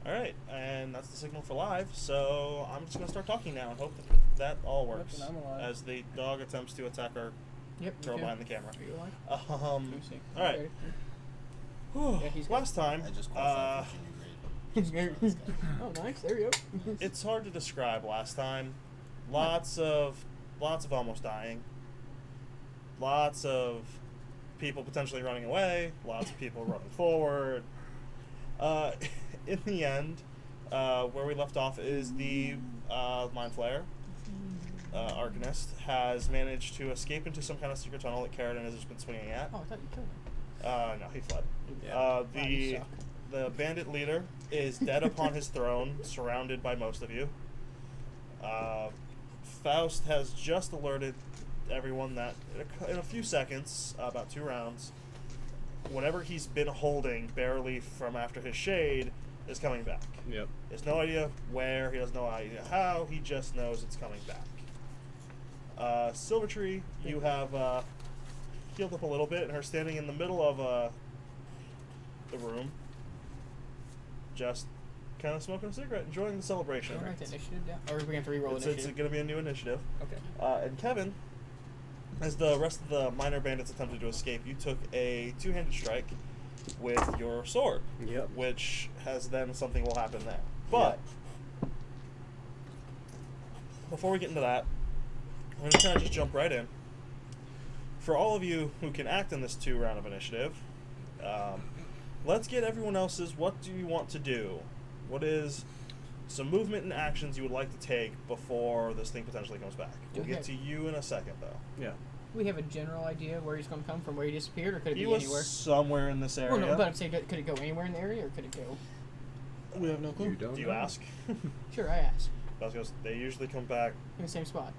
Alright, and that's the signal for live, so I'm just going to start talking now and hope that all works. Yep, and I'm alive. As the dog attempts to attack our turtle behind the camera. Are you alive? Alright. Okay. Yeah, he's Last time, I just qualified for junior grade. Oh, nice. There you go. it's hard to describe last time. Lots of almost dying. Lots of people potentially running away. Lots of people running forward. In the end, where we left off is the Mind Flayer, Arcanist, has managed to escape into some kind of secret tunnel that Carradine has just been swinging at. Oh, I thought you killed him. No, he fled. Yeah. you suck. The bandit leader is dead upon his throne, surrounded by most of you. Faust has just alerted everyone that in a few seconds, about 2 rounds, whatever he's been holding barely from after his shade is coming back. Yep. He has no idea where, he has no idea how, he just knows it's coming back. Silvertree, you have healed up a little bit, and her standing in the middle of the room, just kind of smoking a cigarette, enjoying the celebration. Can we write the initiative down? Or are we going to re-roll It's initiative? going to be a new initiative. Okay. And Kevin, as the rest of the minor bandits attempted to escape, you took a 2-handed strike with your sword. Yep. Which has then something will happen there. But before we get into that, I'm going to kind of just jump right in. For all of you who can act in this 2-round of initiative, let's get everyone else's. What do you want to do? What is some movement and actions you would like to take before this thing potentially comes back? We'll get to you in a second, though. Yeah. We have a general idea where he's going to come from, where he disappeared, or could it He be was anywhere? somewhere in this area. Well, no, but I'm saying, could it go anywhere in the area, or could it go... We have no clue. You don't Do you know? ask? Sure, I asked. They usually come back, In the same spot.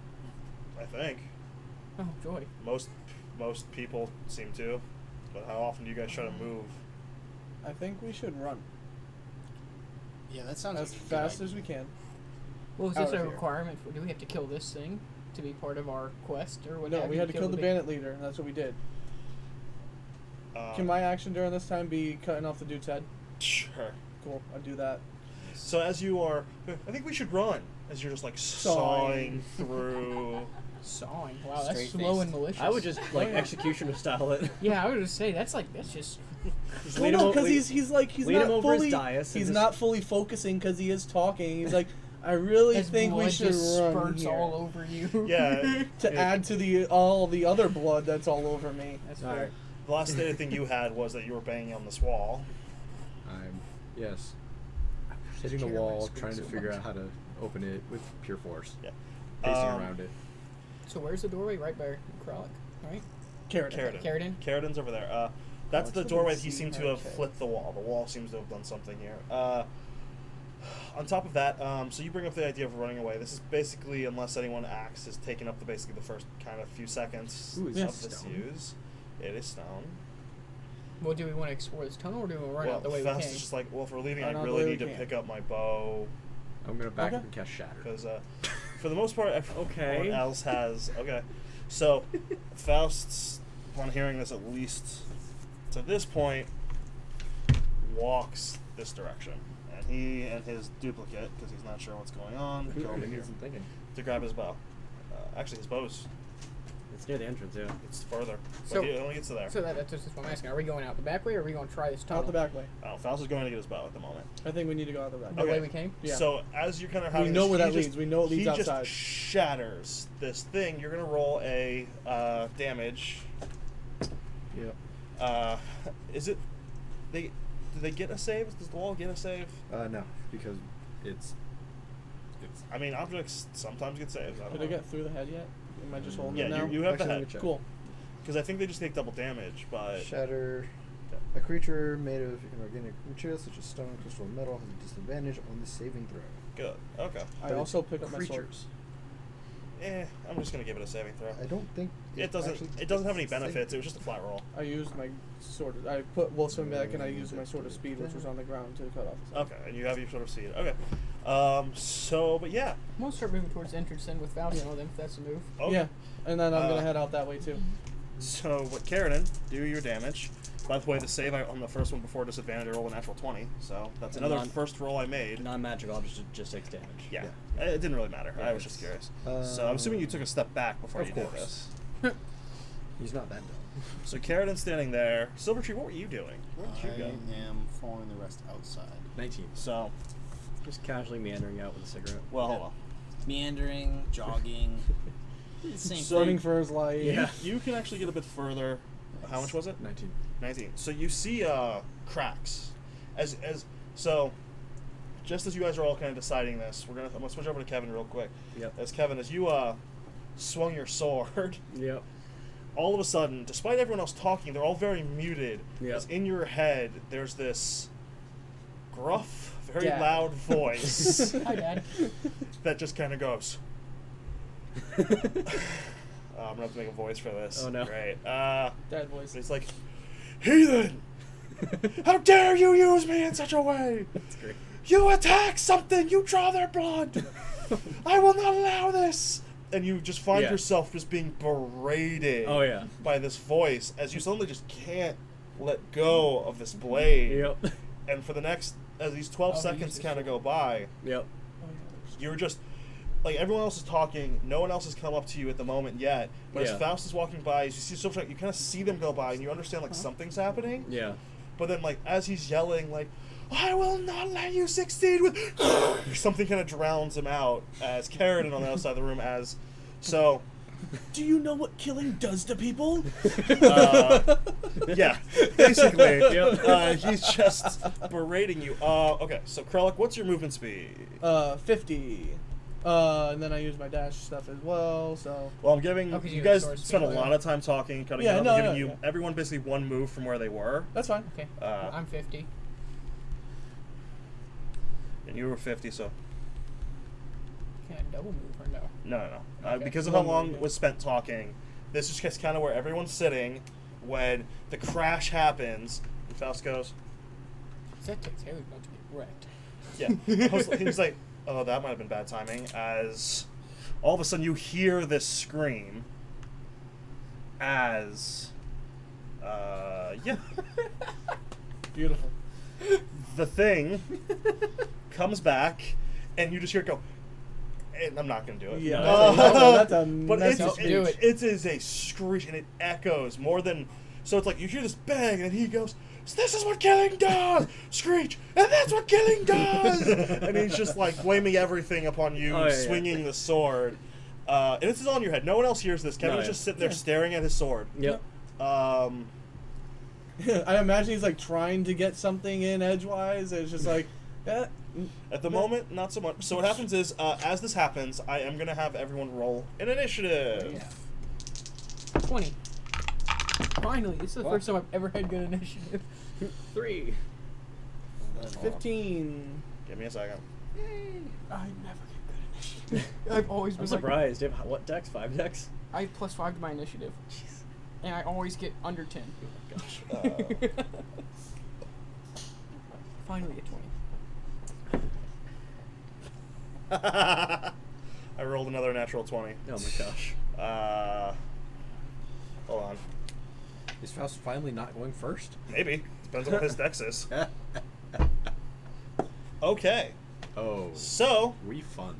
I think. Oh, joy. Most people seem to. But how often do you guys try to move? I think we should run Yeah, that sounds as like a good fast idea. as we can. Well, is Out this of a here. requirement? Do we have to kill this thing to be part of our quest, or what? No, have we you had to kill the big- bandit leader, and that's what we did. Can my action during this time be cutting off the dude's head? Sure. Cool, I'll do that. So as you are, I think we should run. As you're just like sawing through. Sawing. Wow, that's Straight slow face. and malicious. I would just like executioner style it. Yeah, I would just say that's just. Just Well, lean him no, o- because lean- he's lean not him over his fully dais and he's just- not fully focusing because he is talking. He's like, I really His think we blood should just run spurts here all over you. Yeah. to add to all the other blood that's all over me. That's All fair. right. The last stated thing you had was that you were banging on this wall. Yes. Hitting the Chair wall, might trying to squeak so figure much. out how to open it with pure force. Yeah. Pacing around it. So where's the doorway? Right by Kralik, right? Carradine. Carradine. Carradine's over there. That's the it's doorway. really He seemed to seen- have okay. flipped the wall. The wall seems to have done something here. On top of that, so you bring up the idea of running away. This is basically, unless anyone acts, is taking up basically the first kind of few seconds Ooh, is of it this stone? use. It is stone. Well, do we want to explore this tunnel, or do we want to run out the way we Faust came? is just like, well, if we're leaving, Run I out the really way need we to can. pick up my bow. I'm gonna back Okay. up and cast Shatter. Because for the most part, Okay. everyone else has. Okay. So, Faust, upon hearing this, at least to this point, walks this direction. And he and his duplicate, because he's not sure what's going on, go over here I'm thinking. to grab his bow. Actually, his bow's It's near the entrance, yeah. it's further. So- But he only gets to there. So that's just what I'm asking. Are we going out the back way, or are we going to try this tunnel? Out the back way. Faust is going to get his bow at the moment. I think we need to go out the back The way. way we came? Yeah. So as you're kind of having know this, where he that just- leads. We know it leads he outside. just shatters this thing. You're gonna roll a damage. Yep. Is it? Do they get a save? Does the wall get a save? No, because it's I mean, objects sometimes get saves. I don't Did know. I get through the head yet? Am I just holding Yeah, it now? you have the Actually, let head. me check. Cool. Because I think they just take double damage, but Shatter. A creature made of inorganic material such as stone, crystal, or metal has a disadvantage on the saving throw. good. Okay. I also pick up my sword. creatures. I'm just gonna give it a saving throw. I don't think It doesn't. actually It doesn't have any save- benefits. It was just a flat roll. I used my sword. I put Wilson back and I used my sword of speed, which was on the ground, to cut off his head. Okay, and you have your sort of seed. Okay. But yeah. I'm going to start moving towards the entrance then with Faust, then, if that's a move. Okay. Yeah, and then I'm Uh, gonna head out that way too. So, what Karen, do your damage. By the way, the save on the first one before disadvantage, I rolled a natural 20, so that's And another first roll I made. Non-magical object just takes damage. Yeah. It didn't really matter. Yeah, I was just curious. So I'm assuming you took a step back before Of you did course. this. He's not that dumb. So Karaden's standing there. Silvertree, what were you doing? Where did you I go? am following the rest outside. 19. So, Just casually meandering out with a cigarette. well, hold on. Meandering, jogging. Same So- Running thing. for his life. Yeah. You can actually get a bit further. How much was it? 19. 19. So you see cracks. So just as you guys are all kind of deciding this, I'm gonna switch over to Kevin real quick. Yep. As you swung your sword, Yep. all of a sudden, despite everyone else talking, they're all very muted. Yep. As in your head, there's this gruff, very Dad. loud voice Hi, Dad. that just kind of goes. I'm gonna have to make a voice for this. Oh, no. Great. Dad voice. It's like, heathen! How dare you use me in such a way? That's great. You attack something, you draw their blood. I will not allow this. And you just find Yeah. yourself just being berated Oh, yeah. by this voice as you suddenly just can't let go of this blade. Yep. And for the next, as these 12 Oh, seconds use kind of go by, Yep. you're just, like, everyone else is talking. No one else has come up to you at the moment yet. But Yeah. as Faust is walking by, as you see Silverstrike, you kind of see them go by, and you understand, like, something's happening. Yeah. But then, like, as he's yelling, like, I will not let you succeed with... something kind of drowns him out as Karen on the outside of the room as... So, do you know what killing does to people? Yeah, basically. Yep. He's just berating you. Okay, so Krellick, what's your movement speed? 50. And then I use my dash stuff as well, so... Well, I'm giving... Oh, 'cause you you guys have sword spent a skill, lot yeah. of time talking, cutting Yeah, it up, no, and giving no, you yeah. everyone basically one move from where they were. That's fine. Okay. Uh, I'm 50. And you were 50, so... Can I double move or no? No. Okay. Because of how One long move. was spent talking, this is just kind of where everyone's sitting when the crash happens, and Faust goes, Zeta's hair is about to get wrecked. yeah. He was like, oh, that might have been bad timing, as all of a sudden you hear this scream as, yeah, Beautiful. the thing comes back, and you just hear it go, and I'm not going to do it. Yeah, that's a But messy it's, speech. do it. it is a screech, and it echoes more than... So it's like, you hear this bang, and he goes, this is what killing does! Screech! And that's what killing does! And he's just, like, blaming everything upon you, Oh, yeah, swinging the sword. And this is all in your head. No one else hears this. Kevin's yeah. just sitting there staring at his sword. Yep. I imagine he's, like, trying to get something in edgewise, and it's just like... At the moment, not so much. So what happens is, as this happens, I am going to have everyone roll an initiative. Yeah. 20. Finally, this is the first time I've ever had good initiative. 3. 15. Give me a second. I never get good initiative. I've always been I'm like, surprised. You have what dex? 5 dex? I have +5 to my initiative. Jeez. And I always get under 10. Oh my gosh. Finally a 20. I rolled another natural 20. Oh my gosh. Hold on. Is Faust finally not going first? Maybe. Depends on what his dex is. Okay. Oh. So, Refund.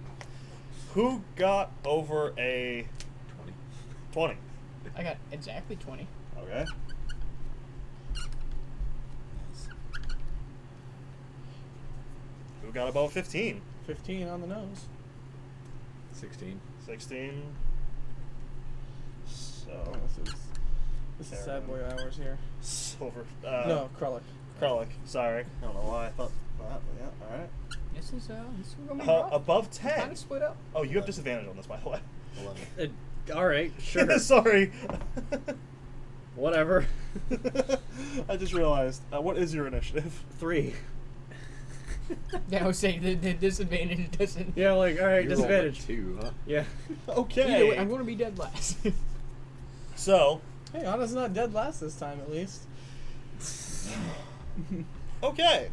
who got over a 20. 20? I got exactly 20. Okay. Who got above 15? 15 on the nose. 16. 16. So, Oh, this is sad boy hours here. silver. No, Krellick. Krellick. Sorry. I don't know why I thought that, but yeah, alright. This is gonna be rough. Above Kind 10. of split up. Oh, you have disadvantage on this, by the way. 11. Alright, sure. Sorry. Whatever. I just realized. What is your initiative? 3. Yeah, I was saying the disadvantage doesn't. Yeah, like, alright, You rolled a disadvantage. 2, huh? Yeah. Okay. Either way, I'm going to be dead last. So, Hey, Anna's not dead last this time, at least. okay.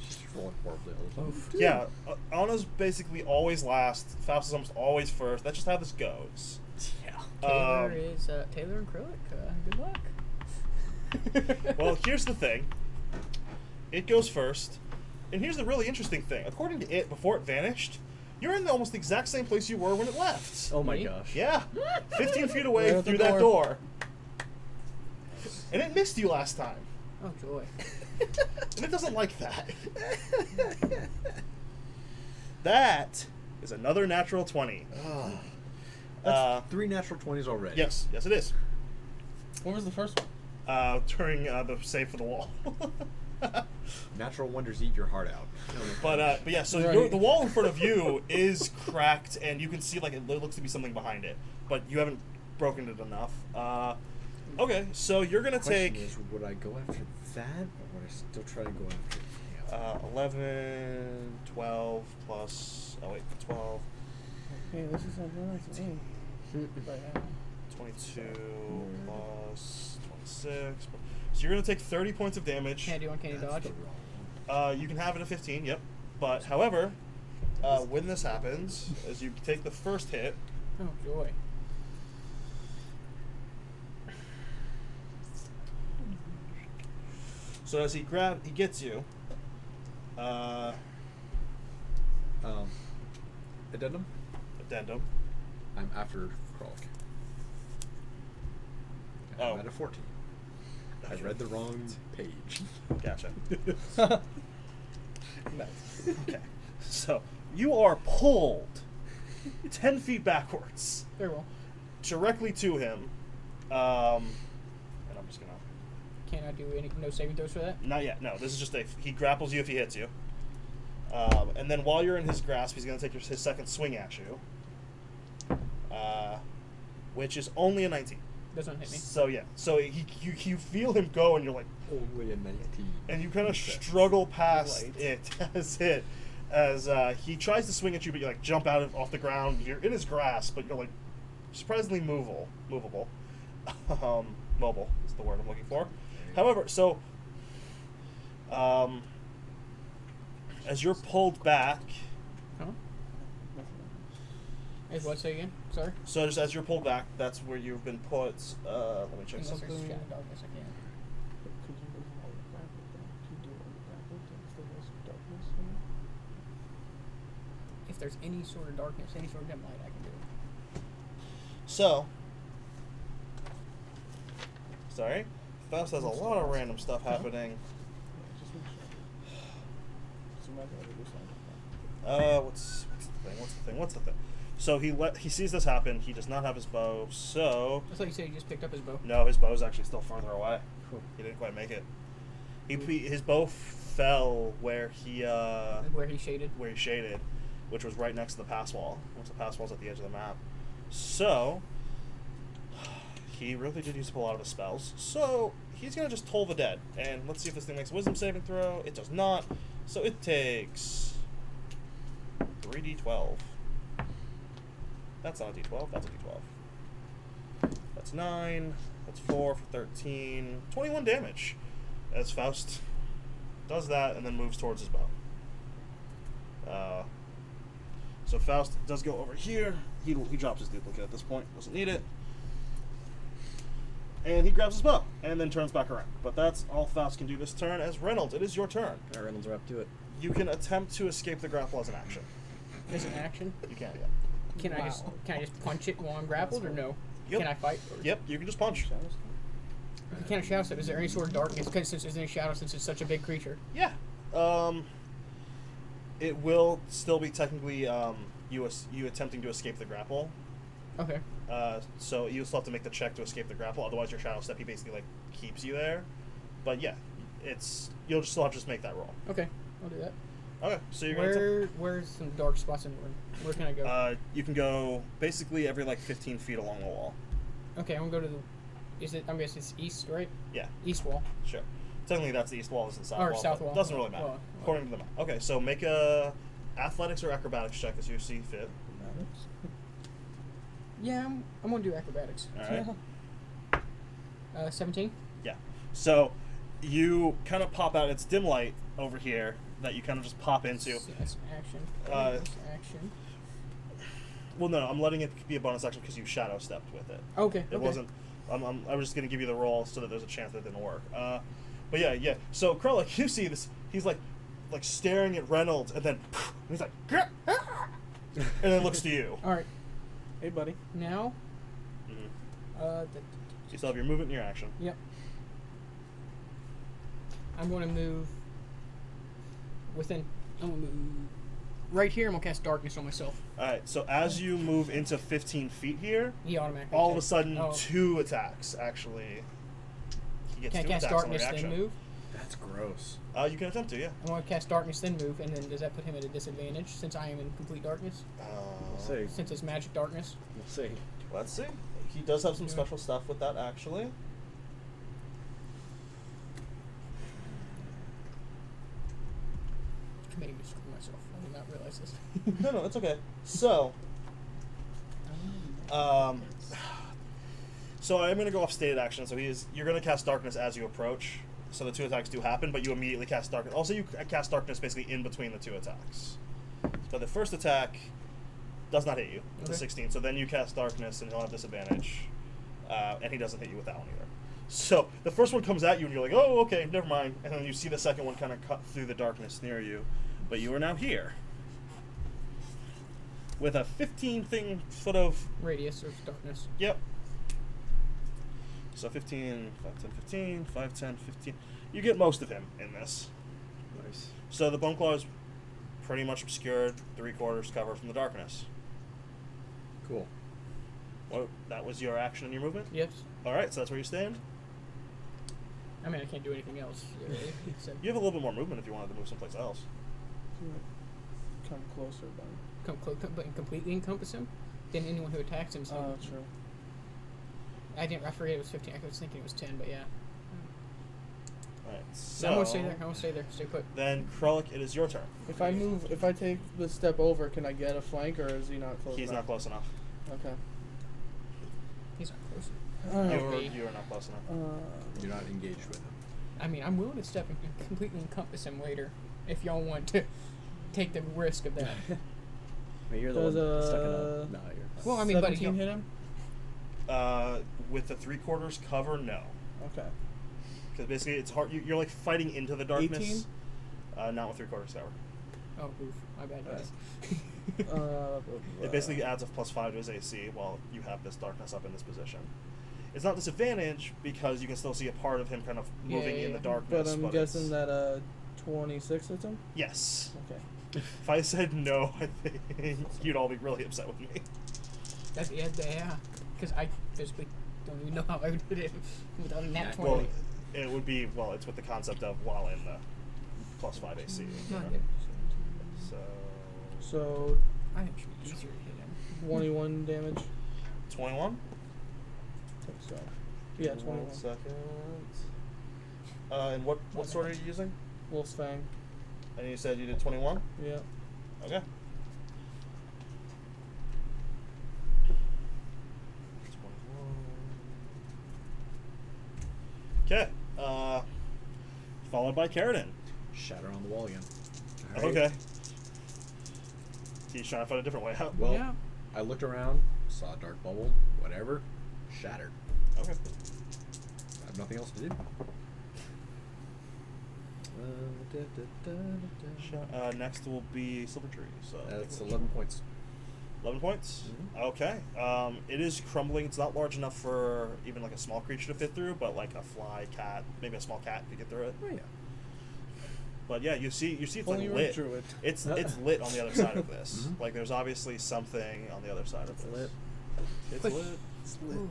She's rolling horribly all the time. Yeah, Anna's basically always last. Faust is almost always first. That's just how this goes. Yeah. Taylor is Taylor acrylic. Good luck. Well, here's the thing. It goes first, and here's the really interesting thing. According to it, before it vanished, you're in almost the exact same place you were when it left. Oh my Me? gosh. Yeah, 15 feet Right away out the through that door. door. And it missed you last time, Oh joy. and it doesn't like that. That is another natural 20. Oh. Uh, 3 natural 20s already. yes, it is. What was the first one? During the save for the wall. Natural wonders eat your heart out. But yeah, so Right. the wall in front of you is cracked, and you can see like it looks to be something behind it, but you haven't broken it enough. Okay, so you're gonna Question take is, would I go after that, or would I still try to go after 11, 12 plus. Oh wait, 12, Hey, this is something. 22 plus 26. So you're gonna take 30 points of damage. Can I do uncanny That's dodge? the wrong one. You can have it at 15. Yep. But however, when this happens, as you take the first hit, Oh joy. so as he gets you. Addendum? Addendum. I'm after Kralik. Oh. I'm at a 14. I read the wrong page. Gotcha. Nice. Okay. So you are pulled 10 feet backwards Very well. directly to him. And I'm just gonna. Can I do any no saving throws for that? Not yet. No, this is just he grapples you if he hits you. And then while you're in his grasp, he's gonna take his second swing at you. Which is only a 19. Doesn't hit me. So yeah. So you feel him go, and you're like, Only a 19. and you kind of Okay. struggle past Right. it as he tries to swing at you, but you like jump off the ground. You're in his grasp, but you're like surprisingly movable. Mobile is the word I'm looking for. However, so as you're pulled back, Huh? Hey, what? Say again. Sorry. so just as you're pulled back, that's where you've been put. Let me check Unless there's something. shadow darkness, I can. Could you do all of that with that? To do all of that with that? For this darkness? If there's any sort of darkness, any sort of dim light, I can do it. So, sorry, Faust has a lot of random stuff happening. Yeah, just make sure. Just imagine I would do something like that. What's the thing? So he sees this happen. He does not have his bow. So I thought you said he just picked up his bow. no, his bow's actually still further away. Cool. He didn't quite make it. His bow fell where he Where he shaded. which was right next to the pass wall. Once the pass wall's at the edge of the map. So he really did use up a lot of his spells. So he's gonna just toll the dead, and let's see if this thing makes a wisdom saving throw. It does not. So it takes 3d12. That's not a d12. That's a d12. That's 9. That's 4 for 13. 21 damage. As Faust does that and then moves towards his bow. So Faust does go over here. He drops his duplicate at this point. Doesn't need it. And he grabs his bow and then turns back around. But that's all Faust can do this turn. As Reynolds, it is your turn. Alright, Reynolds are up to it. You can attempt to escape the grapple as an action. Is it an action? You can, yeah. Can I just punch it while I'm grappled or no? Yep. Can I fight? Or Yep, you can just punch. You can't shadow step. Is there any sort of darkness? Since there's any shadow, since it's such a big creature. Yeah. It will still be technically you attempting to escape the grapple. Okay. So you still have to make the check to escape the grapple. Otherwise, your shadow step he basically like keeps you there. But yeah, you'll still have to just make that roll. Okay. I'll do that. Okay, so you're gonna. Where's some dark spots in the room? Where can I go? You can go basically every like 15 feet along the wall. Okay, I'm gonna go to the. Is it? I'm guessing it's east, right? Yeah, East wall. sure. Technically, that's the east wall. Is the south Or wall. south but wall. Doesn't really matter. Well, according to the map. Okay, so make a athletics or acrobatics check as you see fit. Yeah, I'm gonna do acrobatics. All right. 17. Yeah. So you kind of pop out. It's dim light over here that you kind of just pop into. That's an action. Uh, That's an action. Well, no, I'm letting it be a bonus action because you shadow stepped with it. Okay. It wasn't. I was just gonna give you the roll so that there's a chance that it didn't work. But yeah. So Krullik, you see this? He's like staring at Reynolds, and then and he's like, and then looks to you. All right. Hey, buddy. Now. Mm-hmm. You still have your movement and your action. Yep. I'm going to move within. I'm going to move right here. I'm going to cast darkness on myself. All right. So as you move into 15 feet here, He automatically. all of a takes- sudden, oh. 2 attacks actually. He gets Can I 2 cast attacks on darkness then reaction. move? That's gross. You can attempt to, yeah. I'm going to cast darkness then move, and then does that put him at a disadvantage since I am in complete darkness? We'll see. Since it's magic darkness. We'll see. Let's see. He does have some special stuff with that, actually. Committing to screw myself. I did not realize this. No, it's okay. So, so I'm gonna go off stated action. So you're gonna cast darkness as you approach. So the 2 attacks do happen, but you immediately cast darkness. Also, you cast darkness basically in between the 2 attacks. But the first attack does not hit you. It's a Okay. 16. So then you cast darkness, and he'll have disadvantage, and he doesn't hit you with that one either. So the first one comes at you, and you're like, "Oh, okay, never mind." And then you see the second one kind of cut through the darkness near you, but you are now here with a 15 foot of. Radius of darkness. Yep. So 15, 5, 10, 15, 5, 10, 15. You get most of him in this. Nice. So the Bone Claw is pretty much obscured, 3/4 cover from the darkness. Cool. Well, that was your action and your movement? Yes. Alright, so that's where you stand. I mean, I can't do anything else. Really. So You have a little bit more movement if you wanted to move someplace else. Come closer, buddy. but completely encompass him. Then anyone who attacks him. So Oh, true. I forget it was 15. I was thinking it was 10, but yeah. Alright, I'm so. gonna stay there. I'm gonna stay there. Stay put. Then, Krullik, it is your turn. If I take the step over, can I get a flank, or is he not close He's not enough? close enough. Okay. He's not close. Alright. You are not close enough. You're not engaged with him. I mean, I'm willing to step and completely encompass him later, if y'all want to take the risk of that. Wait, you're the Does, one stuck in a. No, you're fine. Well, I mean, buddy, 17 hit him? With the 3/4 cover, no. Okay. Because basically it's hard. You're like fighting into the darkness. 18? Not with 3/4 cover. Oh, oof. My bad, guys. It basically adds a +5 to his AC while you have this darkness up in this position. It's not disadvantage because you can still see a part of him kind of moving in the darkness. But I'm guessing that 26 hits him? Yes. Okay. If I said no, I think you'd all be really upset with me. That's yeah. Because I physically don't even know how I would do it without a nat 20. Well, it would be it's with the concept of while in the +5 AC. Not you know? yet. So So, I think it should be easier to hit him. 21 damage? 21. I think so. Yeah, 21. 1 second. And what sword are you using? Wolf's Fang. And you said you did 21? Yeah. Okay. 21. Okay. Followed by Carradine. Shatter on the wall again. All right. Okay. He's trying to find a different way out. Well, Yeah. I looked around, saw a dark bubble, whatever, shattered. Okay. I have nothing else to do. Next will be Silver Tree. So That's 11 points. 11 points? Mhm. Okay. It is crumbling. It's not large enough for even like a small creature to fit through, but like a fly, cat, maybe a small cat could get through it. Oh yeah. But yeah, you see it's Only like you're a lit. druid. It's lit on the other side of this. Mhm. Like there's obviously something on the other side of this. lit. It's But- lit. Ooh.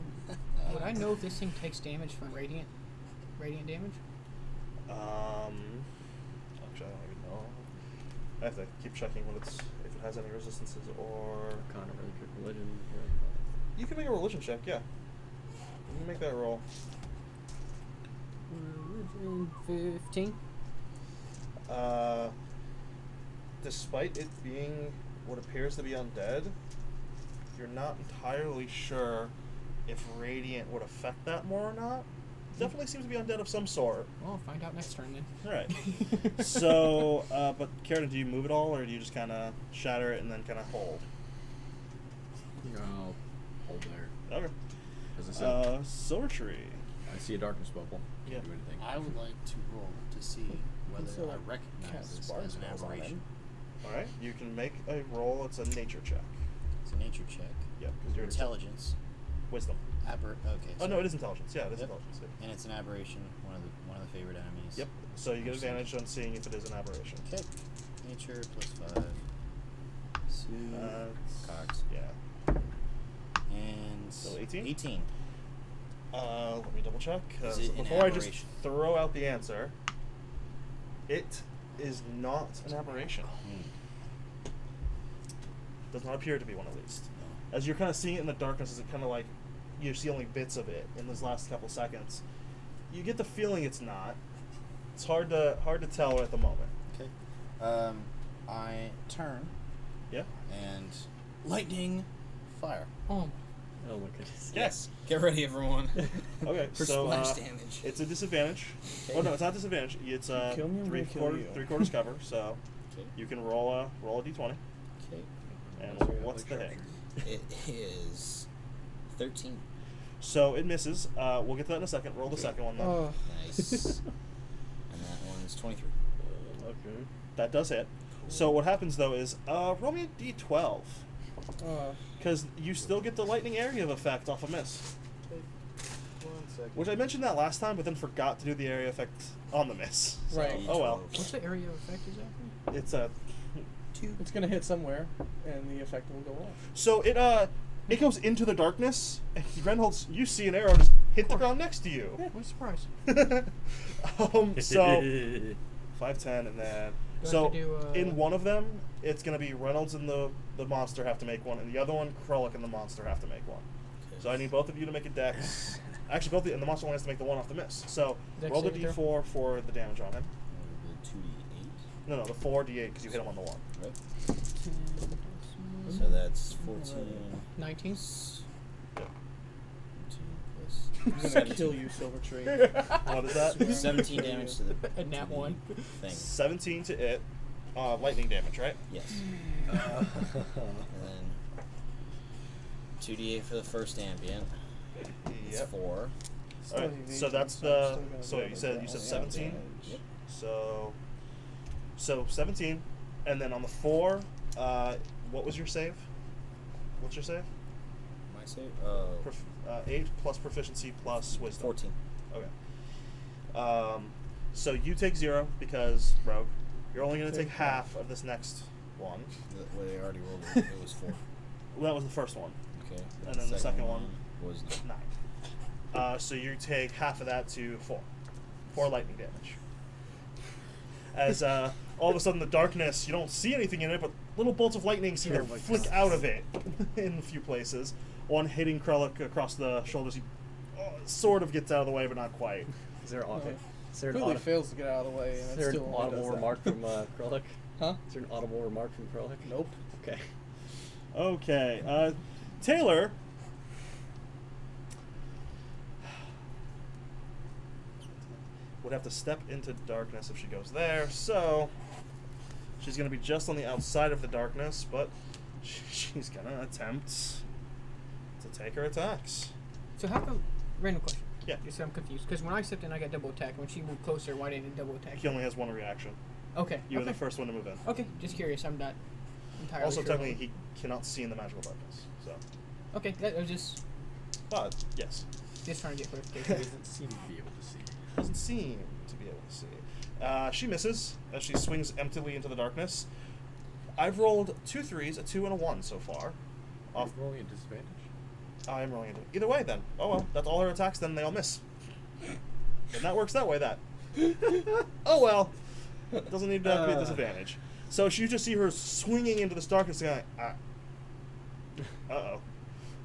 Would I know if this thing takes damage from radiant damage? Actually, I don't even know. I have to keep checking if it has any resistances or. Kind of religion. You can make a religion check, yeah. You can make that roll. 15. Despite it being what appears to be undead, you're not entirely sure if radiant would affect that more or not. Definitely seems to be undead of some sort. Well, I'll find out next turn then. Right. So, but Carradine, do you move at all, or do you just kind of shatter it and then kind of hold? I'll hold there. Okay. As I said, Silver Tree. I see a darkness bubble. Yeah. Can't do anything. I would like to roll to see whether So, I recognize cast this spark as an spells on aberration. him. All right. You can make a roll. It's a nature check. It's a nature check. Yep. Because you're Intelligence. wisdom. Okay. Oh no, it is intelligence. Yeah, it is Yep. intelligence. Yeah. And it's an aberration. One of the favorite enemies. Yep. So you get Awesome. advantage on seeing if it is an aberration. Okay. Nature +5. Sue. Cox. Yeah. And So 18? 18. Let me double check. Is it an Before I just aberration? throw out the answer, it is not an aberration. Does not appear to be one, at least. As you're kind of seeing it in the darkness, as it kind of like you see only bits of it in those last couple seconds, you get the feeling it's not. It's hard to tell at the moment. Okay. I turn Yeah. and lightning fire. Oh, Oh my goodness. Yes. Get ready, everyone. Okay. For so splash damage. it's a disadvantage. Oh no, it's not disadvantage. It's Kill me, I'm three gonna kill quarter you. 3/4 cover. So Okay. you can roll a d20. Okay. And what's the hit? It is 13. So it misses. We'll get to that in a second. Roll the second one though. Oh, Nice. And that one's 23. Okay. That does hit. So what happens though is roll me a d12 oh. because you still get the lightning area of effect off a miss. 1 second. Which I mentioned that last time, but then forgot to do the area effect on the miss. So, Right. Oh well. what's the area of effect exactly? It's a. It's gonna hit somewhere, and the effect will go off. So it goes into the darkness, and Reinholds, you see an arrow just hit the ground next to you. Yeah, what a surprise. So 5, 10, and then Do I so have to do, in one of them, it's gonna be Reynolds and the monster have to make one, and the other one, Krullik and the monster have to make one. So I need both of you to make a dex. Actually, and the monster one has to make the one off the miss. So Dex roll the saving d4 for the damage on him. The 2d8. No, the 4d8 because you hit him on the one. Right. So that's 14. 19. 14 I'm plus gonna 17. kill you, Silver Tree. What is that? 17 damage to the And nat to the one. thing. 17 to it. Lightning damage, right? Yes. And then 2d8 for the first ambient. It's Yep. 4. Still Alright, evasion, so that's I'm the. still gonna So get you it said down. 17. Yep. So 17, and then on the 4, what was your save? What's your save? My save? 8 plus proficiency plus wisdom. 14. Okay. So you take 0 because rogue. You're only going to take half of this next one. Well, they already rolled it. It was 4. Well, that was the first one. Okay. And then the second one was 9. So you take half of that to 4. 4 lightning damage. As all of a sudden the darkness, you don't see anything in it, but little bolts of lightning seem to flick out of it in a few places. One hitting Krullik across the shoulders. He sort of gets out of the way, but not quite. Is there Okay. is there an Completely audible, fails to get out of the way, is and there it an still only audible does that. remark from Krullik? Huh? Is there an audible remark from Krullik? Nope. Okay. Okay. Taylor. Would have to step into darkness if she goes there, so she's going to be just on the outside of the darkness, but she's going to attempt to take her attacks. So how come? Random question. Yeah. Just so I'm confused. Because when I stepped in, I got double attack. When she moved closer, why didn't it double attack? He only has one reaction. Okay. You were okay. the first one to move in. Okay, just curious. I'm not entirely Also, sure. technically, he cannot see in the magical darkness, so. Okay, that was just Yes. trying to get He clarification. doesn't seem to be able to see. Doesn't seem to be able to see. She misses as she swings emptily into the darkness. I've rolled 2 3s, a 2 and a 1 so far. Are you rolling a disadvantage? I'm rolling into either way then. Oh well, that's all her attacks. Then they all miss. And that works that way. That. Oh well. Doesn't need to have to be a disadvantage. So you just see her swinging into this darkness, going, uh-oh,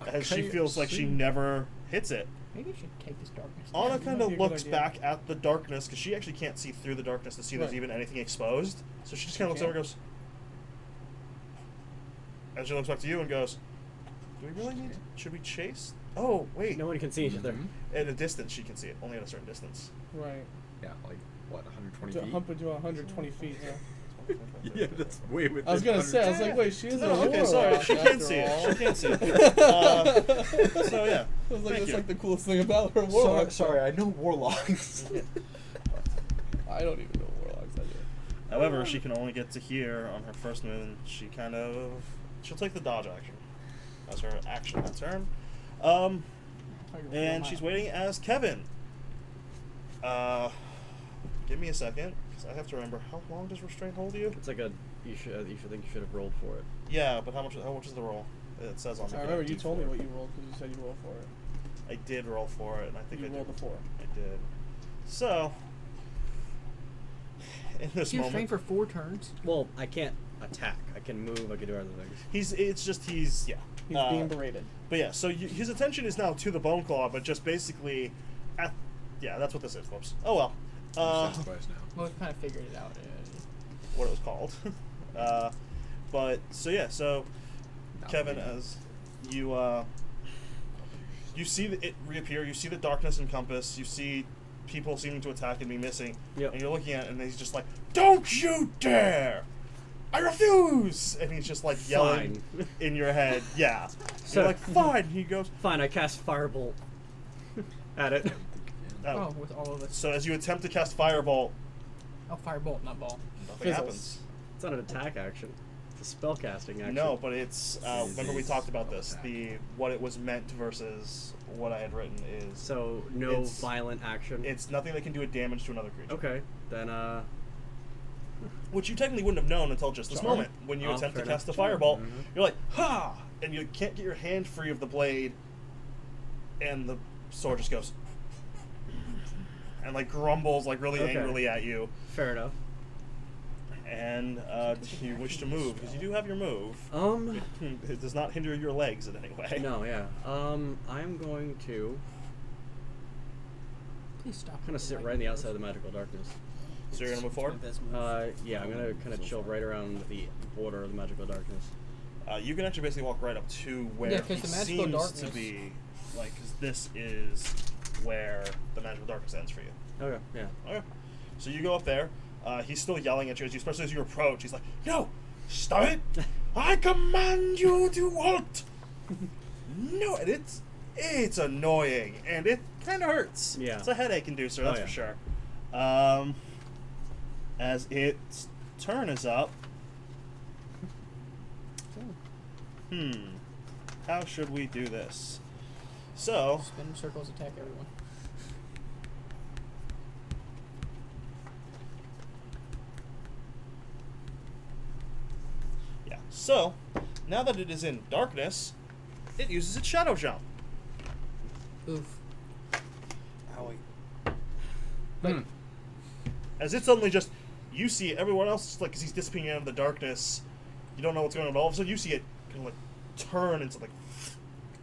as she can't feels like she see. never hits it. Maybe I should take this darkness. Anna down. kind might of be a good looks idea. back at the darkness because she actually can't see through the darkness to see there's Right. even anything exposed. So she just kind of looks Okay. over and goes, and she looks back to you and goes, "Do we really need? Should we chase? Oh wait, No one can see each other. at a distance she can see it, only at a certain distance. Right. Yeah, like what, 120 To feet? hump into 120 feet. Yeah. Yeah, that's way within. I was gonna say, I was like, wait, she is a No, okay, warlock. sorry. She can't after see it. all. She can't see it. So yeah. I was like, Thank that's you. like the coolest thing about her warlock. Sorry, I know warlocks. I don't even know warlocks. I do. However, she can only get to here on her first move, and she'll take the dodge action as her action that turn. And she's waiting as Kevin. Give me a second, because I have to remember, how long does restraint hold you? It's like you should have rolled for it. Yeah, but how much is the roll? It says on the I remember you told me what you rolled because you said you rolled for it. I did roll for it, and I think You I rolled did. a 4. I did. So, in this You're moment, trained for 4 turns. Well, I can't attack. I can move. I can do other things. he's yeah. He's being berated. But yeah, so his attention is now to the bone claw, but just basically, yeah, that's what this is. Whoops. Oh well. Sounds twice now. Well, we've kind of figured it out. What it was called. But so yeah, so Kevin, as you see it reappear, you see the darkness encompass, you see people seeming to attack and be missing, Yep. and you're looking at it, and he's just like, "Don't you dare! I refuse!" And he's just like yelling in your head. Yeah. So you're like, "Fine." He goes, Fine, I cast Firebolt at it. Oh, with all of this. So as you attempt to cast Firebolt, Oh, firebolt, not ball. nothing Fizzles. happens. It's not an attack action. It's a spell casting action. No, but it's remember we talked about this. What it was meant versus what I had written is So no It's- violent action. it's nothing that can do a damage to another creature. Okay, then Which you technically wouldn't have known until just this Charm? moment when you Oh, attempt to fair cast the enough. firebolt. Mhm. You're like, ha! And you can't get your hand free of the blade, and the sword just goes and like grumbles like really Okay. angrily at you. fair enough. And do you wish to move? Because you do have your move. It does not hinder your legs in any way. No, yeah. I'm going to Please stop. kind of sit right on the outside of the magical darkness. So you're gonna move forward. Yeah, I'm gonna kind of chill right around the border of the magical darkness. You can actually basically walk right up to where Yeah, 'cause he the magical seems darkness- to be, like, because this is where the magical darkness ends for you. Okay, yeah. Okay. So you go up there. He's still yelling at you, especially as you approach. He's like, "No! Stop it! I command you to halt!" No, and it's annoying, and it kind of hurts. Yeah. It's a headache inducer, Oh, that's yeah. for sure. As its turn is up. How should we do this? So, Spin in circles, attack everyone. yeah. So, now that it is in darkness, it uses its shadow jump. Oof. Owie. But As it suddenly just, you see everyone else, like, because he's disappearing out of the darkness, you don't know what's going on, but all of a sudden you see it kind of like turn into like,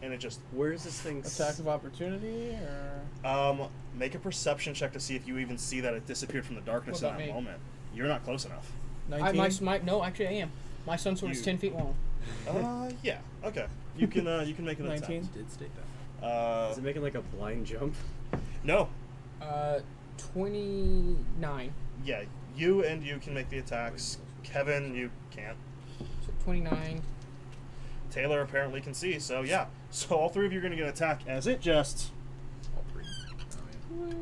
and it just, Where is this thing? Attack of opportunity, or make a perception check to see if you even see that it disappeared from the darkness What in about that me? moment. You're not close enough. 19? no, actually I am. My sun sword is You- 10 feet long. Yeah, okay. You can make an 19? attempt. Did state that. Is it making like a blind jump? No. 29. Yeah, you can make the attacks. Kevin, you can't. So 29. Taylor apparently can see, so yeah. So all three of you are going to get an attack as it just... All three. Oh, yeah.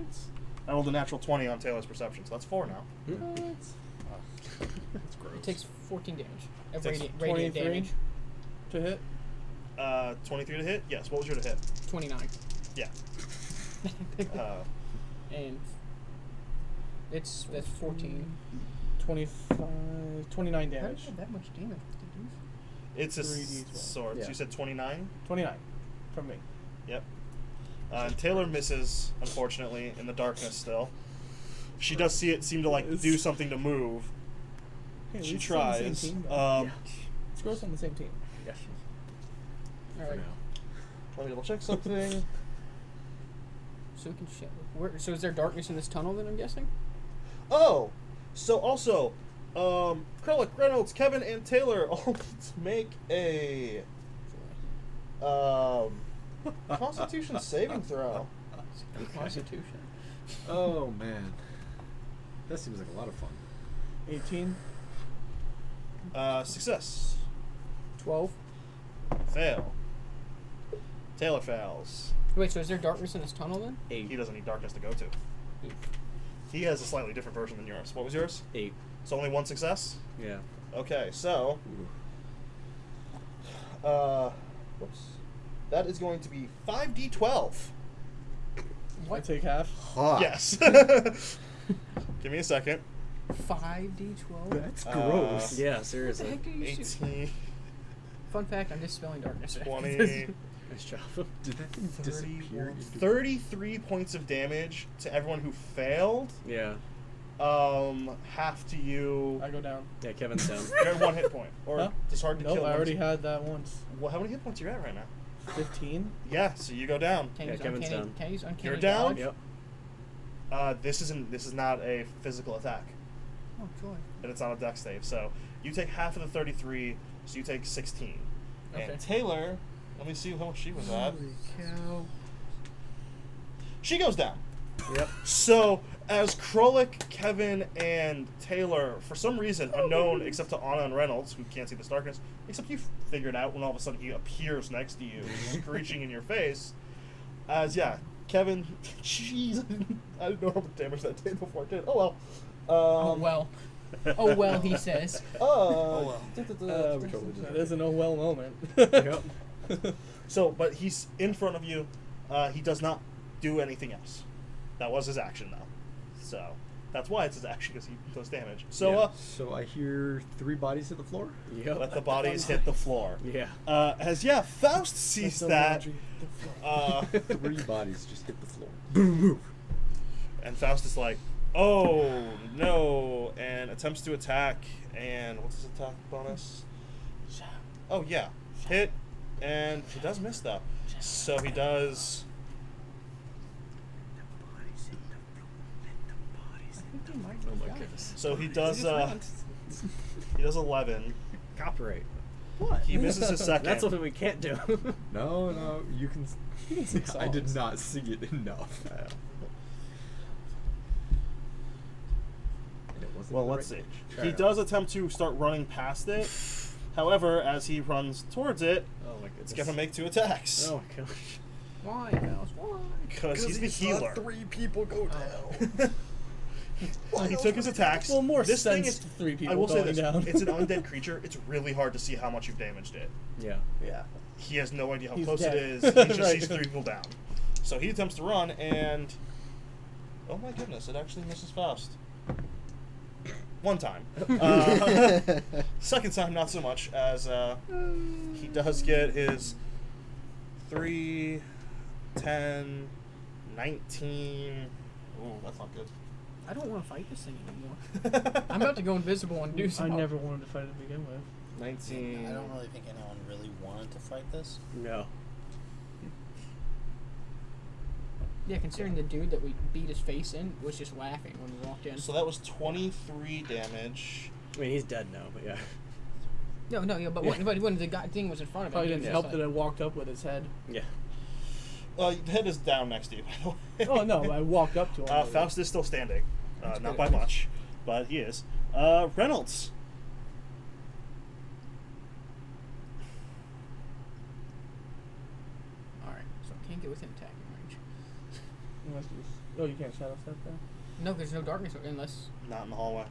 I rolled a natural 20 on Taylor's perception, so that's 4 now. That's gross. It takes 14 damage. Of Takes radiant 23 damage. to hit? 23 to hit? Yes. What was your to hit? 29. Yeah. And that's 14. 25, 29 How did damage. you have that much damage with the doof? It's a 3d12. sword. Yeah. So you said 29? 29 from me. Yep. And Taylor misses, unfortunately, in the darkness still. She does see it seem to, like, do something to move. Hey, She let's stay on the tries. same team, though. Yeah. Let's go on the same team. Yes. For Alright. now. Let me double check something. So we can so is there darkness in this tunnel then, I'm guessing? Oh! So also, Krellick, Reynolds, Kevin, and Taylor all need to make a Constitution saving throw. Constitution. Oh man, that seems like a lot of fun. 18. Success. 12. Fail. Taylor fails. Wait, so is there darkness in this tunnel then? 8. He doesn't need darkness to go to. He has a slightly different version than yours. What was yours? 8. So only one success? Yeah. Okay, so whoops. That is going to be 5d12. I take half. Hot. Yes. Give me a second. 5d12? That's gross. Yeah, What the seriously. heck are you shooting? 18, Fun fact, I'm just spelling darkness. 20, Nice job. Did that thing disappear? 31, 33 points of damage to everyone who failed. Yeah. Half to you. I go down. Yeah, Kevin's down. You're at 1 hit point. Or Huh? it's hard to Nope, kill. I already once- had that once. Well, how many hit points are you at right now? 15. Yeah, so you go down. Can I Yeah, use Kevin's uncanny, down. Can I use uncanny You're down? dodge? Yep. This is not a physical attack, Oh, joy. and it's not a dex save. So you take half of the 33, so you take 16. Okay. And Taylor, let me see how much she was at. Holy cow. She goes down. Yep. So as Krolik, Kevin, and Taylor, for some reason unknown except to Anna and Reynolds, who can't see this darkness, except you figured out when all of a sudden he appears next to you, screeching in your face. Kevin, jeez, I didn't know how much damage that did before I did. Oh well. Oh, well. Oh, well, he says. Oh we totally did That is an oh well moment. Yep. So, but he's in front of you. He does not do anything else. That was his action, though. So that's why it's his action, because he does damage. So Yeah. So I hear 3 bodies hit the floor. Yep. let the bodies hit the floor. Yeah. Faust sees that. 3 bodies just hit the floor. Boom. And Faust is like, oh no, and attempts to attack. And what's his attack bonus? Oh yeah, hit, and he does miss though. So he does. Oh my goodness. So he does. He does 11. Copyright. What? He misses his second. That's something we can't do. No, you can. sing I did songs. not sing it enough. And it wasn't Well, the let's see. right pitch. He does attempt to start running past it. However, as he runs towards it, Oh my goodness. it's going to make 2 attacks. Oh my gosh. Why, Faust? Why? Because he's the healer. 3 people go down. He took his attacks. Well, more this thing sense is, to 3 people I will say going this: down. it's an undead creature. It's really hard to see how much you've damaged it. Yeah. Yeah. He has no idea how He's close dead. it is. He just Right. sees 3 people down. So he attempts to run, and oh my goodness, it actually misses Faust. 1 time. Second time, not so much, as he does get his 3, 10, 19. Ooh, that's not good. I don't want to fight this thing anymore. I'm about to go invisible and do I something. never wanted to fight to begin with. 19. I don't really think anyone really wanted to fight this. No. Yeah, considering the dude that we beat his face in was just laughing when we walked in. So that was 23 damage. I mean, he's dead now, but yeah. No, but when the guy thing was in front of him, Probably he didn't was help just that I like, walked up with his head. Yeah. The head is down next to you, by the way. Oh no, I walked up to him. Faust is still standing. That's Not good. by much, but he is. Reynolds. Alright, so I can't get within attacking range. Unless oh, you can't shadow step there. No, there's no darkness unless. Not in the hallway.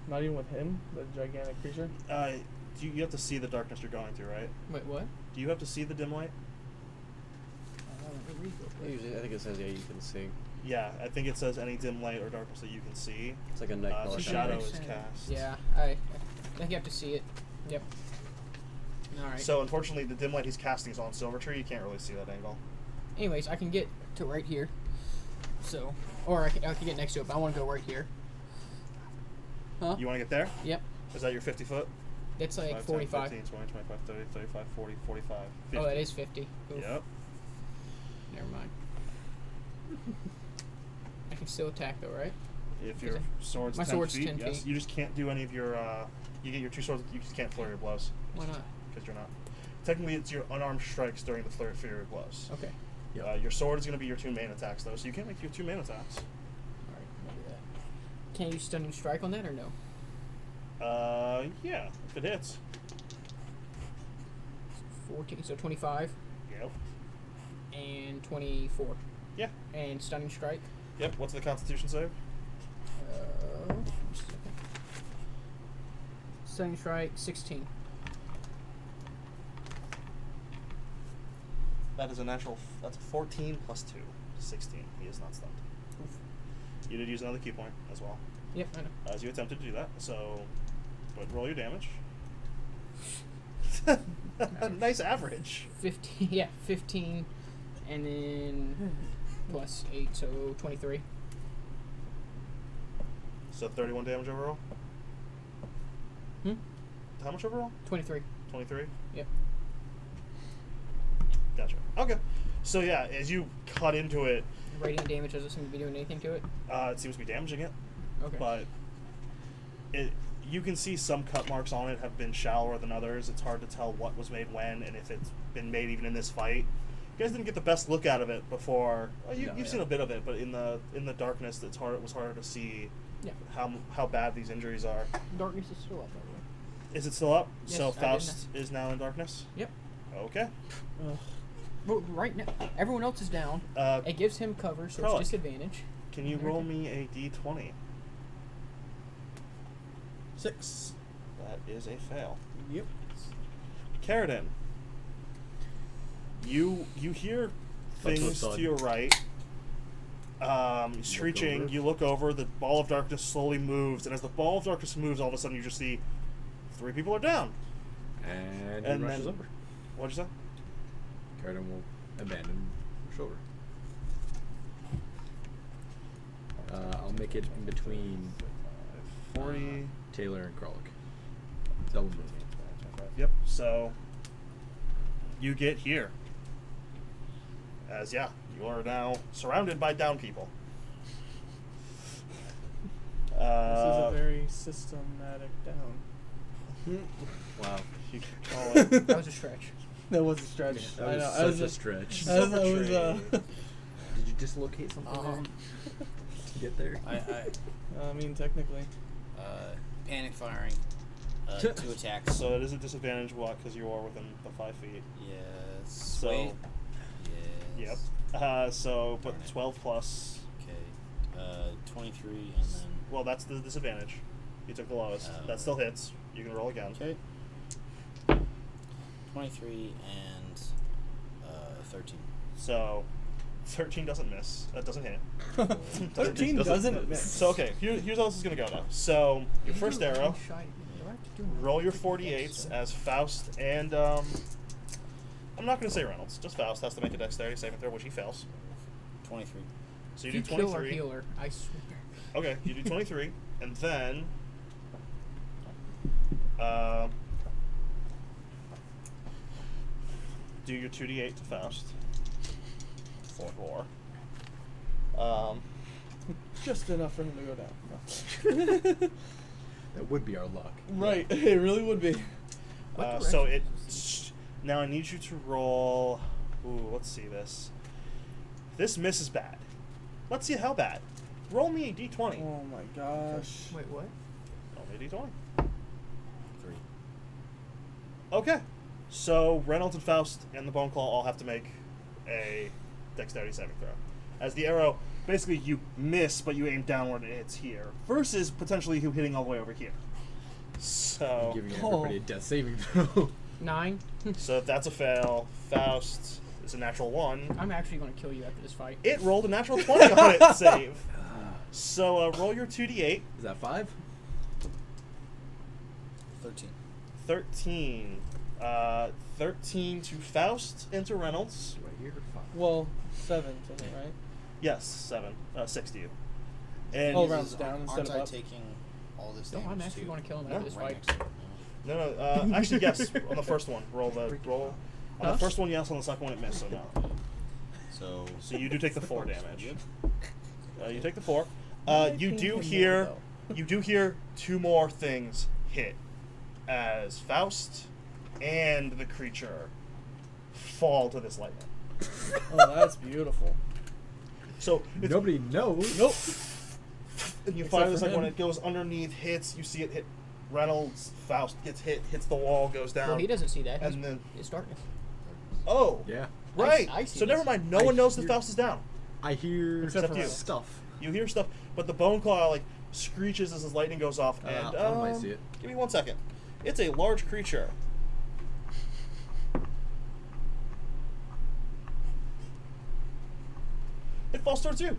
Not even with him, the gigantic creature. You have to see the darkness you're going through, right? Wait, what? Do you have to see the dim light? Let me read real quick. Usually, I think it says, yeah, you can see. Yeah, I think it says any dim light or darkness that you can see. It's like a night The crawler shadow kind is of. cast. Yeah, I think you have to see it. Yep. Alright. So unfortunately, the dim light he's casting is on Silvertree. You can't really see that angle. Anyways, I can get to right here. So, or I can get next to it, but I want to go right here. Huh? You want to get there? Yep. Is that your 50 foot? It's like 5, 10, 45. 15, 20, 25, 30, 35, 40, 45, 50. Oh, that is 50. Oof. Yep. Never mind. I can still attack though, right? If your sword's My 10 sword's feet, 10 yes. feet. You just can't do any of your, you get your 2 swords, you just can't flurry your blows. Why not? Because you're not. Technically, it's your unarmed strikes during the flurry of your blows. Okay. Your sword is going to be your 2 main attacks, though, so you can't make your 2 main attacks. Alright, I'll do that. Can you stunning strike on that or no? Yeah, if it hits. 14, so 25 Yep. and 24. Yeah. And stunning strike. Yep. What's the Constitution save? Just a second. Stunning strike 16. That is a natural. That's a 14 plus 2, 16. He is not stunned. You did use another key point as well, Yep, I know. as you attempted to do that. So, but roll your damage. Nice average. 15. Yeah, 15, and then plus 8, so 23. So 31 damage overall. Hmm? How much overall? 23. 23. Yep. Gotcha. Okay. So yeah, as you cut into it, Radiant damage doesn't seem to be doing anything to it. it seems to be damaging it, Okay. but you can see some cut marks on it have been shallower than others. It's hard to tell what was made when and if it's been made even in this fight. You guys didn't get the best look out of it before. You've seen a bit of it, but in the darkness, it was harder to see how bad these injuries are. Darkness is still up, by the way. Is it still up? Yes, So I did Faust is now in darkness? Yep. Okay. Well, right now, everyone else is down. It gives him cover, so Prelate, it's disadvantage. Can you roll me a d20? 6. That is a fail. Yep. Carradine, you hear things to your right. Screeching. You look over. The ball of darkness slowly moves, and as the ball of darkness moves, all of a sudden you just see 3 people are down. And And he rushes then- over. What'd you say? Carradine will abandon shoulder. I'll make it in between 40. Taylor and Kralik. Double move. Yep. So you get here. As you are now surrounded by down people. This is a very systematic down. Wow. You could call it. That was a stretch. That was a stretch. That I know. was such a stretch. As I was, Did you dislocate something there to get there? I mean, technically. Panic firing. 2 attacks. So it is a disadvantage, what? Because you are within the 5 feet. Yes. So. Wait. Yes. Yep. But 12 plus. Okay. 23 and then. Well, that's the disadvantage. You took the lowest. That still hits. You can roll again. Okay. 23 and 13. So 13 doesn't miss. That doesn't hit. 13 doesn't miss. So okay, here's how this is gonna go now. So your first arrow. Roll your 48s as Faust and I'm not gonna say Reynolds. Just Faust has to make a dexterity saving throw, which he fails. 23. So you If do you kill our 23. healer, I swear. Okay, you do 23, and then do your 2d8 to Faust. 4. Just enough for him to go down. No. That would be our luck. Right, it really would be. So it. Now I need you to roll. Ooh, let's see this. This miss is bad. Let's see how bad. Roll me a d20. Oh my gosh. Wait, what? Roll me a d20. 3. Okay. So Reynolds and Faust and the Bone Claw all have to make a dexterity saving throw. As the arrow, basically you miss, but you aim downward and it hits here. Versus potentially you hitting all the way over here. So. Giving everybody a death saving throw. 9. So that's a fail. Faust is a natural 1. I'm actually going to kill you after this fight. It rolled a natural 20 on its save. So roll your 2d8. Is that 5? 13. 13. 13 to Faust and to Reynolds. Right here, 5. Well, 7 to him, right? Yes, 7. 6 to you. And Oh, rounds down instead Aren't of I up. taking all this No, damage I'm actually too? going to kill him No, after this Right fight. next to it. no. Actually, yes. On the first one, roll. On Huh? the first one, yes. On the second one, it missed. So no. So You do take the 4 damage. Yep. You take the 4. Why You can't do him hear. more, You do hear 2 more things hit, as Faust and the creature fall to this lightning. Oh, that's beautiful. So it's, Nobody knows. Nope. and you Except find this for like when him. it goes underneath, hits. You see it hit Reynolds, Faust gets hits the wall, goes down. Well, he doesn't see that. And then It's darkness. oh Yeah. right. I see So never this. mind. No I one knows that hear- Faust is down. I hear Except for you. stuff. You hear stuff, but the bone claw like screeches as his lightning goes off. And I might see it. give me 1 second. It's a large creature. It falls towards you.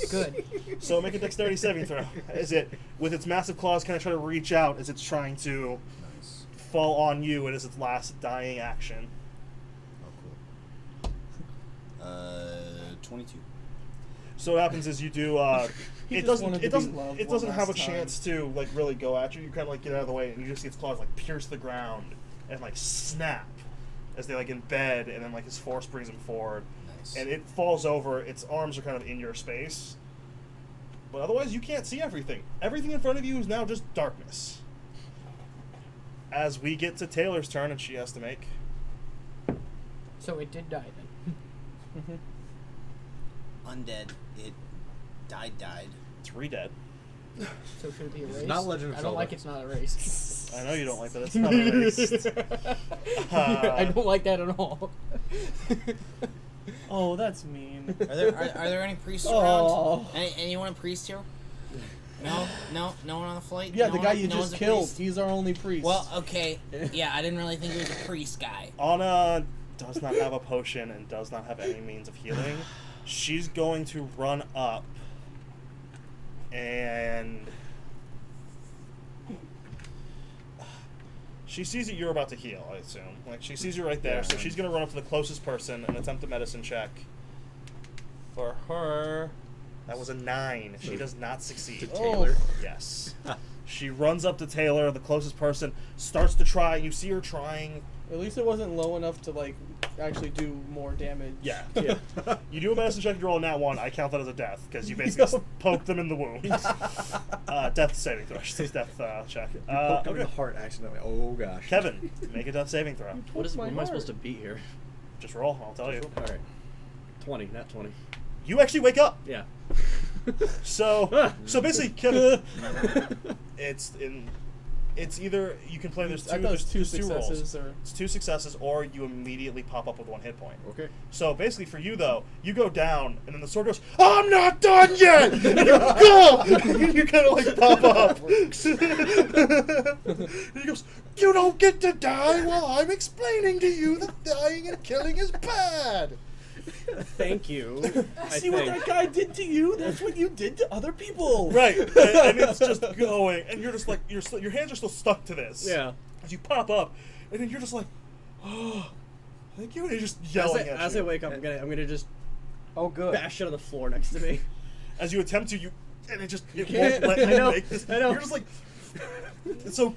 Good. So make a dexterity saving throw. As it, with its massive claws, kind of try to reach out as it's trying to Nice. fall on you. It is its last dying action. Oh, cool. 22. So what happens is you do. He It just wanted doesn't. It to be doesn't. loved It one doesn't have a last time. chance to like really go at you. You kind of like get out of the way, and you just see its claws like pierce the ground and like snap as they like embed, and then like his force brings him forward, Nice. and it falls over. Its arms are kind of in your space, but otherwise you can't see everything. Everything in front of you is now just darkness. As we get to Taylor's turn, and she has to make. So it did die then. Undead. It died. 3 dead. So should it be erased? not Legend of I don't Zelda. like it's not erased. I know you don't like that. It's not erased. I don't like that at all. Oh, that's mean. Are there any priests Oh. around? Anyone a priest here? No one on the flight. Yeah, No the one- guy you no one's just a killed. priest? He's our only priest. Well, okay. Yeah, I didn't really think he was a priest guy. Anna does not have a potion and does not have any means of healing. She's going to run up and she sees that you're about to heal, I assume. Like, she sees you right there, Yeah. so she's going to run up to the closest person and attempt a medicine check. For her, that was a 9. She does not succeed. To Taylor. Yes. She runs up to Taylor, the closest person, starts to try. You see her trying. At least it wasn't low enough to like actually do more damage. Yeah. You do a medicine check, you roll a nat 1. I count that as a death because you basically just poke them in the wound. Death saving throw. She says death check. Poked him in Okay. the heart accidentally. Oh gosh. Kevin, make a death saving throw. What my am I supposed heart. to beat here? Just roll. I'll tell you. All right. 20, not 20. You actually wake up. Yeah. So basically, Kevin, it's either you can play. There's I thought it was two there's two rolls. successes or It's 2 successes, or you immediately pop up with 1 hit point. Okay. So basically, for you though, you go down, and then the sword goes, "I'm not done yet." And you go, you kind of like pop up. And he goes, "You don't get to die while I'm explaining to you that dying and killing is bad." Thank you. see what that guy did to you? That's what you did to other people. Right, and it's just going, and you're just like your hands are still stuck to this. Yeah. As you pop up, and then you're just like, "Oh, thank you," and you're just As yelling at I you. wake up, I'm gonna just Oh, good. bash it on the floor next to me. As you attempt to, and it won't can't. let you I know, make this. I know. You're just like, so.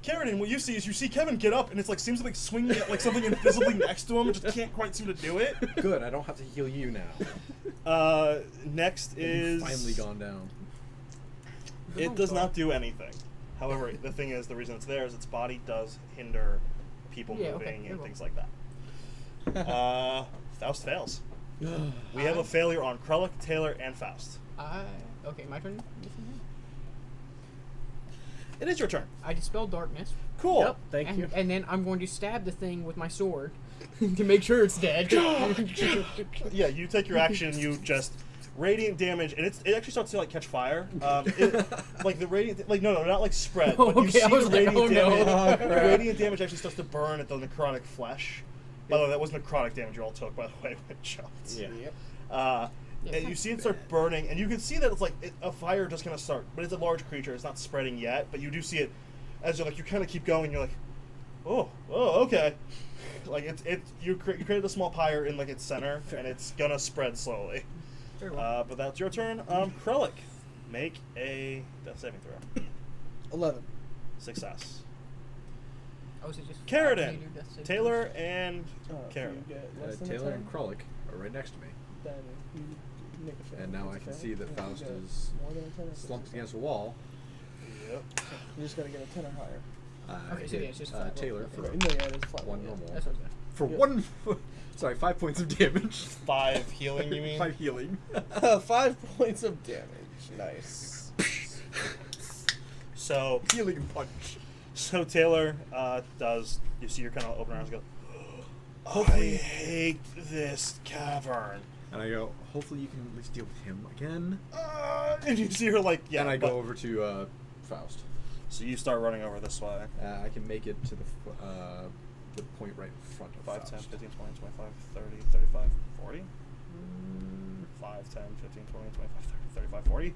Karen, what you see is you see Kevin get up, and it's like seems to like swinging at like something invisibly next to him, and just can't quite seem to do it. Good. I don't have to heal you now. Next is You've finally gone down. It does not do anything. However, the thing is, the reason it's there is its body does hinder people Yeah, moving okay, and very well. things like that. Faust fails. We have a failure on Krellick, Taylor, and Faust. Okay, my turn. It is your turn. I dispel darkness. Cool. Yep. Thank and, you. And then I'm going to stab the thing with my sword to make sure it's dead. Yeah, you take your action. You just radiant damage, and it actually starts to like catch fire. Like the radiant, like no, not like spread. But you Okay, see I was the like, radiant oh, no. damage. Oh, The crap. radiant damage actually starts to burn at the necrotic flesh. By the way, that was necrotic damage you all took. By the way, with shots. Yeah. Yep. And you see it start burning, and you can see that it's like a fire just gonna start, but it's a large creature. It's not spreading yet, but you do see it as you're like you kind of keep going. You're like, oh, okay. Like you created a small pyre in like its center, and it's gonna spread slowly. Very well. But that's your turn. Krellick, make a death saving throw. 11. Success. Oh, so just Carradine, you do death saving Taylor, and If Karen. you get less than a Taylor 10, and Krollick are right next to me. then you make a fail. And now It's I can fail. see that And if you Faust get is more than a 10, it's slumped a against a fail. wall. Yep. You just gotta get a 10 or higher. Okay, so yeah, it's just flat. Taylor Okay. for No, yeah, it is flat. one yeah. normal. That's what I was gonna. For Yeah. one, sorry, 5 points of damage. 5 healing, you mean? 5 healing. 5 points of damage. Nice. So Healing punch. So Taylor does. You see her kind of open her eyes and go, I hate this cavern. And I go, hopefully you can at least deal with him again. And you see her like, yeah. And I but- go over to Faust. So you start running over this way. I can make it to the point right in front of 5, 10, Faust. 15, 20, 25, 30, 35, 40? 5, 10, 15, 20, 25, 30, 35, 40?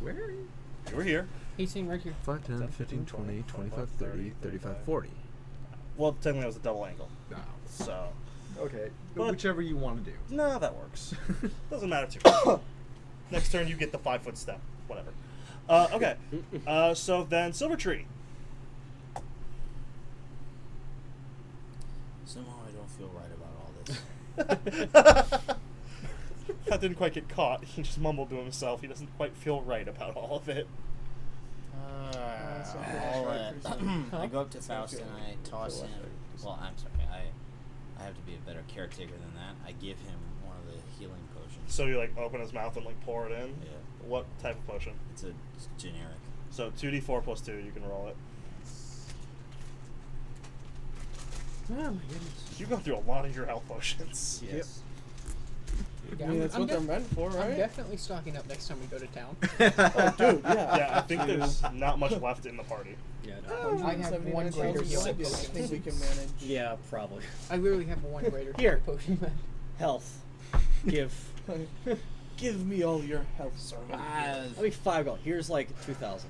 Where are you? You were here. He's sitting right here. 5, 10, 15, 20, 25, 30, 35, 40. Well, technically that was a double angle. No. So, Okay. But- Whichever you want to do. no, that works. Doesn't matter too much. Next turn, you get the 5-foot step. Whatever. Okay. So then, Silvertree. Somehow I don't feel right about all this. That didn't quite get caught. He just mumbled to himself. He doesn't quite feel right about all of it. That's not good. I'll, Try for something. I go up to It's gonna Faust feel- and I toss feel him. left. Well, I'm sorry. I have to be a better caretaker than that. I give him one of the healing potions. So you like open his mouth and like pour it in. Yeah. What type of potion? It's generic. So 2d4 plus 2. You can roll it. Oh my goodness. You go through a lot of your health potions. Yes. I mean, that's what they're meant for, I'm right? definitely stocking up next time we go to town. Oh, dude, yeah. Yeah, I think there's not much left in the party. Yeah, Oh, I have one greater 179,000 healing gold. I potion. think we can manage. yeah, probably. I literally have one greater Here. potion left. Health. Give. Give me all your health, sir. Let me 5 gold. Here's like 2,000.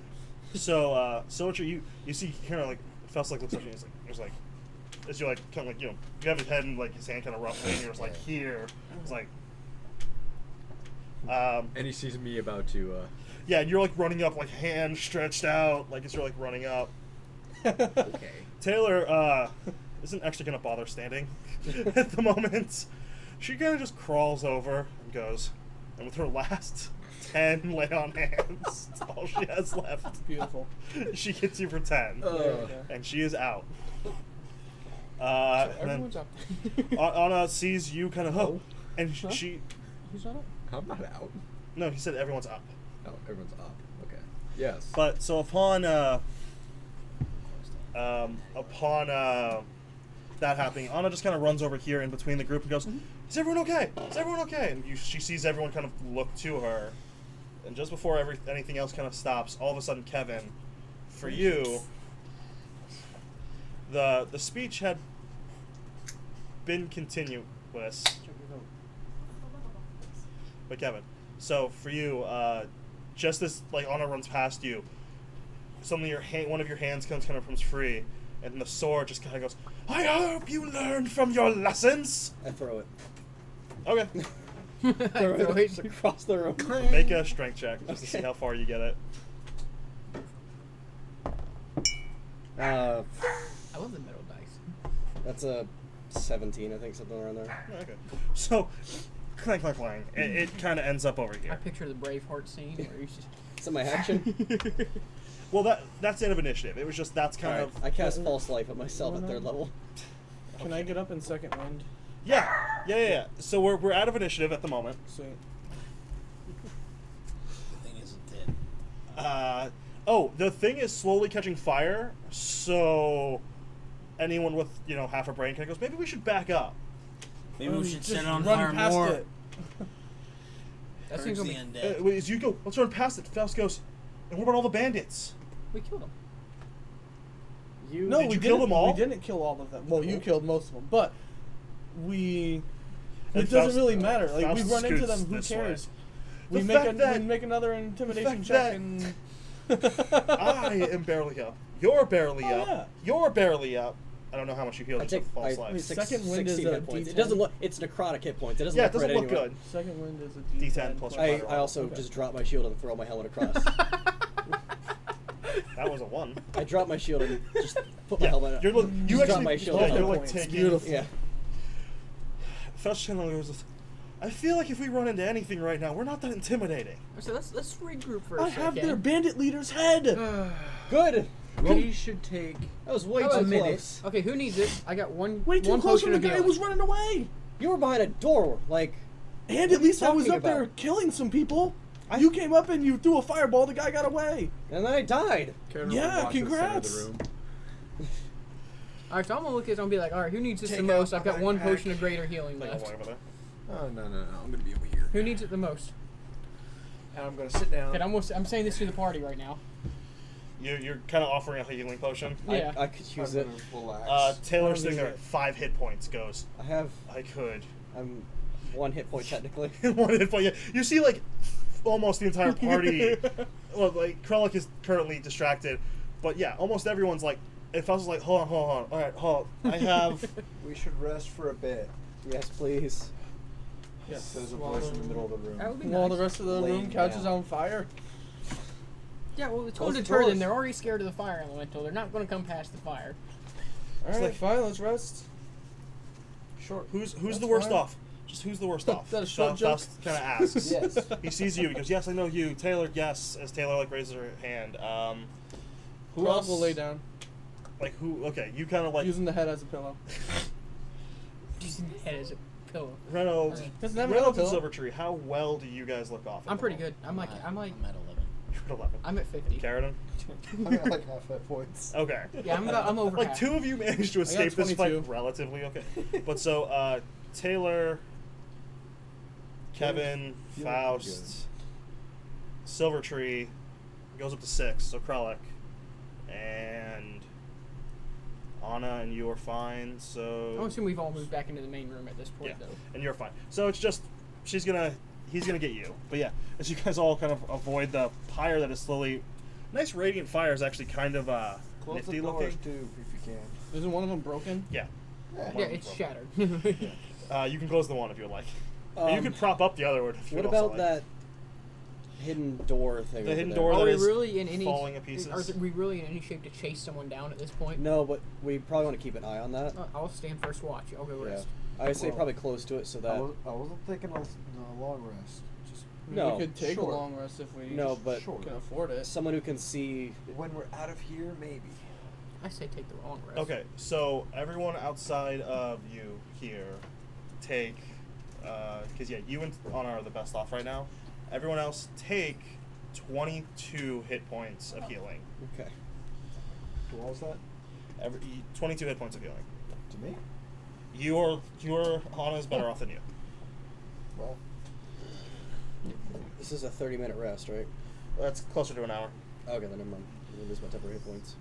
So, Silvertree, you see kind of like Faust like looks up and he's like, as you're like kind of like you have his head and like his hand kind of roughly, and you're just like here. It's like, And he sees me about to. yeah, and you're like running up, like hand stretched out, like as you're like running up. Okay. Taylor isn't actually gonna bother standing at the moment. She kind of just crawls over and goes, and with her last 10 lay on hands, that's all she has left. Beautiful. She gets you for 10, There you go. and she is out. So And then everyone's up. Anna sees you kind of and Huh? she. Who's not up? I'm not out. No, he said everyone's up. Oh, everyone's up. Okay. Yes. But so upon that happening, Anna just kind of runs over here in between the group and goes, "Is everyone okay? Is everyone okay?" And she sees everyone kind of look to her, and just before anything else kind of stops, all of a sudden, Kevin, for you, the speech had been continuous. But Kevin, so for you, just as like Anna runs past you, one of your hands comes free, and the sword just kind of goes. I hope you learned from your lessons. I throw it. Okay, Throw it just across the room. make a strength check just to see how far you get it. I love the metal dice. That's a 17, I think, something around there. Okay, so clank, clank, clank. It kind of ends up over I here. picture the Braveheart scene where he's just. Is that my action? Well, that's the end of initiative. It was just that's kind Alright, of I cast False Life at myself Why at not? 3rd level. Can I get up in second wind? yeah. So we're out of initiative at the moment. Sweet. The thing isn't dead. The thing is slowly catching fire, so anyone with, half a brain kind of goes, maybe we should back up. Maybe we should Just set it on run fire past more. it. That Purge seems the like undead. Wait, as you go, let's run past it. Faust goes, and what about all the bandits? we killed him. No, Did we you kill didn't- them all? We didn't kill all of them. Well, you killed most of them, but we. And It doesn't Faust- really matter. Like Faust we run into scoots them. Who this way. cares? The We make fact that- we make another intimidation fact check that- and. I am barely up. You're barely Oh, up. yeah. You're barely up. I don't know how much you healed I just take with false I, life. Second wind is 16 a hit points. It D10. doesn't look. It's necrotic hit points. It doesn't Yeah, it look doesn't right look anyway. good. Second wind is a D10 plus I, Fire I also Okay. just drop my shield and throw my helmet across. That was a 1. I drop my shield and just put my Yeah, helmet. you just drop actually, my shield. yeah, and you're helmet. like It's taking. beautiful. Yeah. Faust kind of goes, I feel like if we run into anything right now, we're not that intimidating. So let's regroup for a I second. have their bandit leader's head. Good. We should take. That was way How too about close. minutes. Okay, who needs it? I got one. Way too one close potion from the of guy who healing. was running away. You were behind a door, like. And What at are you least I was talking up there about? killing some people. You came up and you threw a fireball. The guy got away. And then I died. Karen Yeah, walks to the center of congrats. the room. All right, so I'm gonna look at this and be like, all right, who needs this Take the most? out I've got my one backpack. potion of greater healing Like, left. over there. Oh, no. I'm going to be over here. Who needs it the most? And I'm going to sit down. And I'm saying this to the party right now. You're kind of offering a healing potion. Yeah. I could use I'm it. gonna relax. Taylor's Oh, sitting there shit. at 5 hit points. Goes, I have. I could. I'm 1 hit point technically. 1 hit point. Yeah. You see, like, almost the entire party. Well, like, Krellick is currently distracted. But yeah, almost everyone's like, if I was like, hold on. All right, hold on. I have. We should rest for a bit. Yes, please. Yes. Says a voice in the middle of the room. That would be While nice. the rest of the Laying room catches down. on fire. Yeah, well, it's going to Close the deter them. doors. They're already scared of the fire elemental. They're not going to come past the fire. All right, like- fine. Let's rest. Short. Who's That's the worst fine. off? Just who's the worst off? That a short joke? kind of asks. Yes. He sees you. He goes, "Yes, I know you, Taylor." Yes, as Taylor like raises her hand. Who Krellick else will lay down, Like who? Okay, you kind of like using the head as a pillow. Using the head as a pillow. Reynolds. Doesn't have a Reynolds and pillow. Silvertree. How well do you guys look off? at I'm the pretty moment? good. I'm at 11. You're at 11. I'm at 50. Carradine? I got like half hit points. Okay. Yeah, I'm over Like half. 2 of you managed to escape this fight 22. relatively okay. But so Taylor, Kevin, Feeling Faust, Silvertree goes up to 6. So Krellick and Anna and you are fine. I So assume we've all moved back into the main room at this point, yeah, though. and you're fine. So it's just he's gonna get you. But yeah, as you guys all kind of avoid the pyre that is slowly. Nice radiant fire is actually kind of Close nifty the doors looking. too, if you can. Isn't one of them broken? Yeah. Yeah, it's shattered. You can close the one if you would like. And you Um, could prop up the other one if you What would also about like. that hidden door thing? The over hidden there? door Are that we is really in any falling to pieces? Are we really in any shape to chase someone down at this point? No, but we probably want to keep an eye on that. I'll stand first watch. I'll go Yeah. rest. I would say Well, probably close to it so I that. wasn't thinking of a long rest. Just No, we could take short. a long rest if we No, but short. can afford it. someone who can see. When we're out of here, maybe. I say take the long rest. Okay, so everyone outside of you here take, because yeah, you and Anna are the best off right now. Everyone else take 22 hit points of healing. Okay. What was that? 22 hit points of healing. To me? Your Anna is better off than you. Well, This is a 30-minute rest, right? That's closer to an hour. Okay, then never mind. I'm gonna lose my temporary hit points.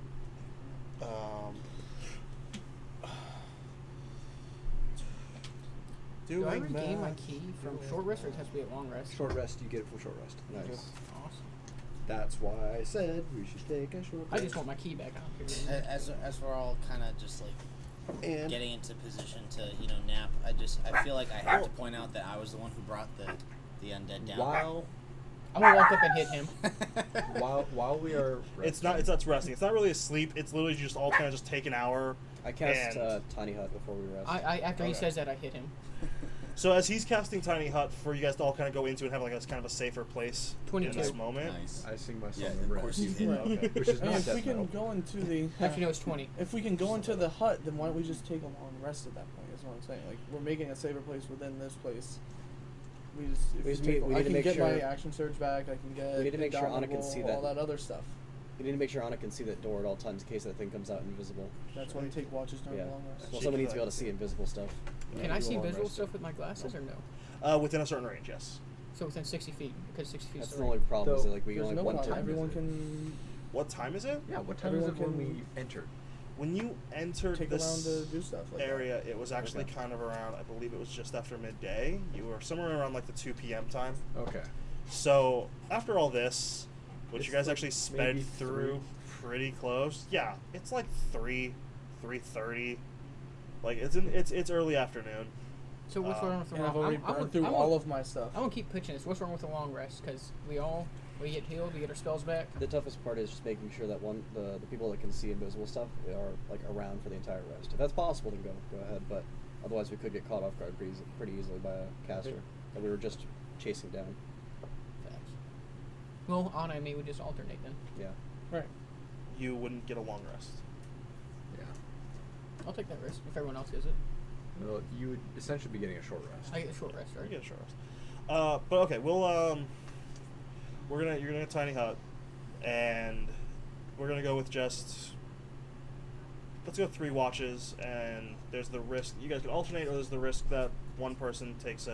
Do I Doing regain my math. key from short rest, or it has to be a long rest? short rest, you get it for short rest. Nice. Awesome. That's why I said we should take a short rest. I just want my key back. I don't care. As we're all kind of just like And getting into position to nap, I feel like I have to point out that I was the one who brought the undead down. while I'm gonna walk up and hit him. while we are It's not resting. It's not really a sleep. It's literally just all kind of just take an hour. I cast And- Tiny Hut before we rest. I after he Okay. says that, I hit him. So as he's casting Tiny Hut for you guys to all kind of go into and have like a kind of a safer place 22. in this moment. Nice. I sing my song Yeah, of of rest. course you hit. Okay. Which is I mean, not if we death can metal. go into the Actually, no, it's 20. if we can go into the hut, then why don't we just take a long rest at that point? Is what I'm saying. Like we're making a safer place within this place. We just if We just take, need- we I need to can make get my sure- action surge back. I can get We need to make sure Anna can see all that. that other stuff. You need to make sure Anna can see that door at all times in case that thing comes out invisible. That's why we take watches during Yeah. the long rest. Well, somebody needs to be able to see invisible stuff. Can I see visual stuff with my glasses or no? Within a certain range, yes. So within 60 feet, because 60 feet is That's the the only range. problem is So, that like we There's only no have one problem. turn. Everyone can What time is it? Yeah, what time is it Everyone when can we entered? When you entered take this around to do stuff like area, it was actually Okay. kind of around, I believe it was just after midday. You were somewhere around like the 2 p.m. time. Okay. So after all this, which It's you guys like actually sped maybe through pretty close. Yeah, it's like 3:30. Like it's early afternoon. So what's wrong with that. the And I've long already I'm burned through all of my stuff. I'm gonna keep pitching this. What's wrong with the long rest? Because we get healed, we get our spells back. The toughest part is just making sure that the people that can see invisible stuff are like around for the entire rest. If that's possible, then go ahead. But otherwise, we could get caught off guard pretty easily by a caster that we were just chasing down. Facts. Well, Anna and me would just alternate then. Yeah. Right. You wouldn't get a long rest. Yeah. I'll take that risk if everyone else gets it. Well, you would essentially be getting a short rest. I get the short rest, You right? get a short rest. But okay, we'll you're gonna get a tiny hut, and we're gonna go with just. Let's go 3 watches, and there's the risk. You guys can alternate, or there's the risk that one person takes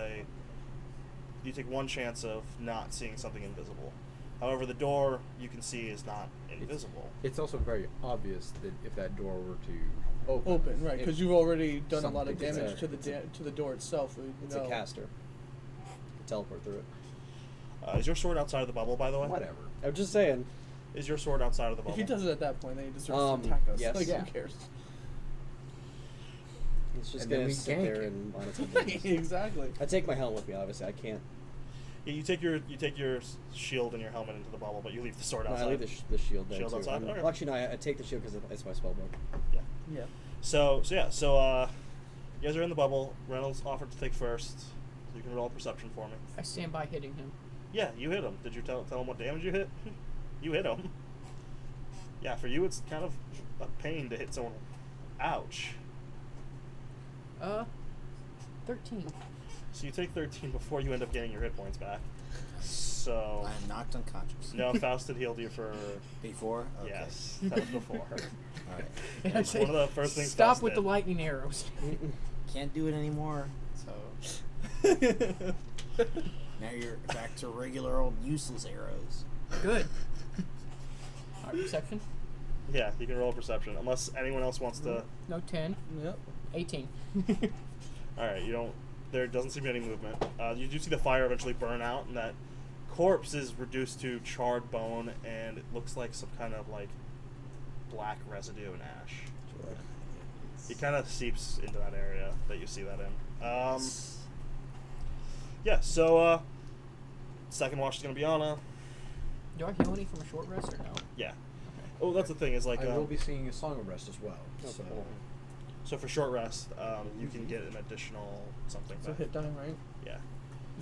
you take one chance of not seeing something invisible. However, the door you can see is not invisible. It's also very obvious that if that door were to Open, right? Because you've already done a lot of Something damage to the door itself. It's a caster. You can teleport through it. Is your sword outside of the bubble, by the way? whatever. I'm just saying. Is your sword outside of the bubble? If he does it at that point, then he deserves to attack us. yes. Like, Yeah. who cares? It's just And then gonna we sit gank. there and line its own business. Exactly. I take my helmet with me, obviously. I can't. Yeah, you take your shield and your helmet into the bubble, but you leave the sword No, outside. I leave the shield there Shield too. outside? Okay. Well, actually, no. I take the shield because it's my spell book. Yeah. Yeah. So you guys are in the bubble. Reynolds offered to take first. So you can roll perception for me. I stand by hitting him. Yeah, you hit him. Did you tell him what damage you hit? You hit him. Yeah, for you it's kind of a pain to hit someone. Ouch. 13. So you take 13 before you end up getting your hit points back. So I am knocked unconscious. no, Faust had healed you for. Before? Okay. Yes, that was before. All right. And I It's say, one of the first things stop Faust with the did. lightning arrows. Can't do it anymore. So now you're back to regular old useless arrows. Good. Alright, perception? Yeah, you can roll perception unless anyone else wants to. No, 10. Yep. 18. All right, you don't. There doesn't seem to be any movement. You do see the fire eventually burn out, and that corpse is reduced to charred bone, and it looks like some kind of like black residue and ash. It kind of seeps into that area that you see that in. Yeah. So second watch is gonna be Anna. Do I heal any from a short rest or no? Yeah. Oh, that's the thing is like. I will be singing a song of rest as well. Okay. So So for short rest, you can get an additional something. So back. hit die, right? Yeah.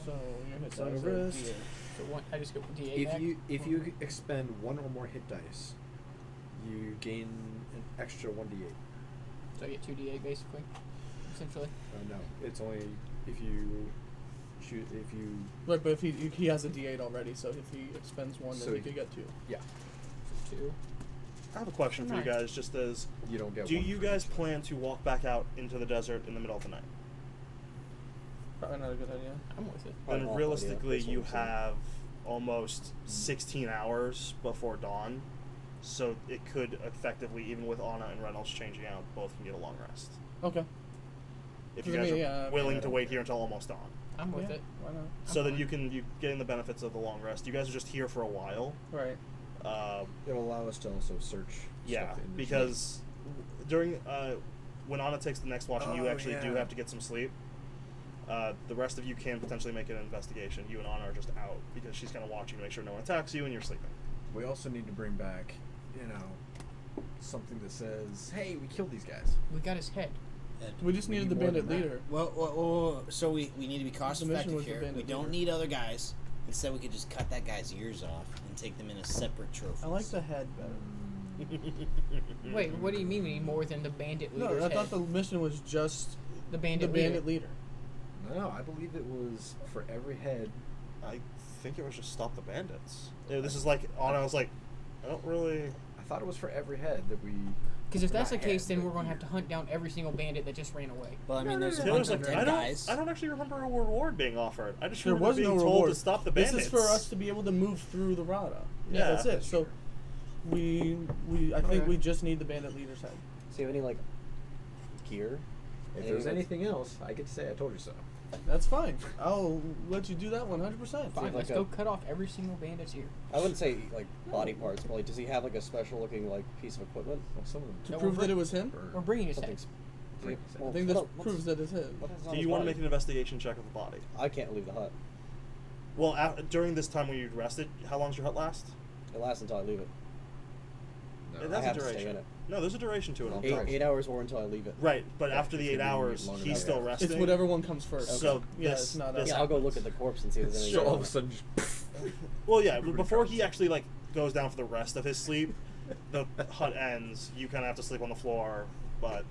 So you're hit Song die. of So rest. D8. So one, I just go with D8 back? if you expend 1 or more hit dice, you gain an extra 1d8. So I get 2D8 basically, essentially. No, it's only if you shoot if you Right, but if he has a D8 already, so if he expends 1, then So he could get 2. yeah So 2. I have a question for you Nice. guys. Just as you don't get. do one you for guys each. plan to walk back out into the desert in the middle of the night? Probably not a good idea. I'm with it. Probably Then an awful realistically, idea, you that's what I'm saying. have almost 16 hours before dawn, so it could effectively, even with Anna and Reynolds changing out, both can get a long rest. Okay. If you I guys mean, are yeah, I mean, willing I to don't wait care. here until almost dawn. I'm with Yeah, it. Why not? So then fine. you getting the benefits of the long rest. You guys are just here for a while. Right. It'll allow us to also search. Yeah, stuff in the because during when Anna takes the next watch and you Oh, actually do yeah. have to get some sleep, the rest of you can potentially make an investigation. You and Anna are just out because she's kind of watching to make sure no one attacks you and you're sleeping. We also need to bring back, something that says, "Hey, we killed these guys." We got his head. We just We needed need the more bandit than that. leader. Well, so we need to be cost The mission effective was the here. We bandit don't leader. need other guys. Instead, we could just cut that guy's ears off and take them in a separate trophy. I like the head better. Wait, what do you mean we need more than the bandit No, leader's I head? thought the mission was just the the bandit bandit leader. leader. No, I believe it was for every head. I think it was just stop the bandits. This is like Anna was like, I don't really. I thought it was for every head that we. Because if that's the not case, head, then but we're going to have ear. to hunt down every single bandit that just ran away. Well, I mean, there's a Taylor's bunch of like, dead I guys. don't actually remember a reward being offered. I just There remember was being no told reward. to stop the This bandits. is for us to be able to move through the Rada. Yeah. That's it. So I think Okay. we just need the bandit leader's head. So you have any like gear? If there's anything else, I get to say I told you so. That's fine. I'll let you do that 100%. Fine, like let's a- go cut off every single bandit's ear. I wouldn't say like body parts, but like, does he have like a special looking like piece of equipment? Well, some of them. To No, prove we're that it was him. We're bringing his Something. head. Does he- I well, I think what this el- what's- proves that it's him. what is on Do his you want to body? make an investigation check of the body? I can't leave the hut. Well, during this time when you rested, how long does your hut last? It lasts until I leave it. No. That's I a have to stay duration. in it. No, there's a duration to it. No. Eight- 8 hours or until I leave it. Right, but Yeah, after the if 8 you're hours, longer he's than still that. resting. It's whatever one comes first. So yeah, this- it's not this- us. Yeah, I'll go look at the corpse and see if there's anything. So all wrong of a with sudden, just Well, yeah, but Everybody before comes. he actually like goes down for the rest of his sleep, the hut ends. You kind of have to sleep on the floor, but it.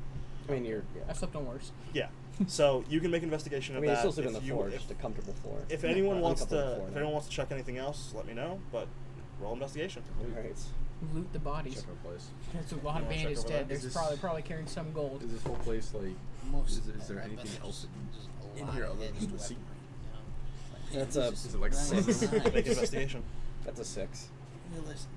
I mean, you're. I Yeah. slept on worse. yeah. So you can make an investigation I of mean, it's that. still sleeping on the if floor, you- just a comfortable floor. If anyone Or wants uncomfortable to, floor, if no. anyone wants to check anything else, let me know. But roll investigation. Alright. Loot the bodies. Check our place. There's a lot You of wanna check bandits over there? dead. There's Is probably carrying some gold. Is this whole place like? Most. Is there I bet anything there's else just a in lot here of other than hidden the secret? weaponry, you know? That's Like, Is it like running six? around. Make an investigation. That's a 6.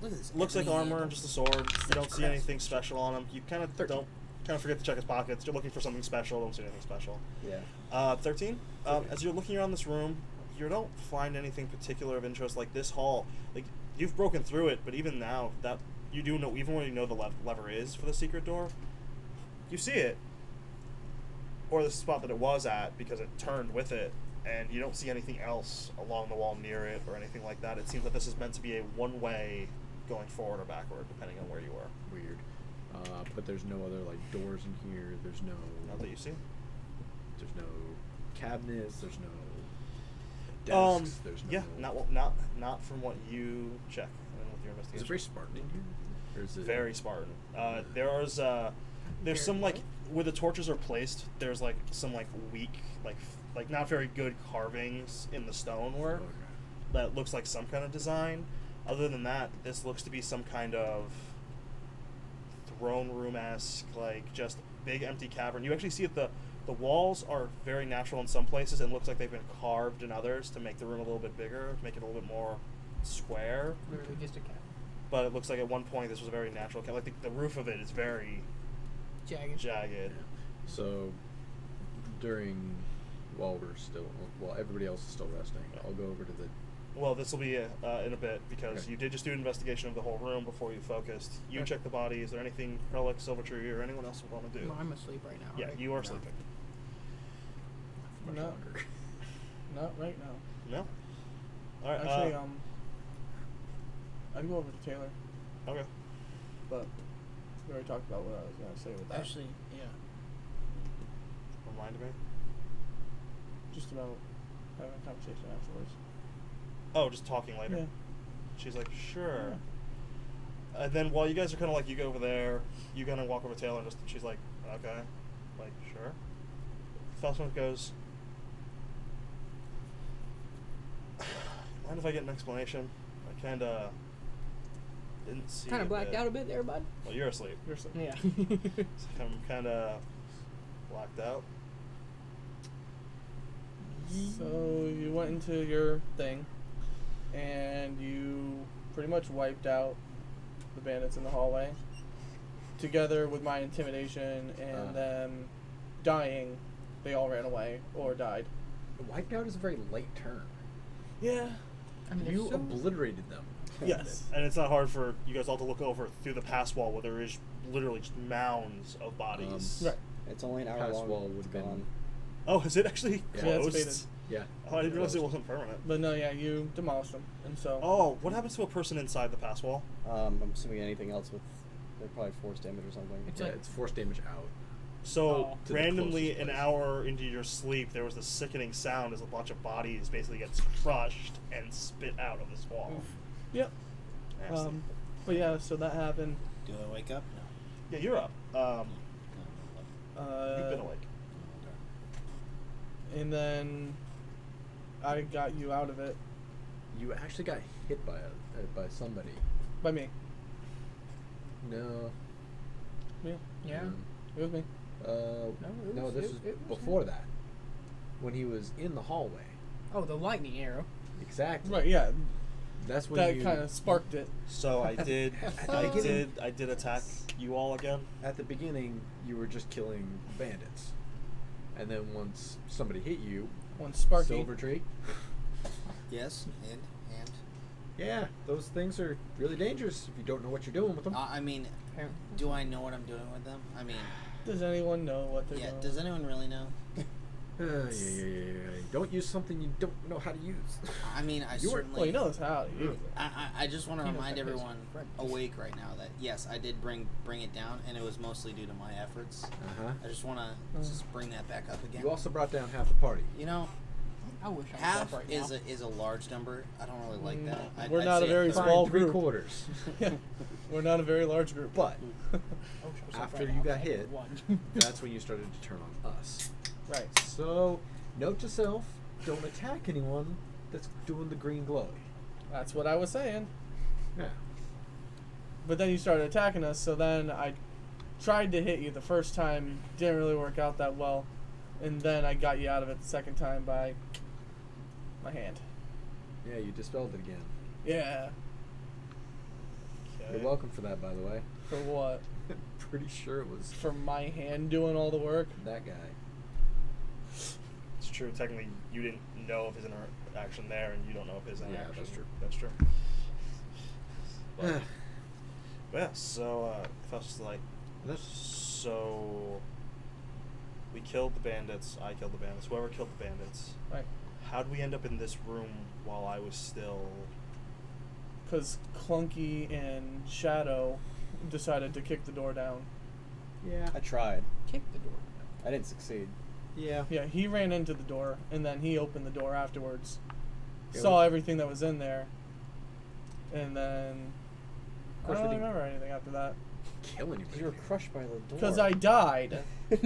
Look at this. Looks like ebony armor, handle. just a sword. You don't see craftsmanship. anything special on him. You kind of don't. Kind of forget to check his pockets. You're looking for something special. Don't see anything special. Yeah. 13. As you're looking around this room, you don't find anything particular of interest. Like this hall, like you've broken through it, but even now that you do know, even when you know the lever is for the secret door, you see it, or the spot that it was at because it turned with it, and you don't see anything else along the wall near it or anything like that. It seems that this is meant to be a one-way going forward or backward, depending on where you are. Weird. But there's no other like doors in here. There's no. Not that you see. There's no cabinets. There's no desks. There's no. Yeah, not from what you check and with your investigation. Is it very Spartan in here? Or is it Very Spartan. There's some like where the torches are placed. There's like some like weak, like not very good carvings in the stonework Okay. that looks like some kind of design. Other than that, this looks to be some kind of throne room-esque, like just big empty cavern. You actually see that the walls are very natural in some places and looks like they've been carved in others to make the room a little bit bigger, to make it a little bit more square. Literally just a cat. But it looks like at one point this was a very natural cavern. Like the roof of it is very Jagged. jagged. So, while everybody else is still resting, I'll go over to the. Well, this will be in a bit because Okay. you did just do an investigation of the whole room before you focused. You Okay. check the body. Is there anything Relic, Silvertree, or anyone else would want to do? No, I'm asleep right now. Yeah, right? you are No. sleeping. Much No. longer. Not right now. No. All right. Actually, I'd go over to Taylor, Okay. but we already talked about what I was gonna say with that. Actually, yeah. Remind me. Just about having a conversation afterwards. Oh, just talking later. Yeah. She's like, sure. And then while you guys are kind of like, you go over there, you kind of walk over to Taylor, and she's like, okay, like, sure. Falcon goes, mind if I get an explanation? I kind of didn't see. Kind of blacked bit. out a bit there, bud. Well, you're asleep. You're so Yeah. So I'm kind of blacked out. So you went into your thing, and you pretty much wiped out the bandits in the hallway, together with my intimidation and them dying. They all ran away or died. Wiped out is a very light term. Yeah. I mean, You they're so- obliterated them. Yes. And it's not hard for you guys all to look over through the pass wall where there is literally just mounds of bodies. Right. It's only an hour Pass long. wall It's would've been- gone. Oh, is it actually Yeah. Yeah, it's closed? faded. Yeah. Oh, I didn't realize it wasn't permanent. But no, yeah, you demolished them, and so. Oh, what happens to a person inside the pass wall? I'm assuming anything else with they're probably force damage or something. It's Yeah, like- it's force damage out. So Oh. To the randomly, closest an place. hour into your sleep, there was this sickening sound as a bunch of bodies basically gets crushed and spit out of this wall. Oof. Yep. Nasty. But yeah, so that happened. Do I wake up? No. Yeah, you're up. No. You've been awake. And then I got you out of it You actually got hit by somebody. by me. No. Yeah, Yeah. it was me. No, this was before that. When he was in the hallway. Oh, the lightning arrow. Exactly. Right. Yeah. That's when That you kind of sparked it. So I did. I did attack you all again. at the beginning you were just killing bandits. And then once somebody hit you, One Sparky. Silvertree. Yes. And. Yeah, those things are really dangerous if you don't know what you're doing with them. I mean, do I know what I'm doing with them? I mean, Does anyone know what they're yeah. doing? Does anyone really know? Yeah. Don't use something you don't know how to use. I mean, I You were- certainly. Well, he knows how to use it. I just want to He knows remind how to use everyone it. Right. awake right now that yes, I did bring it down, and it was mostly due to my efforts. Uh-huh. I just want to just bring that back up again. You also brought down half the party. You know, I wish I was half up right is now. is a large number. I don't really like that. We're I'd not a say very third. small Fine, group. 3/4. Yeah. We're not a very large group. But I wish I was up after right you now, got but I hit, won. that's when you started to turn on us. Right. So, note to self: don't attack anyone that's doing the green glow. That's what I was saying. Yeah. But then you started attacking us, so then I tried to hit you the first time, didn't really work out that well, and then I got you out of it the second time by my hand. Yeah, you dispelled it again. Yeah. You're welcome for that, by the way. For what? Pretty sure it was For my hand doing all the work? that guy. It's true. Technically, you didn't know of his interaction there, and you don't know of his interaction. Yeah, that's true. That's true. But yeah, so Faust's like, so we killed the bandits. I killed the bandits. Whoever killed the bandits. Right. How'd we end up in this room while I was still? Because Clunky and Shadow decided to kick the door down. Yeah. I tried. Kick the door. I didn't succeed. Yeah. Yeah, he ran into the door, and then he opened the door afterwards. Yeah, Saw we- everything that was in there, and then Of course I we don't didn't remember anything after that. kill anybody. You were crushed by the door. Because I died. You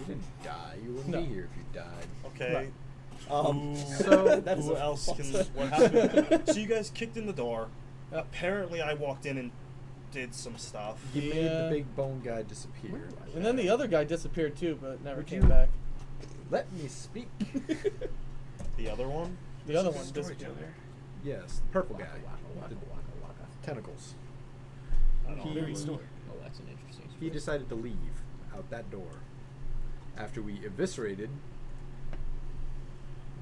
didn't die. You wouldn't No. be here if you died. Okay. Right. So that is who a else can? false- What happened? So you guys kicked in the door. Yep. Apparently, I walked in and did some stuff. You made Yeah. the big bone guy disappear. And then the other guy disappeared too, but never Would came you- back. Let me speak. The other one. The other It's a one storyteller. disappeared. Yes, the purple guy. with the tentacles. I don't know. He- Very story. Oh, that's an interesting story. He decided to leave out that door after we eviscerated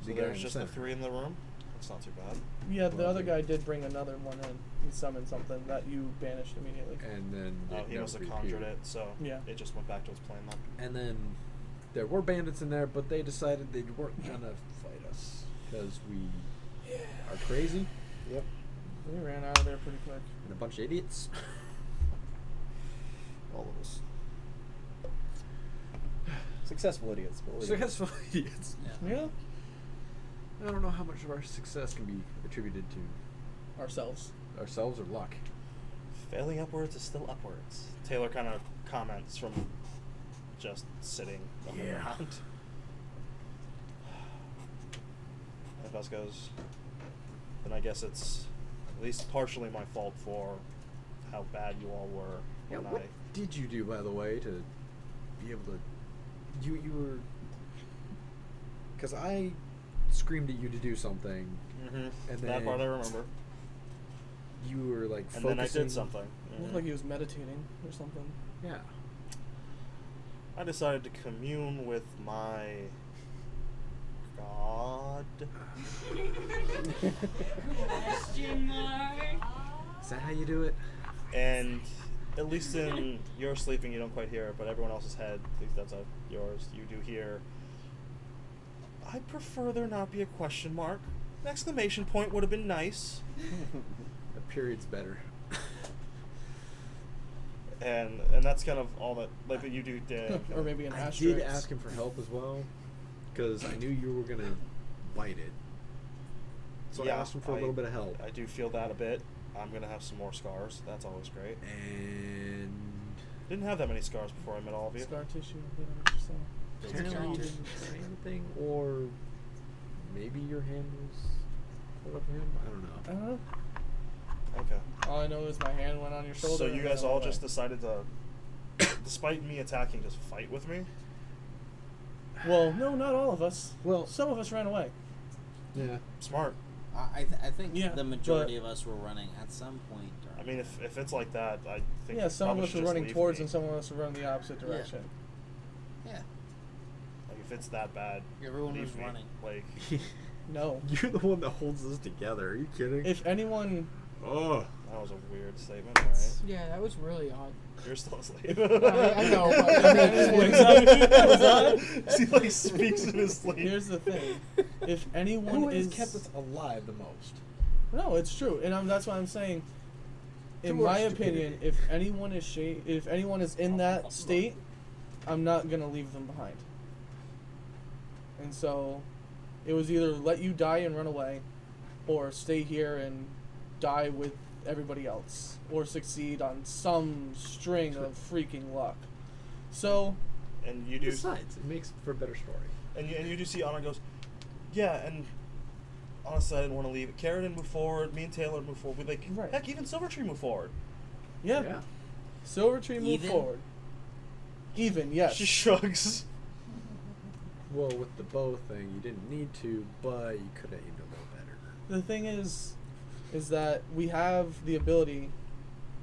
So the guy in there's the just the center. three in the room. That's not too bad. Yeah, the Well, other the- guy did bring another one in. He summoned something that you banished immediately. And then Oh, it he never must have conjured reappeared. it, so Yeah. it just went back to its plan then. And then there were bandits in there, but they decided they weren't gonna fight us because we are crazy Yep. We ran out of there pretty quick. and a bunch of idiots. All of us. Successful idiots. But Successful idiots. Yeah. I don't know how much of our success can be attributed to Ourselves. ourselves or luck. Failing upwards is still upwards. Taylor kind of comments from just sitting on the Yeah. ground. And Buzz goes, then I guess it's at least partially my fault for how bad you all were Yeah, when what did you do, by the way, to be able to? You were, because I screamed at you to do something, Mm-hmm. and That part I then remember. you were like And focusing. then I did something. It looked Mhm. like he was meditating or something. Yeah. I decided to commune with my God. Question mark. Is that how you do it? And at least in your sleeping, you don't quite hear it, but everyone else's head, at least that's yours, you do hear. I prefer there not be a question mark. An exclamation point would have been nice. The period's better. And that's kind of all that, like, that you do. Or maybe an I asterisk. did ask him for help as well, because I knew you were gonna bite it. So I asked him for a little bit of help. I do feel that a bit. I'm gonna have some more scars. That's always great. And Didn't have that many scars before I met all of you. Scar tissue. I don't understand. apparently you didn't say anything, or maybe your hand was pulled up him. I don't know. I don't know. Okay. All I know is my hand went on your shoulder. So and you ran guys all away. just decided to, despite me attacking, just fight with me? Well, no, not all of us. Well, Some of us ran away. yeah. Smart. I think Yeah, the majority but- of us were running at some point. I mean, if it's like that, I think Yeah, you some of probably us should were just running leave towards me. and some of us were running the opposite direction. Yeah, Like, if it's that bad, everyone leave was me. running. Like, No. You're the one that holds us together. Are you kidding? If anyone... Oh. that was a weird statement, right? Yeah, that was really odd. You're still asleep. I know, but I mean, Wakes up. He like speaks in his sleep. Here's the thing. If anyone Who has is... kept us alive the most? No, it's true, and that's why I'm saying. In To our my opinion, stupidity. if anyone is if anyone is in that state, I'm not gonna leave them behind. And so, it was either let you die and run away, or stay here and die with everybody else, or succeed on some string of freaking luck. So, And you do. Besides, it makes for a better story. And you do see Anna goes, yeah, and honestly, I didn't want to leave. Karen didn't move forward. Me and Taylor moved forward. We Right. heck, even Silvertree moved forward. Yeah. Silvertree moved Even? forward. Even, yes. She shrugs. Well, with the bow thing, you didn't need to, but you could have aimed a little better. The thing is that we have the ability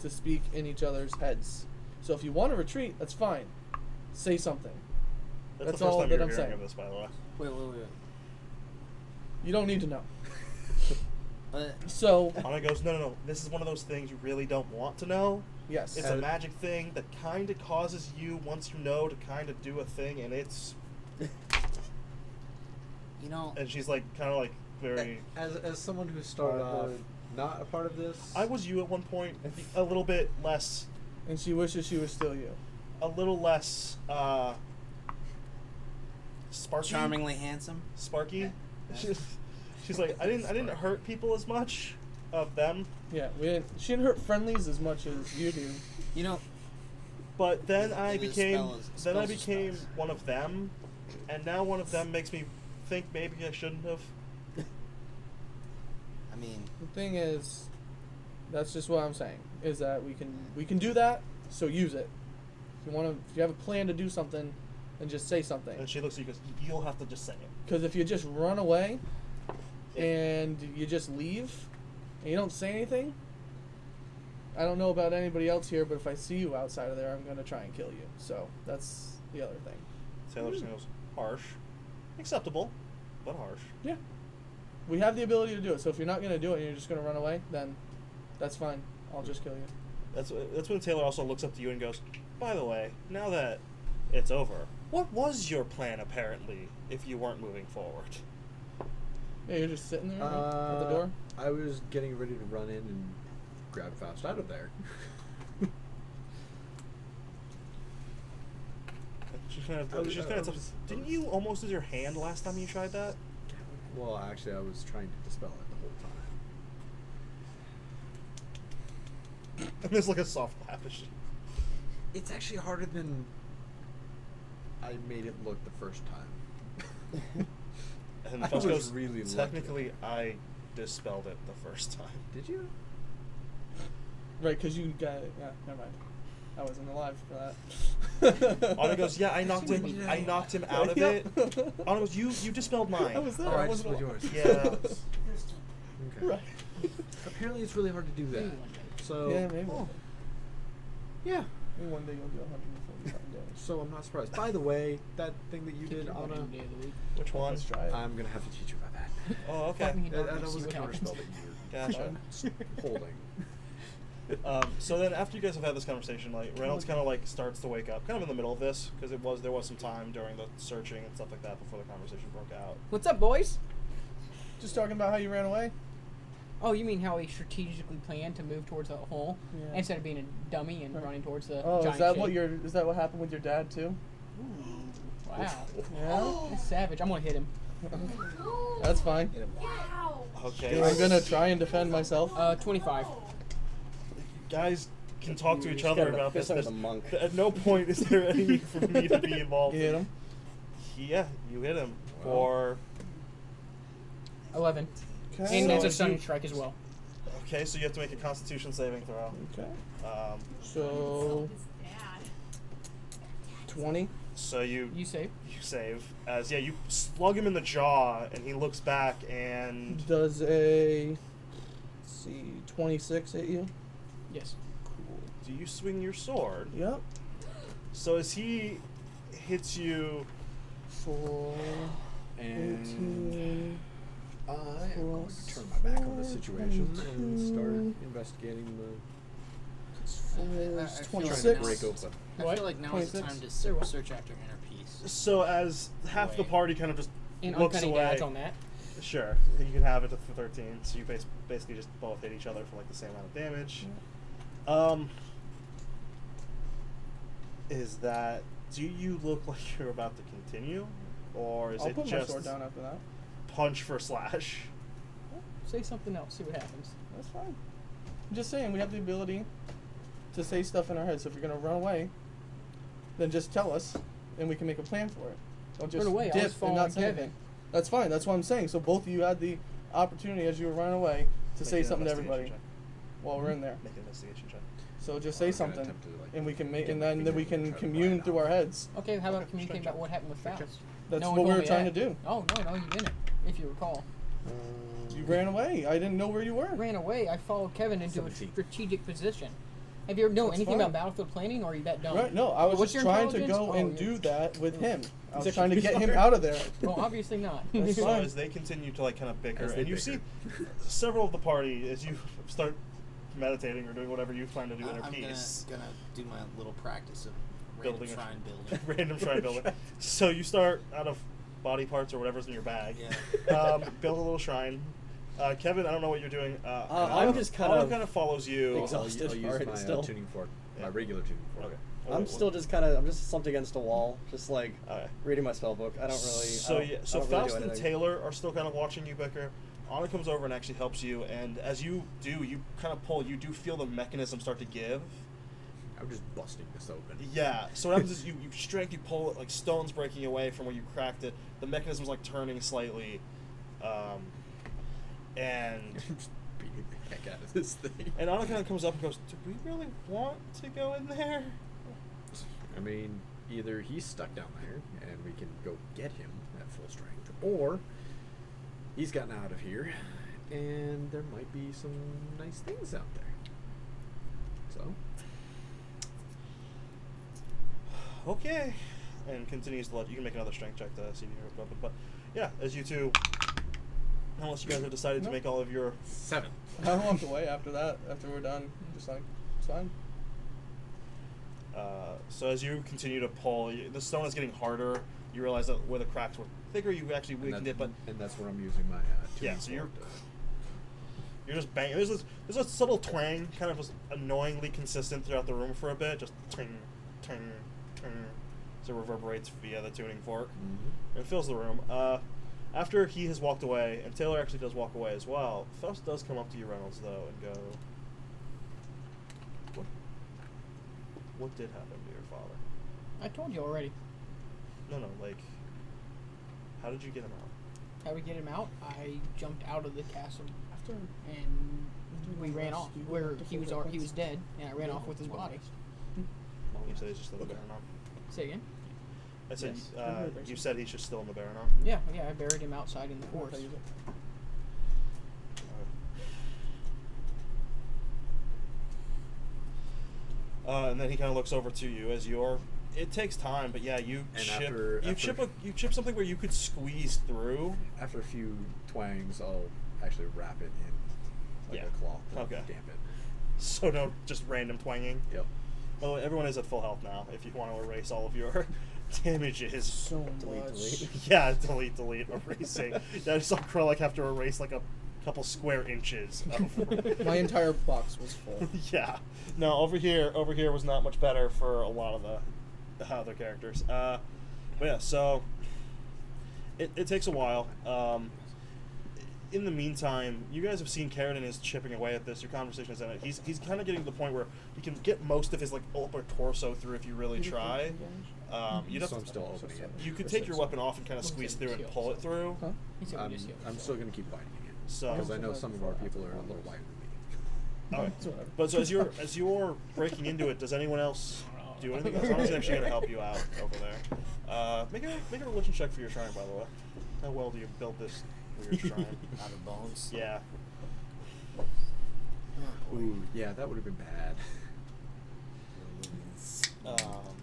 to speak in each other's heads. So if you want to retreat, that's fine. Say something. That's That's the first all time that you're I'm hearing saying. of this, by the way. Wait. You don't need to know. Uh, So, Anna goes, no. This is one of those things you really don't want to know. yes. It's a magic thing that kind of causes you, once you know, to kind of do a thing, and it's... you know, And she's like, kind of like, very... As someone who started off not a part of this, I was you at one point, a little bit less... And she wishes she was still you. A little less, Sparky? charmingly handsome. Sparky? She's like, I didn't hurt people as much of them, Yeah, she didn't hurt friendlies as much as you do. You know, but then I The became spell is spells. one of them, and now one of them makes me think maybe I shouldn't have. I mean, The thing is, that's just what I'm saying, is that we can do that, so use it. If you have a plan to do something, then just say something. And she looks at you and goes, you'll have to just say it. Because if you just run away and you just leave and you don't say anything, I don't know about anybody else here, but if I see you outside of there, I'm going to try and kill you. So that's the other thing. Taylor just goes, harsh. Acceptable, but harsh. Yeah. We have the ability to do it. So if you're not going to do it and you're just going to run away, then that's fine. I'll just kill you. That's when Taylor also looks up to you and goes, by the way, now that it's over, what was your plan apparently if you weren't moving forward? Yeah, you're just sitting there at the door. I was getting ready to run in and grab Faust out of there. She's kind of didn't you almost lose your hand last time you tried that? Well, actually, I was trying to dispel it the whole time. And there's like a soft laugh. It's actually harder than I made it look the first time. And I Faust was goes, really lucky. technically, I dispelled it the first time. Did you? Right, because you got it. Yeah, never mind. I wasn't alive for that. Anna goes, yeah, I knocked him out of it. Anna goes, you dispelled mine. I was there. Oh, I I wasn't dispelled alive. yours. Yeah. Okay. Right. Apparently, it's really hard to do that. Maybe one day. So Yeah, maybe one day. yeah. Maybe one day you'll do 140 something damage. So I'm not surprised. By the way, that thing that you did, on Anna, a day of the week. Which one? Let's try it. I'm gonna have to teach you about that. Oh, okay. Fight me in That darkness, was see a what counter happens. spell that you Gotcha. were holding. So then, after you guys have had this conversation, like Reynolds kind of like starts to wake up, kind of in the middle of this, because there was some time during the searching and stuff like that before the conversation broke out. What's up, boys? Just talking about how you ran away. Oh, you mean how we strategically planned to move towards the hole Yeah. instead of being a dummy and running towards the Oh, giant is that shape? is that what happened with your dad too? Wow. Yeah. That's savage. I'm gonna hit him. That's fine. Okay. I'm gonna try and defend myself. 25. Guys can talk to You each just other got about this. fist with a monk. At no point is there any need for me to be involved. You hit him. Yeah, you hit him for. 11. Okay. And that's So a stunning you- strike as well. Okay, so you have to make a Constitution saving throw. Okay. Um, So 20. so you You save. save as you slug him in the jaw, and he looks back and Does a let's see 26 hit you? Yes. do you swing your sword? Yep. So as he hits you, For And 18. I am going to turn my back on the situation and start investigating the. I feel Trying like to 26. break open. I What? feel like now is the 26? time to search after inner peace. so as half the Right. party kind of just And looks uncanny away. dodge on that. Sure, you can have it for 13. So you basically just both hit each other for like the same amount of damage. Is that? Do you look like you're about to continue, or is I'll it put my just sword down after that. punch for slash? Say something else. See what happens. That's fine. I'm just saying we have the ability to say stuff in our heads. So if you're gonna run away, then just tell us, and we can make a plan for it. Don't just Run away, I dip was and following not say Kevin. anything. That's fine. That's what I'm saying. So both of you had the opportunity as you were running away to Make say an something to investigation everybody check. while we're in there. Make an investigation check. So just I'm say gonna something, attempt to, like, and we can make, get and my then finger we and can try to commune pry it through out. our heads. Okay, how about Okay, communicating strike about what happened with Strike Faust? That's No what one we told were me trying that. to do. Oh, no, you didn't, if you recall. You ran away. I didn't know where you were. I ran away. I followed Kevin into 17. a strategic position. Have you ever known That's anything fine. about battlefield planning, or are you that dumb? Right? No, I was What's just your trying to intelligence? go Oh, and yeah. do that with him. I was He's trying to actually get him smart. out of there. Well, obviously not. That's So fine. as they continue to like kind of bicker, As they and you bicker. see several of the party as you start meditating or doing whatever you plan to do in I'm your piece. gonna do my little practice of Building random a shrine building. Random shrine building. So you start out of body parts or whatever's in your bag. Yeah. Build a little shrine. Kevin, I don't know what you're doing. I'm just kind Autumn of kind of follows you. exhausted. I'll use already my still. tuning fork, Yeah. my regular tuning fork. Okay. I'm still just kind of, I'm just slumped against a wall, just like Okay. reading my spell book. I don't really. So yeah, so I don't really Faust do and anything. Taylor are still kind of watching you bicker. Anna comes over and actually helps you, and as you do, you kind of pull. You do feel the mechanism start to give. I'm just busting this open. Yeah. So what happens is you strength, you pull it, like stone's breaking away from where you cracked it. The mechanism's like turning slightly, and I'm just beating the heck out of this thing. and Anna kind of comes up and goes, "Do we really want to go in there?" I mean, either he's stuck down there and we can go get him at full strength, or he's gotten out of here and there might be some nice things out there. So, Okay. And continues to let you can make another strength check to see if you can open. But yeah, as you two, unless you guys have decided to No. make all of your 7. I walked away after that. After we're done, just like it's fine. So as you continue to pull, the stone is getting harder. You realize that where the cracks were thicker, you actually weakened it. But and that's where I'm using my tuning yeah, so fork you're just banging. There's a subtle twang, kind of annoyingly consistent throughout the room for a bit. Just ting, ting, ting. So it reverberates via the tuning fork. Mhm. It fills the room. After he has walked away, and Taylor actually does walk away as well, Faust does come up to you, Reynolds, though, and go, What did happen to your father? I told you already. No, like, how did you get him out? How we get him out? I jumped out of the castle After and we ran off. Where he was dead, and I ran off with his body. You said he's just still in the Baron. Say again? I said, Yes. you said he's just still in the Baron. Yeah, I buried him outside in the forest. And then he kind of looks over to you as you're. It takes time, but yeah, you And chip. after- you after- chip something where you could squeeze through. After a few twangs, I'll actually wrap it in like Yeah. a cloth to Okay. damp it. So no, just random twanging. Yep. By the way, everyone is at full health now. If you want to erase all of your damages. So Delete, much. delete. Yeah, delete, erasing. I just saw Krellick have to erase like a couple square inches of. My entire box was full. Yeah. No, over here was not much better for a lot of the other characters. But yeah, so it takes a while. In the meantime, you guys have seen Carradine is chipping away at this. Your conversation is in it. He's kind of getting to the point where you can get most of his like upper torso through if you really try. You'd have So to, I'm still opening it. you could take your weapon off and kind of squeeze through and pull it through. Huh? He said we just healed. I'm still going to keep fighting it. So Because I know some of our people are a little lighter than me. okay. It's whatever. But so as you're breaking into it, does anyone else do anything? I'm actually going to help you out over there. Make a religion check for your shrine, by the way. How well do you build this weird shrine? Out of bones. Yeah. Ooh, yeah, that would have been bad.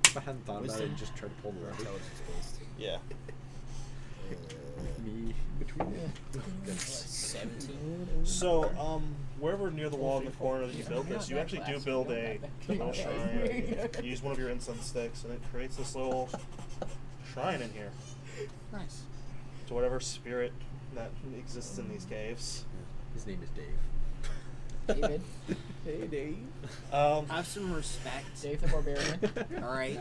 If I hadn't thought about it Wisdom. and just tried to pull the Or lever. intelligence based. Yeah. Me between them. 17. So, wherever near the wall in the corner that you build this, you actually do build a little shrine. You use one of your incense sticks, and it creates this little shrine in here Nice. to whatever spirit that exists in these caves. His name is Dave. David. Hey, Dave. Have some respect. Dave the Barbarian. Alright?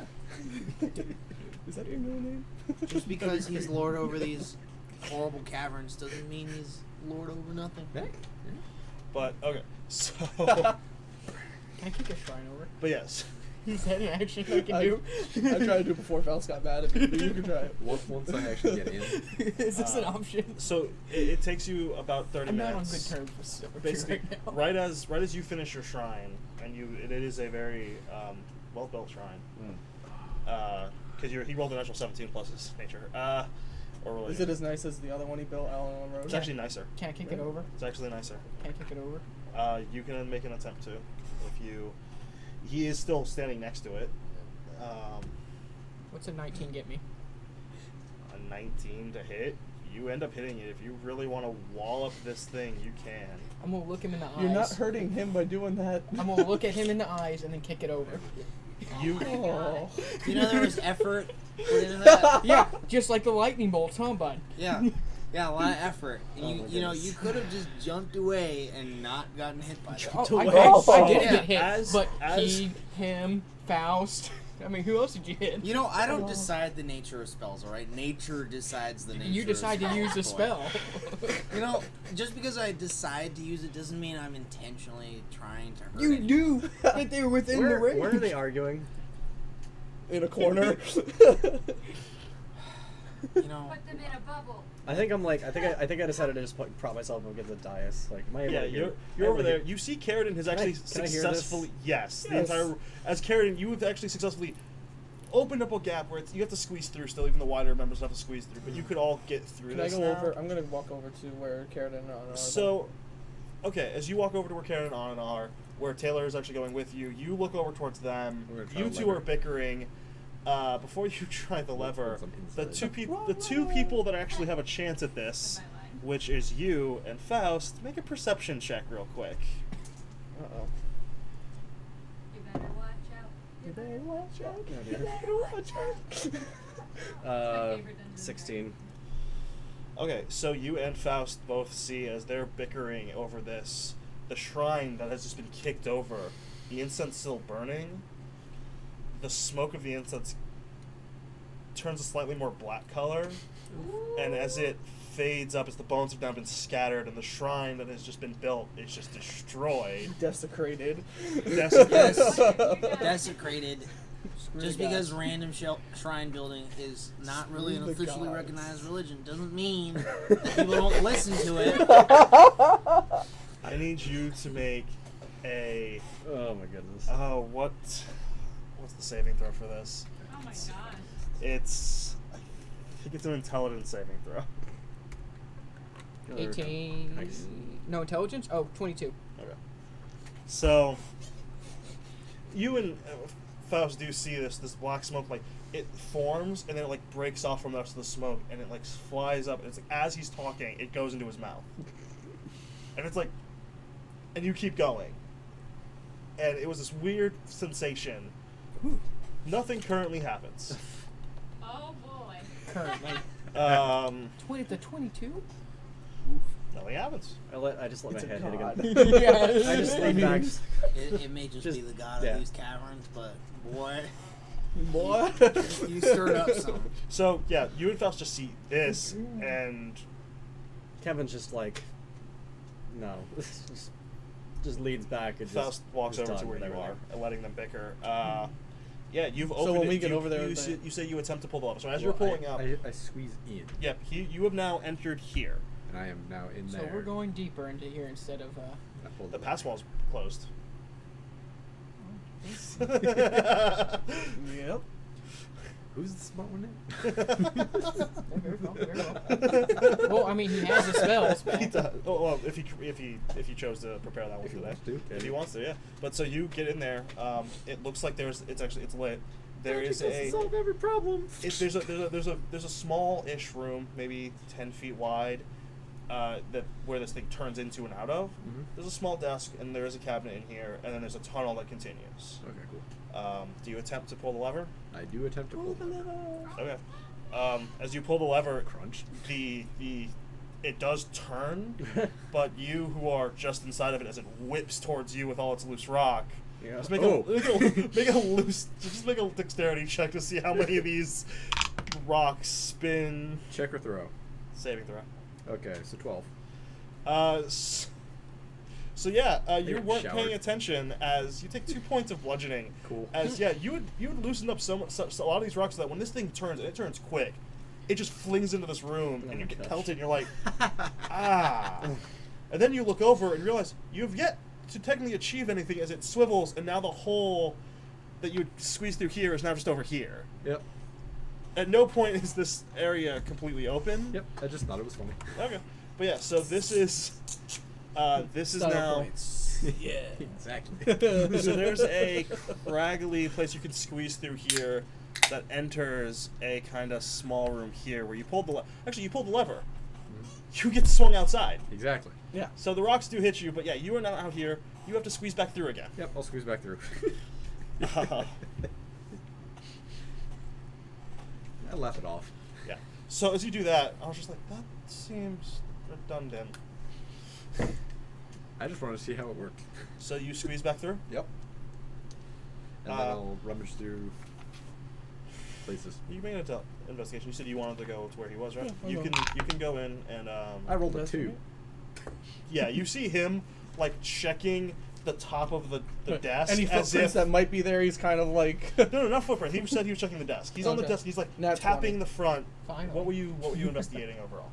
Is that your new name? Just because he's lord over these horrible caverns doesn't mean he's lord over nothing. Hey. But okay, so Can I kick a shrine over? but yes, Is that an action I can do? I tried to do it before Faust got mad at me, but you can try it. Once I actually get in, Is this an option? So it takes you about 30 I'm minutes. not on good terms with Sylvie Basically, right now. right as you finish your shrine, and it is a very well built shrine. Because he rolled an actual 17 plus his nature. Or religion. Is it as nice as the other one he built, Alan on Road? It's actually nicer. Can I kick it over? It's actually nicer. Can I kick it over? You can make an attempt to, if you. He is still standing next to it. What's a 19 get me? A 19 to hit. You end up hitting it. If you really want to wall up this thing, you can. I'm gonna look him in the eyes. You're not hurting him by doing that. I'm gonna look at him in the eyes and then kick it over. You. Oh. You know there was effort put into that. Yeah, just like the lightning bolts, huh, bud? Yeah, yeah, a lot of effort. And Oh my you know, goodness. you could have just jumped away and not gotten hit by that. Oh, I away. did Yeah, get hit, as- but as- he, him, Faust. I mean, who else did you hit? You know, I don't decide the nature of spells, all right? Nature decides the nature. You decide of to use a spells, spell. boy. You know, just because I decide to use it doesn't mean I'm intentionally trying to hurt You it. do, but they're within the range. where are they arguing? In a corner. You know, Put them in a bubble. I think I decided to just prop myself up against the dais. Like, am I able Yeah, to hear? you're over there. You see Carradine has actually can I hear this? successfully. Yes, the Yes. entire. As Carradine, you have actually successfully opened up a gap where you have to squeeze through still. Even the wider members have to squeeze through, but you could all get through Can I this go now. over? I'm gonna walk over to where Carradine and Anna are. So, okay, as you walk over to where Karen and Anna are, where Taylor is actually going with you, you look over towards them. We're gonna try You the two lever. are bickering. Before you try the lever, some the inside. two people that actually have a chance at this, which is you and Faust, make a perception check real quick. Uh-oh. You better watch out. You better watch out. Oh, You dear. better watch out. 16. Okay, so you and Faust both see as they're bickering over this, the shrine that has just been kicked over, the incense still burning. The smoke of the incense turns a slightly more black color, and as it fades up, as the bones have now been scattered, and the shrine that has just been built is just destroyed. Desecrated. Yes. desecrated. Screw Just the because gods. random shrine building is not really an Screw the officially gods. recognized religion doesn't mean that people don't listen to it. I need you to make a. Oh my goodness. Oh, what's the saving throw for this? Oh my gosh. It's. I think it's an intelligence saving throw. 18. Nice. No intelligence? Oh, 22. Okay. So, you and Faust do see this black smoke, like, it forms, and then it, like, breaks off from the rest of the smoke, and it, like, flies up, and it's like, as he's talking, it goes into his mouth. And it's like, and you keep going. And it was this weird sensation. Nothing currently happens. Oh boy. Currently. 20 to 22? Nothing happens. I just let It's my a head hit god. again. Yeah. I just lean back. It may just, be the god yeah. of these caverns, but boy, Boy. you stirred up some. So, yeah, you and Faust just see this, and Kevin's just like, no. just leans back and Faust walks just over to done where you whatever are, and letting them bicker. Yeah, you've opened So when it. we get you, over there, you say you attempt to pull the lever. So as Well, you're pulling up, I squeeze in, yep, you have now entered here. and I am now in So there. we're going deeper into here instead of. I pull The lever. pass wall's closed. Yep. Who's the smart one now? Very well, very well. Well, I mean, he has a spell. He does. Oh, well, if he chose to prepare that one If he today, wants to, okay. if he wants to, yeah. But so you get in there. It looks like it's lit. There is a solve every problem. there's a small-ish room, maybe 10 feet wide, that where this thing turns into and out of. Mhm. There's a small desk, and there is a cabinet in here, and then there's a tunnel that continues. Okay, cool. Do you attempt to pull the lever? I do attempt to pull the lever. Okay. As you pull the lever, Crunch. it does turn, but you who are just inside of it, as it whips towards you with all its loose rock. Yeah. Just make Oh. make a dexterity check to see how many of these rocks spin. Check or throw. Saving throw. Okay, so 12. So yeah, you got weren't showered. paying attention as you take 2 points of bludgeoning. Cool. As you would loosen up so a lot of these rocks so that when this thing turns, and it turns quick, it just flings into this room, Oh and you my get gosh. pelted, and you're like, ah. And then you look over and realize you have yet to technically achieve anything as it swivels, and now the hole that you would squeeze through here is now just over here. Yep. At no point is this area completely open. Yep. I just thought it was funny. Okay. But yeah, so this is Style now. points. Yeah. Exactly. So there's a craggly place you can squeeze through here that enters a kind of small room here where you pulled the you pulled the lever. You get swung outside. Exactly. Yeah. So the rocks do hit you, but yeah, you are now out here. You have to squeeze back through again. Yep. I'll squeeze back through. I laugh it off. Yeah. So as you do that, I was just like, that seems redundant. I just wanted to see how it worked. So you squeeze back through. Yep. And then I'll rummage through places. You can make an investigation. You said you wanted to go to where he was, right? Yeah, I'll you go. can go in and I rolled a Investigate? 2. yeah, you see him like checking the top of the desk Any as footprints if that might be there, he's kind of like. no, not footprint. He said he was checking the desk. He's on the Okay. desk. He's like Nat tapping 20. the front. Finally. What were you investigating overall?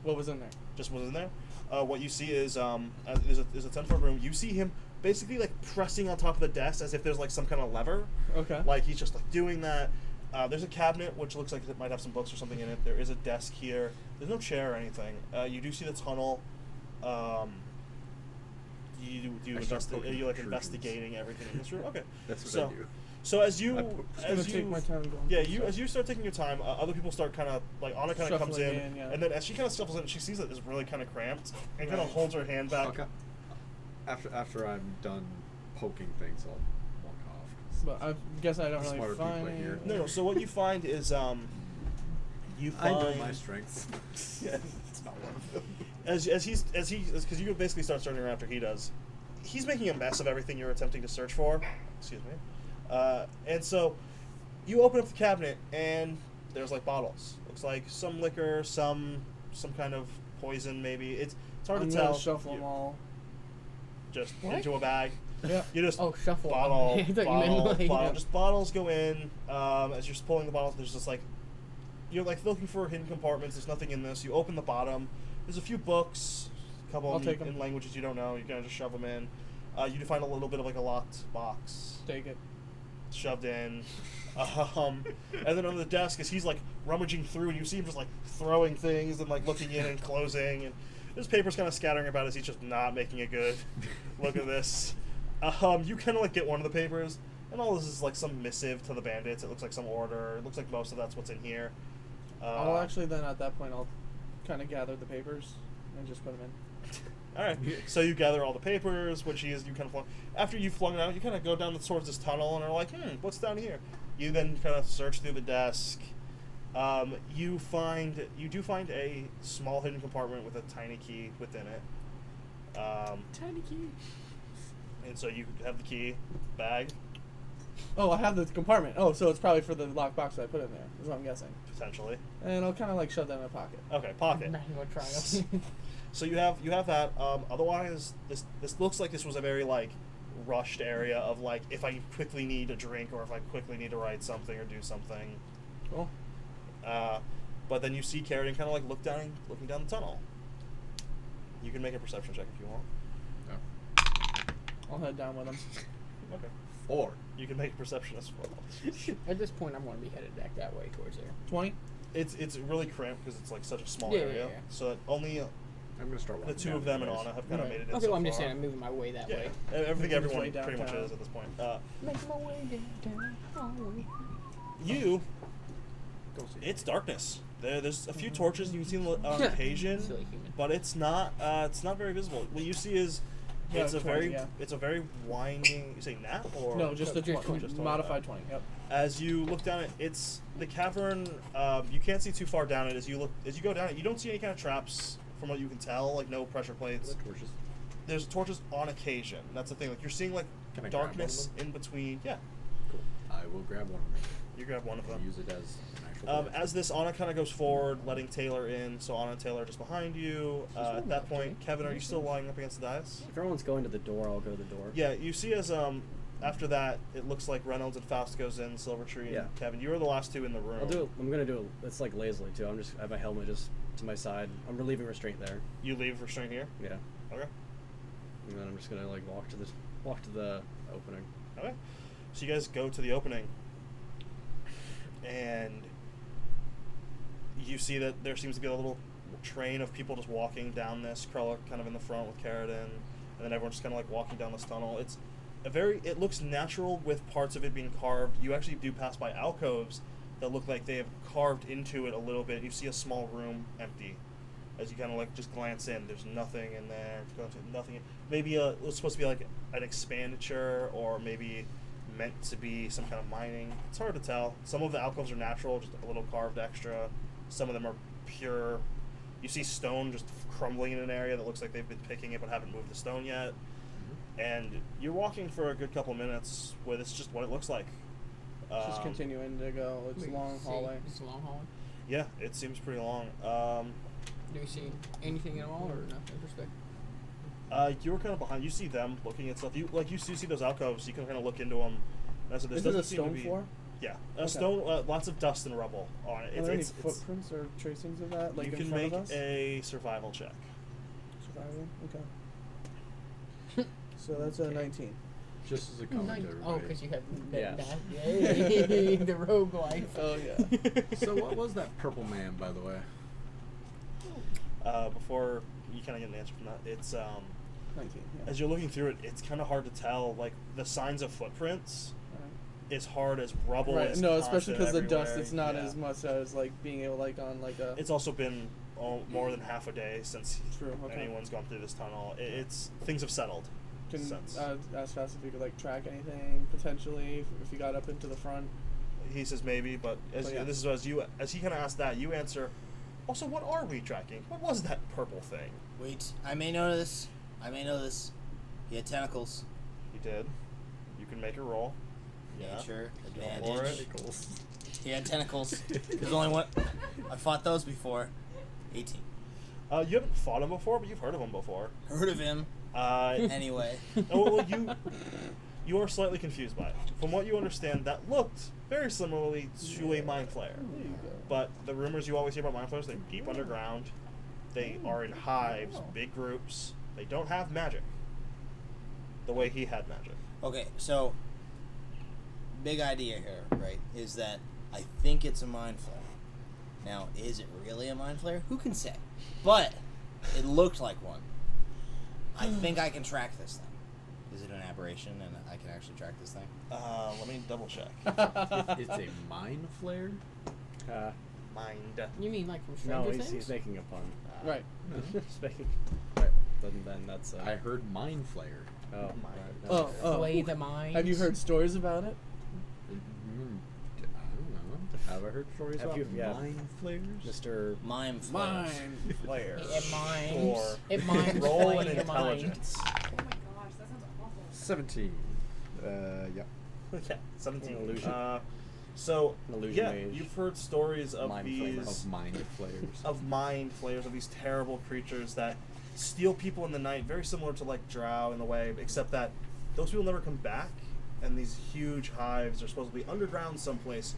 What was in there? Just what was in there? What you see is there's a 10-foot room. You see him basically like pressing on top of the desk as if there's like some kind of lever. Okay. Like he's just like doing that. There's a cabinet which looks like it might have some books or something in it. There is a desk here. There's no chair or anything. You do see the tunnel. You I start poking you like intrusions. investigating everything in this room. Okay. That's what so, I do. So as you I poke. Just gonna take my time going. yeah, through stuff. as you start taking your time, other people start kind of like Anna kind of comes Shuffling in, in, yeah. and then as she kind of shuffles in, she sees that it's really kind of cramped and kind of Right. holds her hand back. Okay. After I'm done poking things, I'll walk off. But I guess I don't really Smarter people find in here. any. No, so what you find is you I find know my strengths. yeah, it's not one of them. As because you basically start searching after he does. He's making a mess of everything you're attempting to search for. Excuse me. And so you open up the cabinet and there's like bottles. Looks like some liquor, some kind of poison maybe. It's hard I'm to gonna tell. shuffle You- them all. just What? into a bag. Yeah. You just Oh, shuffle. bottle, I thought you meant, like, bottle. yeah. Just bottles go in. As you're pulling the bottles, there's just like you're like looking for hidden compartments. There's nothing in this. You open the bottom. There's a few books, a couple I'll in, take 'em. in languages you don't know. You kind of just shove them in. You do find a little bit of like a locked box Take it. shoved in. And then on the desk, as he's like rummaging through, and you see him just like throwing things and like looking in and closing, and there's papers kind of scattering about as he's just not making a good look at this. You kind of like get one of the papers, and all this is like some missive to the bandits. It looks like some order. It looks like most of that's what's in here. I'll actually then at that point I'll kind of gather the papers and just put them in. All right. So you gather all the papers, which you kind of flung. After you've flung it out, you kind of go down towards this tunnel and are like, what's down here? You then kind of search through the desk. You do find a small hidden compartment with a tiny key within it. Tiny key. And so you have the key, bag, Oh, I have the compartment. Oh, so it's probably for the locked box that I put in there, is what I'm guessing. potentially. And I'll kind of like shove that in my pocket. Okay, pocket. Manual trial. So you have that. Otherwise, this looks like this was a very like rushed area of like if I quickly need a drink or if I quickly need to write something or do something. Cool. But then you see Carradine kind of like looking down the tunnel. You can make a perception check if you want. I'll head down with him. Okay. 4. You can make a perception as well. At this point, I'm going to be headed back that way towards there. 20? It's really cramped because it's like such a small Yeah, area. yeah. So that only I'm gonna start the walking two down of them and anyways. Anna have kind of made it in Okay, so well, I'm just far. saying I'm moving my way that Yeah, way. I think Moving his everyone way pretty much downtown. is at this point. Making my way downtown. You, Go see. it's darkness. There's a few torches you can see on Yeah. occasion, Silly human. but it's not very visible. What you see is Yeah, it's a 20, very yeah. it's a very winding. You say nap or No, just the 20, just 20, modified 20. Yep. As you look down it, it's the cavern. You can't see too far down it. As you go down it, you don't see any kind of traps from what you can tell. Like no pressure plates. The torches. There's torches on occasion. That's the thing. Like you're seeing like Can I grab one of darkness them? in between. Yeah, Cool. I will grab one of them. you grab one of and them. use it as an action. As this, Anna kind of goes forward, letting Taylor in. So Anna and Taylor are just behind you. At that point, Kevin, are you still lying up against the dais? If everyone's going to the door, I'll go to the door. Yeah, you see as after that, it looks like Reynolds and Faust goes in, Silvertree and Yeah. Kevin. You are the last two in the room. I'm gonna do it. It's like lazily too. I have my helmet just to my side. I'm relieving restraint there. You leave restraint here. Yeah. Okay. And then I'm just gonna like walk to the opening. Okay. So you guys go to the opening, and you see that there seems to be a little train of people just walking down this. Krullik kind of in the front with Carradine, and then everyone's just kind of like walking down this tunnel. It looks natural with parts of it being carved. You actually do pass by alcoves that look like they have carved into it a little bit. You see a small room empty. As you kind of like just glance in, there's nothing in there. Nothing. Maybe it's supposed to be like an expenditure, or maybe meant to be some kind of mining. It's hard to tell. Some of the alcoves are natural, just a little carved extra. Some of them are pure. You see stone just crumbling in an area that looks like they've been picking it but haven't moved the stone yet. And you're walking for a good couple minutes with it's just what it looks like. Just continuing to go. It's a long hallway. It's a long hallway. Yeah, it seems pretty long. Do we see anything at all, or nothing in perspective? You were kind of behind. You see them looking at stuff. You see those alcoves. You can kind of look into them. Is it a stone floor? Yeah, Okay. stone. Lots of dust and rubble on it. Are there any footprints or tracings of that, like you in can front make of us? a survival check. Survival. Okay. So that's a 19. Just as a comment, Nice. everybody. Oh, because you have Yeah. that. Yay, the rogue life. Oh yeah. So what was that purple man, by the way? Before you kind of get an answer from that, it's 19. Yeah. as you're looking through it, it's kind of hard to tell. Like the signs of footprints, is hard as rubble. Right. Is No, especially because constant the dust. everywhere. It's not Yeah. as much as like being able like on like a. It's also been more than half a day since True. Okay. anyone's gone through this tunnel. It's things have settled. Can since. ask fast if you could like track anything potentially if you got up into the front. He says maybe, but yeah. this is as he kind of asked that, you answer. Also, what are we tracking? What was that purple thing? Wait, I may know this. He had tentacles. He did. You can make a roll. Yeah. Nature Go for advantage. it. He had tentacles. There's only one. I fought those before. 18. You haven't fought him before, but you've heard of him before. Heard of him. Anyway. Well, you are slightly confused by it. From what you understand, that looked very similarly to a mind flayer. But the rumors you always hear about mind flayers, they're deep underground. They are in hives, big groups. They don't have magic. The way he had magic. Okay, so big idea here, right? Is that I think it's a mind flayer. Now, is it really a mind flayer? Who can say? But it looked like one. I think I can track this thing. Is it an aberration and I can actually track this thing? Let me double check. It's a mind flare? Mind. You mean like from No, Stranger Things? he's making a pun. Right. He's making. Right. Then that's. I heard mind flare. Oh. Mind. Right. Oh. Play the mind. Have you heard stories about it? I don't know. Have I heard stories Have about you- yeah. mind flares? Mr. Mime flares. Flare. It minds. Or It minds roll an playing the mind. intelligence. Oh my gosh, that sounds awful. 17. Yeah. Yeah, 17. Illusion. So, An illusion yeah, mage. you've heard stories of Mind these flayers. Of mind flares. of mind flayers, of these terrible creatures that steal people in the night, very similar to like Drow in the way, except that those people never come back, and these huge hives are supposed to be underground someplace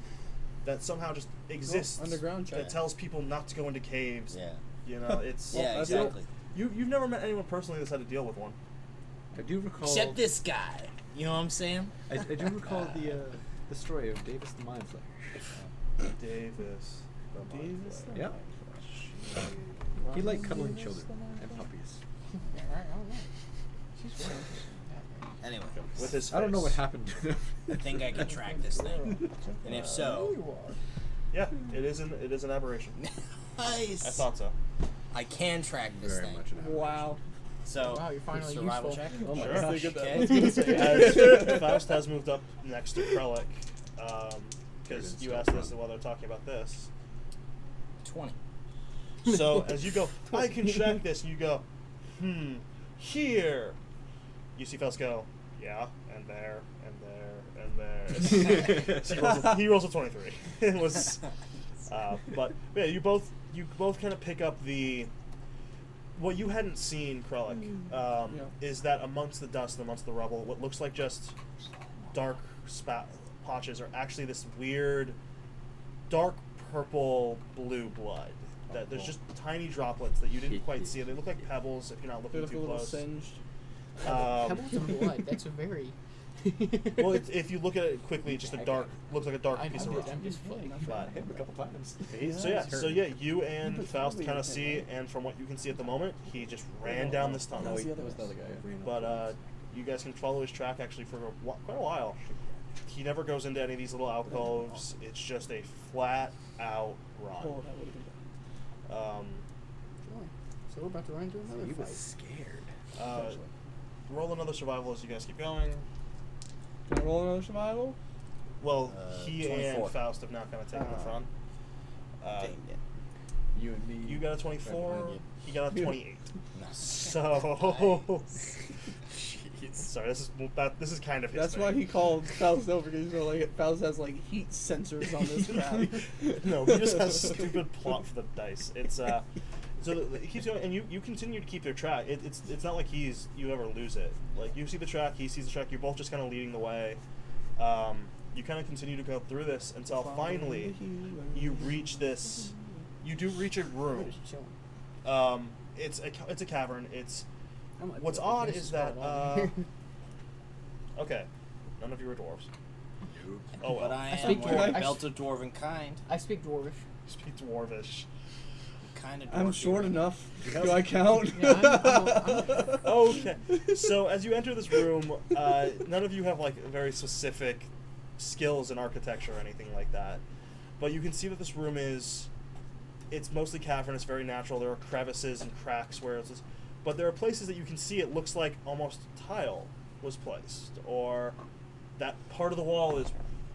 that somehow just exists. underground check. That tells people not to go into caves. Yeah. You know, it's Yeah, that's exactly. You've never met anyone personally that's had to deal with one. I do recall. Except this guy. You know what I'm saying? I do recall the story of Davis the Mind Flayer. Davis. the Mind Davis. Flayer. Yep. He liked cuddling children and puppies. Yeah, right, I don't know. She's really interesting. Anyway, With his face. I don't know what happened to them. I think I can track this thing. And if so, Yeah, it is an aberration. nice. I thought so. I can track this Very thing. much an average. Wow. So, Wow, you're finally survival useful. check. Oh my Sure. gosh. Think of that. Okay. I was gonna say. As Faust has moved up next to Krellik, because you asked this while they're talking about this. 20. So as you go, I can track this, and you go, here. You see Faust go, yeah, and there, and there, and there. So he rolls a 23. It was But yeah, you both kind of pick up the. What you hadn't seen, Krellick, is that amongst the dust, amongst the rubble, what looks like just dark patches are actually this weird, dark purple blue blood. That there's just tiny droplets that you didn't quite see. They look like pebbles if you're not They looking look a too little close. singed. Pebbles of blood. That's a very. Well, if you look at it quickly, it's just a dark, looks like a dark piece of rock. I'm just playing. But, Hit him a couple times. so yeah, you and Faust kind of see, and from what you can see at the moment, he just ran down this tunnel. No, that was the other guy. But you guys can follow his track actually for quite a while. He never goes into any of these little alcoves. It's just a flat out run. Oh, that would have been Sure. So we're about to run into another He was fight. scared. Roll another survival as you guys keep going. Can I roll another survival? Well, he 24. and Faust have now kind of taken the front. Dang it. You and me. You got a 24. He got a 28. Nice. So, sorry, this is kind of his That's thing. why he called Faust over, because like Faust has like heat sensors on this crap. No, he just has stupid plot for the dice. It's so it keeps going, and you continue to keep their track. It's not like you ever lose it. Like you see the track, he sees the track. You're both just kind of leading the way. You kind of continue to go through this until finally you reach this. You do reach a room. It's a cavern. What's odd is that okay, none of you are dwarves. Oh well. But I am speak more Dwarvish. belt of dwarven kind. I speak Dwarvish. Speak dwarvish. Kind of. I'm short enough. Do I count? Yeah, Okay. So as you enter this room, none of you have like very specific skills in architecture or anything like that, but you can see that this room it's mostly cavernous, very natural. There are crevices and cracks but there are places that you can see it looks like almost tile was placed, or that part of the wall is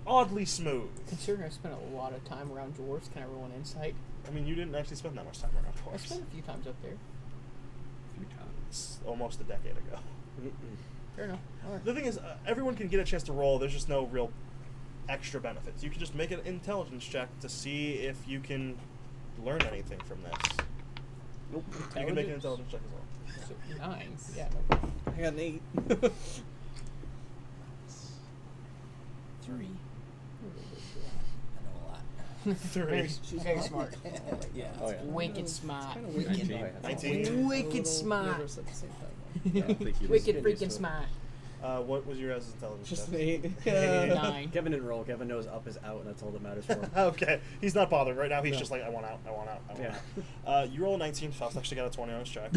oddly smooth. Considering I spent a lot of time around dwarves, can I roll an insight? I mean, you didn't actually spend that much time around I dwarves. spent a few times up there. A few times. It's almost a decade ago. Fair enough. All right. The thing is, everyone can get a chance to roll. There's just no real extra benefits. You can just make an intelligence check to see if you can learn anything from this. Nope. You can make an intelligence check as well. So 9. Yeah, no problem. I got an 8. 3. I know a lot. 3. She's very smart. Yeah. Oh, yeah. Wicked smart. Kinda wicked. 19. Wicked smart. Nervous at the same time. I don't think he was Wicked getting used freaking to it. smart. What was your guys' intelligence Just check? an 8. 9. Kevin didn't roll. Kevin knows up is out, and that's all that matters for him. Okay, he's not bothered right now. He's No. just like, I want out, I want out, I want Yeah. out. You roll a 19. Faust actually got a 20 on his check.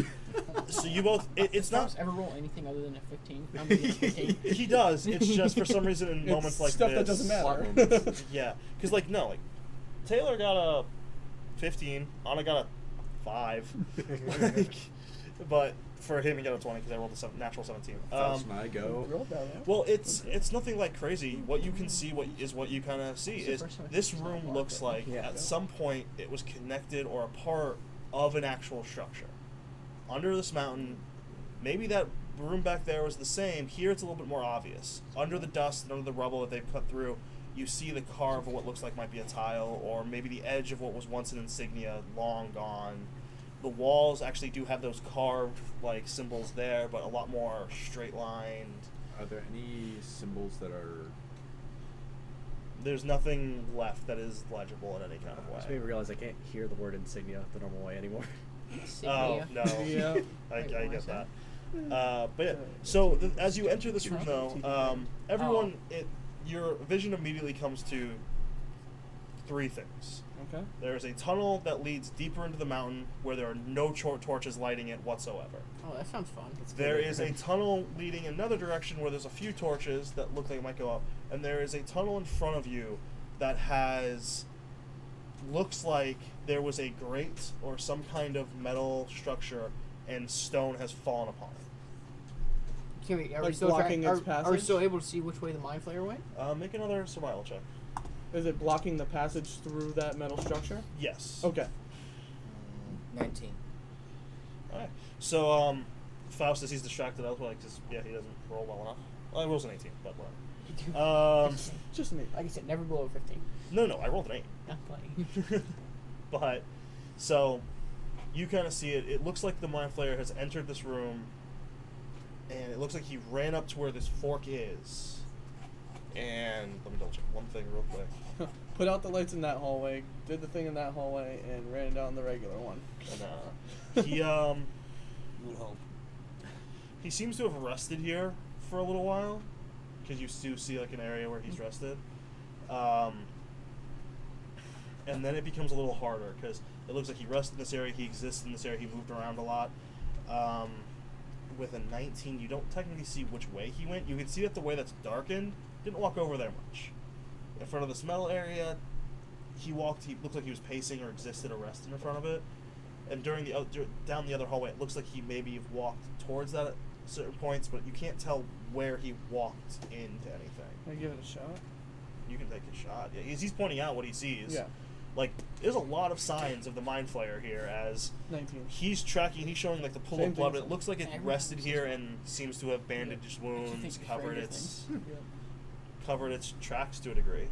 So you both, it's not. Does ever roll anything other than a 15? I'm gonna get 15. He does. It's just for some reason in moments like stuff this. that doesn't matter. Yeah, because like Taylor got a 15. Anna got a 5. But for him, he got a 20 because I rolled a natural 17. Faust and I go. Roll down, huh? Well, it's nothing like crazy. What you can see, what you kind of see It's the is first time I've this seen that room block looks it. like Yeah. at some point it was connected or a part of an actual structure. Under this mountain, maybe that room back there was the same. Here it's a little bit more obvious. Under the dust and under the rubble that they've cut through, you see the carve of what looks like might be a tile, or maybe the edge of what was once an insignia, long gone. The walls actually do have those carved like symbols there, but a lot more straight lined. Are there any symbols that are? There's nothing left that is legible in any kind of Just made me way. realize I can't hear the word insignia the normal way anymore. Oh Insignia. no, Yeah. I Wait, get what is that. that? But yeah, so as you enter this room though, everyone, your vision immediately comes to 3 things. Okay. There is a tunnel that leads deeper into the mountain where there are no torches lighting it whatsoever. Oh, that sounds fun. There is a tunnel leading in another direction where there's a few torches that look like it might go up, and there is a tunnel in front of you that looks like there was a grate or some kind of metal structure and stone has fallen upon it. Can we, are, we Like still blocking its are we passage? still able to see which way the mind flayer went? Make another survival check. Is it blocking the passage through that metal structure? Yes. Okay. 19. Alright. So, Faustus, he's distracted elsewhere, because, he doesn't roll well enough. Well, he rolls an 18, but whatever. Just me. Like I said, never below 15. No, I rolled an 8. Not playing. But, so, you kind of see it. It looks like the Mind Flayer has entered this room, and it looks like he ran up to where this fork is. And let me double check one thing real quick. Put out the lights in that hallway, did the thing in that hallway, and ran down the regular one. And he You would hope. he seems to have rested here for a little while, because you do see like an area where he's rested. And then it becomes a little harder because it looks like he rested in this area, he exists in this area, he moved around a lot. With a 19, you don't technically see which way he went. You can see that the way that's darkened didn't walk over there much. In front of this metal area, he looked like he was pacing or existed or rested in front of it. And down the other hallway, it looks like he maybe walked towards that at certain points, but you can't tell where he walked into anything. Can I give it a shot? You can take a shot. Yeah, he's pointing out what he sees. Yeah. Like, there's a lot of signs of the Mind Flayer here as 19. he's tracking, he's showing like the pool Same of blood, thing. but it looks like it Everyone rested was here just- and seems to have bandaged You wounds, think of covered stranger its things. covered its tracks to a degree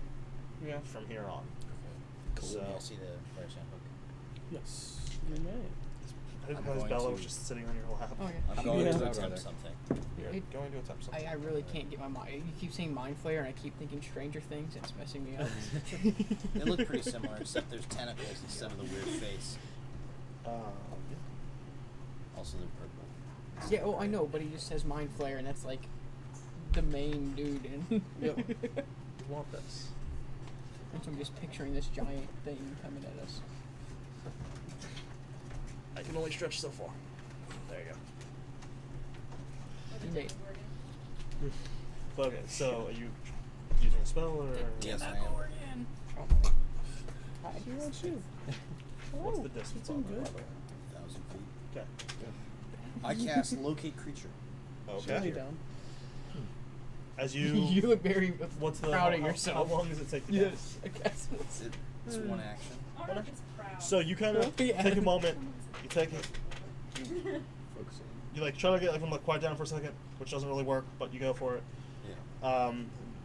Yeah. from here on. Cool. So May I see the first handbook? Yes. You may. I didn't I'm realize going Bella to- was just sitting on your lap. Oh, yeah. I'm going Yeah. to Yeah. attempt Rather. something. You're It- going to attempt something. I really can't get my mind. You keep saying Mind Flayer, and I keep thinking Stranger Things, and it's messing me up. They look pretty similar, except there's tentacles instead of the weird face. Yeah. Also, they're purple. Yeah, oh, I know, but he just says Mind Flayer, and that's like the main dude. And Yep. You want this? and so I'm just picturing this giant thing coming at us. I can only stretch so far. There you go. You made it. But okay, so are you using a spell or Yes, I am. again. Oh, hi. You want to? what's Oh, the distance it's on all that, good. by the way? 1,000 feet. Okay. I cast locate creature. Lay Okay. down. As you You look very what's the proud of how yourself. long does it take to Yes, I guess. It's one action. I don't know if it's proud. So you kind of Yeah. take a moment. You take it. Focus on. You like try to get everyone like quiet down for a second, which doesn't really work, but you go for it. Yeah.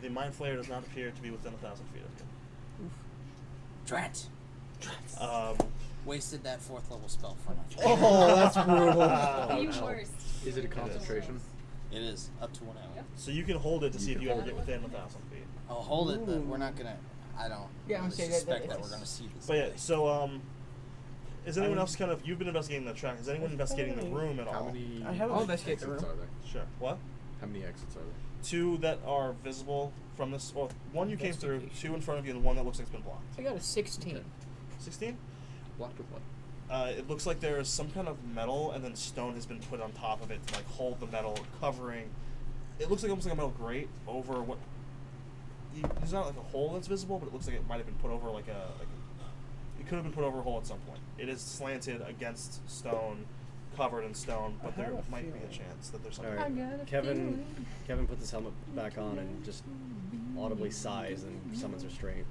The Mind Flayer does not appear to be within 1,000 feet of you. Drat. Wasted that 4th level spell for nothing. Oh, that's The worst. Is it a concentration? It is up to 1 hour. Yep. So you can hold it to see if can you ever hold get within 1,000 feet. Oh, hold it. But we're not gonna. I don't. Yeah, I'm really saying suspect that that we're gonna see this. But yeah, guy. so is anyone else kind of you've been investigating the track? Is anyone investigating the room at How all? many I have a- I'll investigate the exits room. are there? Sure. What? How many exits are there? 2 that are visible from this. Well, one you came through, Investigation. 2 in front of you, and 1 that looks like it's been blocked. I got a 16. Okay. 16. Blocked with what? It looks like there's some kind of metal, and then stone has been put on top of it to like hold the metal, covering. It looks like almost like a metal grate over what. There's not like a hole that's visible, but it looks like it might have been put over like a. It could have been put over a hole at some point. It is slanted against stone, covered in stone, but I there have a might be a feeling. chance that there's All something. right, Kevin puts his helmet back on and just audibly sighs and summons restraint.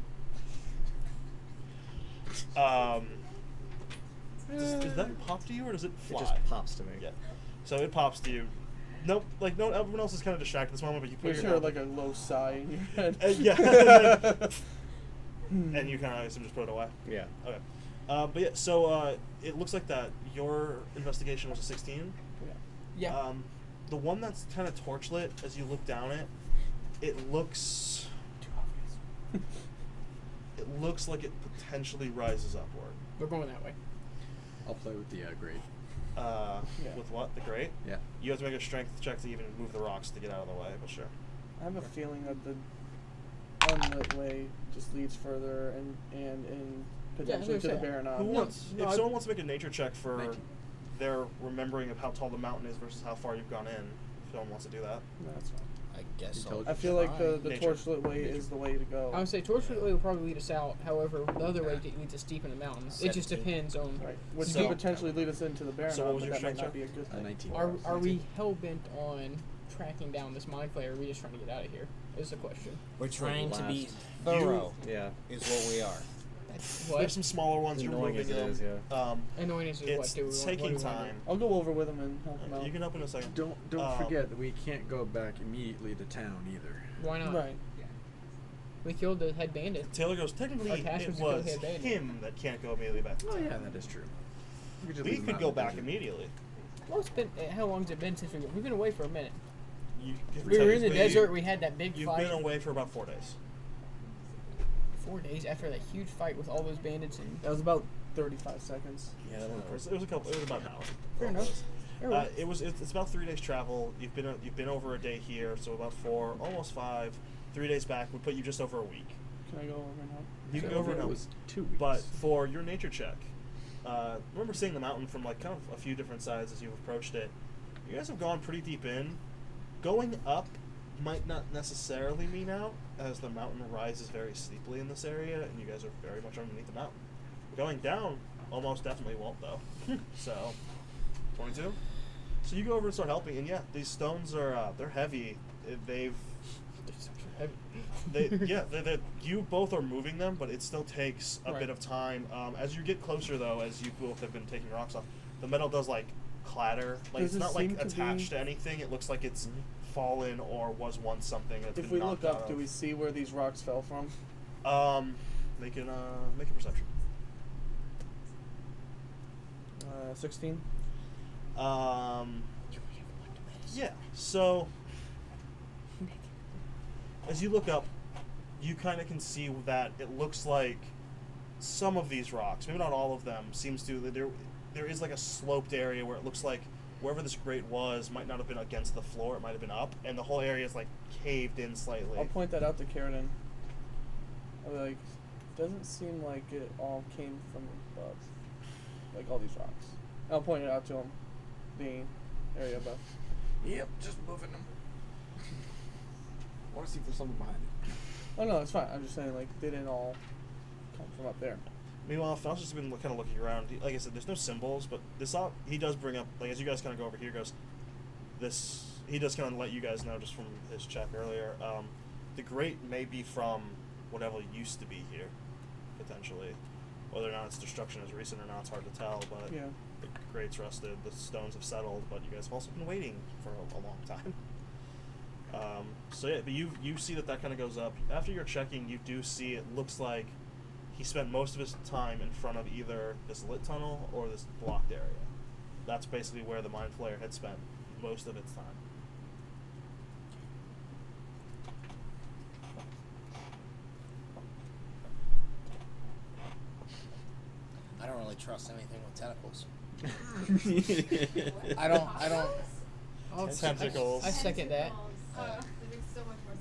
Does that pop to you or does it fly? It just pops to me. Yeah. So it pops to you. Nope. Like no, everyone else is kind of distracted at this moment, but you put You your hear like a low sigh in your head. yeah. And you kind of just put it away. Yeah. Okay. But yeah, so it looks like that your investigation was a 16. Yeah. The one that's kind of torchlit as you look down it, it looks. It looks like it potentially rises upward. We're going that way. I'll play with the grade. Yeah. With what? The grate? Yeah. You have to make a strength check to even move the rocks to get out of the way, but sure. I have a feeling that the unlit way just leads further and potentially there's to the that. barren Who object. wants? no, if I- someone wants to make a nature check for 19. their remembering of how tall the mountain is versus how far you've gone in, if someone wants to do that. No, that's fine. I guess so. I feel like the Nature. torchlit way is the way to go. I would say Torchlit Way will probably lead us out. However, the other way leads us deep in the mountains. It just 17. depends on. Right. Which So- could potentially lead us into the barren So what was object, your that might strength not be a good thing. 19. Are we hell bent on tracking down this Mind Flayer? Or are we just trying to get out of here? Is the question. We're trying to be last. thorough. Yeah. Is what we are. What? There's some smaller ones you're Annoying moving as it them. is, yeah. Annoyance is what? It's Do we want, taking what do we want to time. I'll go over with him and help him out. You can help in a second. Don't Um, forget that we can't go back immediately to town either. Why not? Right. We killed the head bandit. Taylor goes, technically, Our task it was to kill was him, baby. him that can't go immediately back to Oh town. yeah, that is true. We could go back immediately. Well, it's been how long's it been since we've been away for a minute? We were in the desert. We had that big You've fight. been away for about 4 days. 4 days after that huge fight with all those bandits and. That was about 35 seconds. Yeah, it was about an hour. Fair enough. It's about 3 days travel. You've been over a day here, so about 4, almost 5. 3 days back would put you just over a week. Can I go over now? You can go over it now. was 2 weeks. But for your nature check, remember seeing the mountain from like kind of a few different sides as you've approached it. You guys have gone pretty deep in. Going up might not necessarily mean out, as the mountain rises very steeply in this area, and you guys are very much underneath the mountain. Going down almost definitely won't, though. So, 22. So you go over and start helping, and yeah, these stones are they're heavy. You both are moving them, but it still takes a bit of time. As you get closer, though, as you both have been taking rocks off, the metal does like clatter. Like Does it's it not like seem to attached be- to anything. It looks like it's fallen or was once something that's If been we look knocked up, out do of. we see where these rocks fell from? Make a perception. 16. Yeah. So as you look up, you kind of can see that it looks like some of these rocks, maybe not all of them, seems to there is like a sloped area where it looks like wherever this grate was might not have been against the floor, it might have been up, and the whole area is like caved in slightly. I'll point that out to Karen. I'll be like, doesn't seem like it all came from above. Like all these rocks. I'll point it out to him. The area above. Yep, just moving them. I want to see if there's something behind it. Oh no, it's fine. I'm just saying like they didn't all come from up there. Meanwhile, Faust has been kind of looking around. Like I said, there's no symbols, but he does bring up, like as you guys kind of go over here, he does kind of let you guys know just from his check earlier. The grate may be from whatever used to be here, potentially. Whether or not its destruction is recent or not, it's hard to tell, but Yeah. the grate's rusted, the stones have settled, but you guys have also been waiting for a long time. So yeah, but you see that kind of goes up. After you're checking, you do see it looks like he spent most of his time in front of either this lit tunnel or this blocked area. That's basically where the Mind Flayer had spent most of its time. I don't really trust anything with tentacles. I don't. Tentacles. I second that. It makes so much more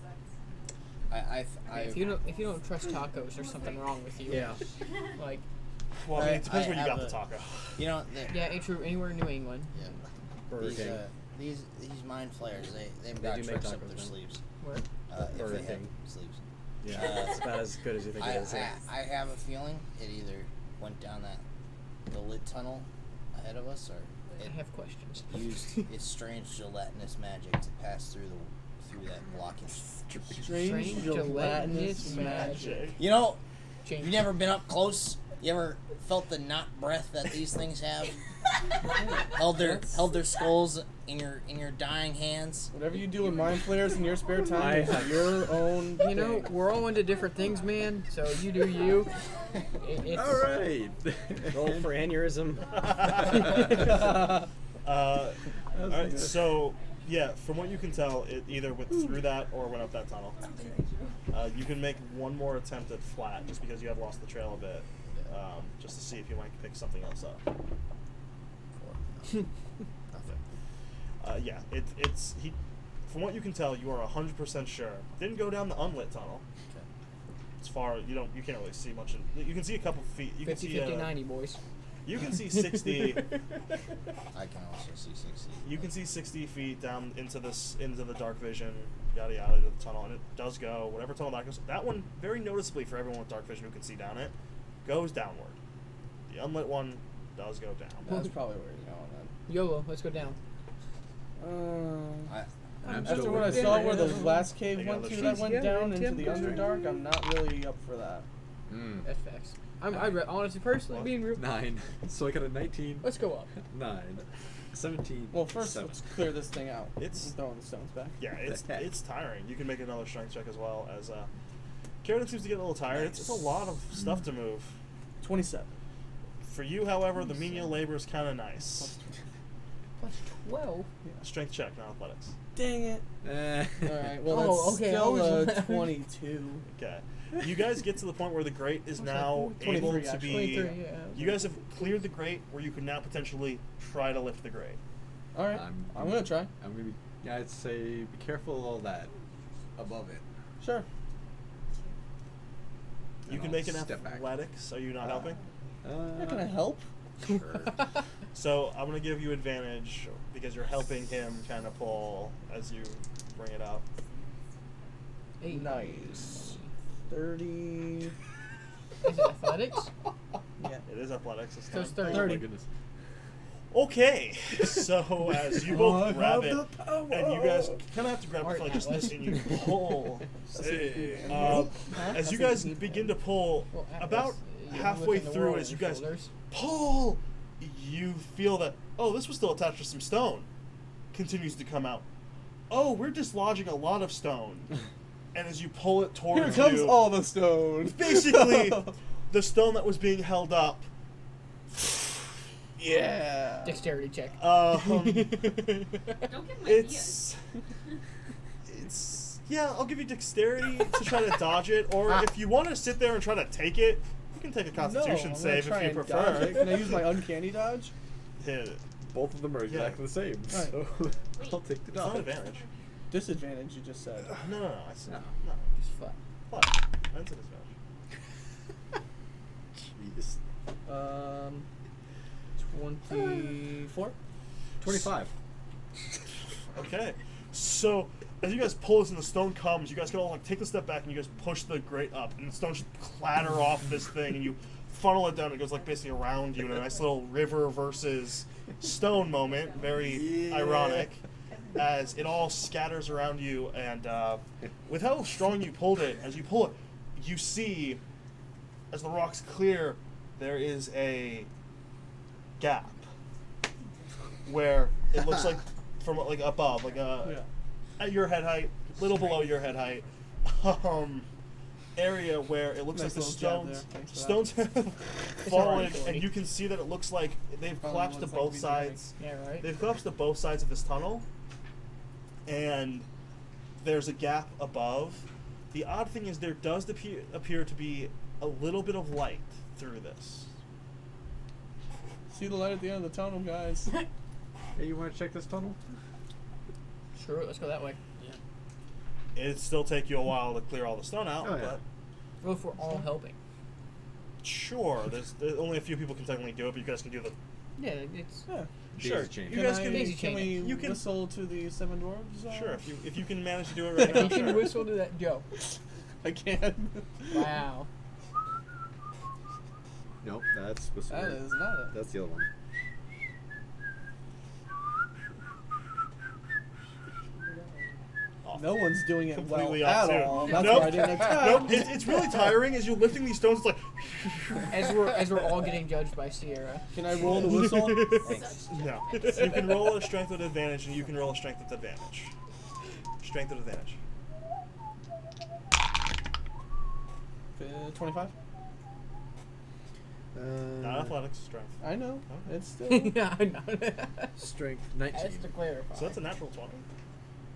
sense. If you don't trust tacos, there's something wrong with you. Yeah. Like, Well, I mean, it depends I where you have got the taco. You know, yeah, ain't true anywhere in New England. yeah. Burger These, King. these Mind Flayers, they've They got do make tricks up tacos, their man. sleeves. Where? If Burger they have King. sleeves. Yeah, it's about as good as you think it is. I have a feeling it either went down the lit tunnel ahead of us, or I it have questions. used its strange gelatinous magic to pass through that blockage. Strange gelatinous magic. You know, Change. you never been up close. You ever felt the knot breath that these things have? held their skulls in your dying hands. Whatever you do with mind flayers in your spare time I is have- your own. You know, thing. we're all into different things, man. So you do you. It's, All right. Roll for aneurysm. All right, so yeah, from what you can tell, it either went through that or went up that tunnel. You can make one more attempt at flat, just because you have lost the trail a bit, just to see if you might pick something else up. Nothing. Yeah, it's he. From what you can tell, you are 100% sure. Didn't go down the unlit tunnel. Okay. It's far. You can't really see much. You can see a couple feet. You 50, can see 50, 90, boys. You can see 60. I can also see 60. You can see 60 feet down into the dark vision, yada yada, to the tunnel, and it does go whatever tunnel that goes. That one, very noticeably for everyone with dark vision who can see down it, goes downward. The unlit one does go down. That's probably where he's going then. YOLO, let's go down. I'm After still what I working. saw where the last Hang cave on, went to, the that trees. went down into the Underdark, I'm not really up for that. That's facts. Honestly, personally, being real. 9. So I got a 19. Let's go up. 9. 17. Well, first seven. let's clear this thing out. It's- I'm throwing the stones back. Yeah, The heck? it's tiring. You can make another strength check as well as Carradine seems to get a little tired. It's a lot of stuff to move. 27. For you, however, the menial labor is kind of nice. Plus 12. Strength check, not athletics. Dang it. All right. Well, Oh, that's okay, still I was- 22. Okay. You guys get to the point where the grate is I was now like, able 23 to actually. be. 23, yeah. You guys have cleared the grate where you can now potentially try to lift the grate. All right. I'm gonna try. I'm gonna be. Yeah, I'd say be careful of all that above it. Sure. You And can I'll make an step back. athletics. Are you not helping? Not gonna help. Sure. So I'm gonna give you advantage because you're helping him kind of pull as you bring it up. Hey. Nice. 30. Is it athletics? Yeah. It is athletics this So time. it's 30. Oh my 30. goodness. Okay, so as you both I grab have it, the power. and you guys kind of have to grab it Art for like just atlas. this, and you pull. Huh? As you guys begin to pull, Well, atlas, about you halfway lift in the through, world as you on your guys shoulders. pull, you feel that this was still attached to some stone. Continues to come out. Oh, we're dislodging a lot of stone. And as you pull it Here towards comes you, all the stones. basically the stone that was being held up. Yeah. Dexterity check. Don't give him ideas. It's yeah. I'll give you dexterity to try to dodge it, or if you want to sit there and try to take it, you can take a Constitution no, save I'm if gonna you try and dodge prefer. it. Can I use my uncanny dodge? Hit it. Both of them are Yeah. exactly the same. Right. So I'll take the It's not dodge. advantage. Disadvantage, you just said. No. I said No. no. Just fuck. Fuck. That's an advantage. Jeez. 24? 25. Okay. So as you guys pull this and the stone comes, you guys can all like take a step back and you guys push the grate up, and the stones just clatter off this thing, and you funnel it down. It goes like basically around you in a nice little river versus stone moment. Very ironic, as it all scatters around you. And with how strong you pulled it, as you pull it, you see as the rocks clear, there is a gap where it looks like from like above, like at your head height, little below your head height, area where it looks Nice like the little jab stones there. Thanks for stones have alright, fallen, Cody. and you can see that it looks like they've Probably collapsed to looks like both we do sides. Yeah, right? They've collapsed to both sides of this tunnel, and there's a gap above. The odd thing is there does appear to be a little bit of light through this. See the light at the end of the tunnel, guys. Hey, you want to check this tunnel? Sure, let's go that way. It'd still take you a while to clear all the stone out, Oh, yeah. but Well, if we're all helping. sure. There's only a few people can technically do it, but you guys can do the. Yeah, it's. Yeah. Sure, Daisy chain. you guys can. Daisy Can chain we it. You can- whistle to the seven dwarves? Sure, if you can manage to do it right If now. you can Sure. whistle to that Joe. I can. Wow. Nope, that's whistle. That is not it. That's the other one. Off. No one's doing it Completely well off at too. all. That's Nope. why I didn't attack. Nope, it's really tiring as you're lifting these stones. It's like As we're all getting judged by Sierra. Can I roll the whistle? no. You can roll a strength with advantage, and you can roll a strength with advantage. Strength with advantage. 25? Not athletics, strength. I know. Okay. It's still. Yeah, I know. Strength Has 19. to clarify. So that's a natural 20.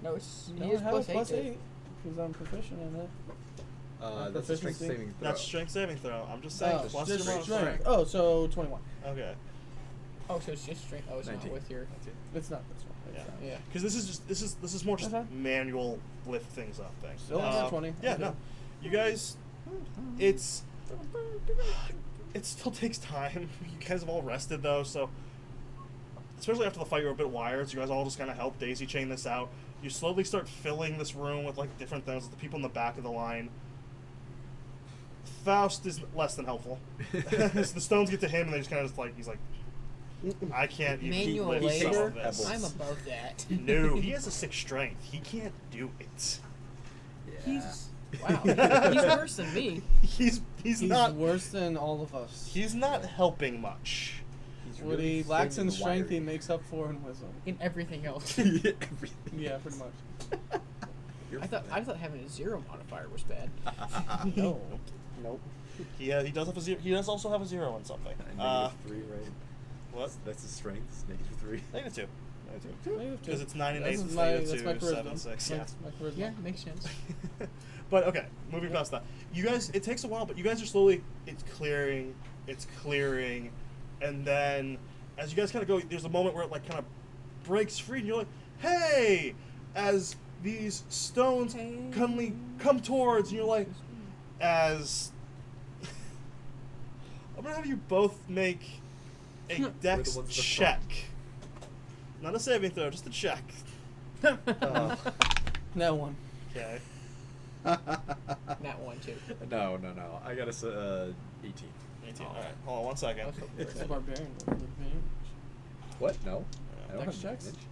No, it's No, he I is have plus a plus 8. 8 because I'm proficient in it. That's a strength Proficiency? saving throw. That's strength saving throw. I'm just saying Oh, plus just your strength. Oh, so 21. Okay. Oh, so it's just strength. Oh, it's 19. not with your. It's not this one. Yeah. It's not. Yeah. Because this is more just Okay. manual lift things up thing. Still under 20. Yeah, Okay. no. You guys, it still takes time. You guys have all rested though, so especially after the fight, you're a bit wired. So you guys all just kind of help daisy chain this out. You slowly start filling this room with like different things. With the people in the back of the line. Faust is less than helpful. As the stones get to him, and they just kind of just like he's like, I can't even Manual lift some labor. of this. I'm above that. No, he has a 6 strength. He can't do it. He's wow. He's worse than me. He's He's not worse than all of us. he's not helping much. He's What he lacks in strength, he makes up for in wisdom. In everything else. Everything. Yeah, pretty much. I thought having a 0 modifier was bad. No. Nope. Yeah, he does have a 0. He does also have a 0 on something. -3, right? What? That's his strength. -3. -2. Negative Because two. it's 9 and 8, That's so my it's -2, charisma. 7, 6. Yeah. That's my charisma. Yeah, makes sense. But okay, moving past that. You guys, it takes a while, but you guys are slowly, it's clearing, and then as you guys kind of go, there's a moment where it like kind of breaks free, and you're like, hey! As these stones come towards, and you're like, as... I'm gonna have you both make a dex ones at the check. Not a saving throw, just a check. No one. Okay. That one too. No. I got a 18. 18. Alright, hold on 1 second. It's a barbarian. What? No. I don't Dex have checks? advantage.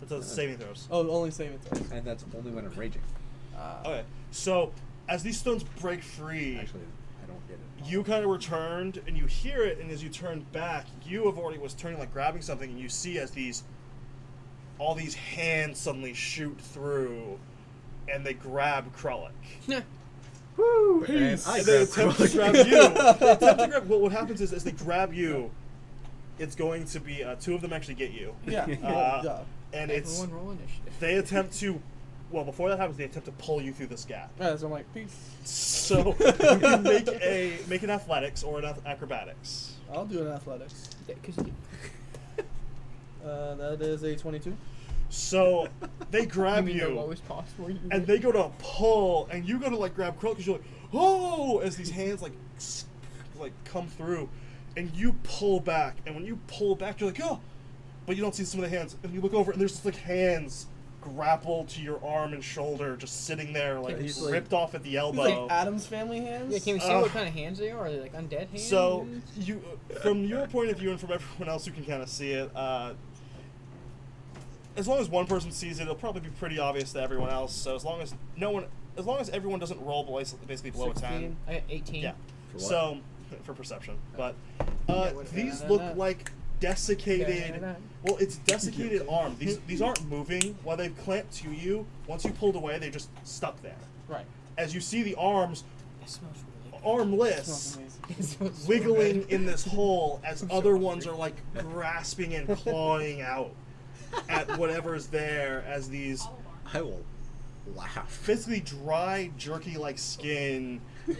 It does saving throws. Oh, only saving throws. And that's only when I'm raging. Okay, so as these stones break free, Actually, I don't get it. you kind of returned and you hear it, and as you turn back, you have already was turning like grabbing something, and you see as all these hands suddenly shoot through, and they grab Krullik. Woo! And I And they grab attempt to Krullik. grab you. They attempt to grab. What happens is as they grab you, it's going to be 2 of them actually get you. Yeah. Uh, and it's Everyone roll initiative. they attempt to. Well, before that happens, they attempt to pull you through this gap. Yeah, so I'm like, peace. So you can make an athletics or an acrobatics. I'll do an athletics. Yeah, 'cause That is a 22. So they grab you mean the you, lowest possible you can and get? they go to pull, and you go to like grab Krill because you're like, oh, as these hands like come through, and you pull back, and when you pull back, you're like, oh, but you don't see some of the hands, and you look over, and there's just like hands grappled to your arm and shoulder, just sitting there, like He's like- ripped off at the It's elbow. like Adam's family hands. Yeah, can we see what kind of hands they are? Are they like undead hands? So you, from your point of view, and from everyone else who can kind of see it, as long as one person sees it, it'll probably be pretty obvious to everyone else. So as long as everyone doesn't roll basically below a 10, 16. I got 18. yeah. For what? So for perception, but what- these no, look no. like desiccated. No. Well, it's desiccated arm. These aren't moving while they've clamped to you. Once you pulled away, they just stuck there. Right. As you see the arms It smells really armless, Smells amazing. good. It smells so wiggling good. in this hole as other ones are like grasping and clawing out at whatever's there as these All of I will laugh. basically dry, jerky-like skin Ugh.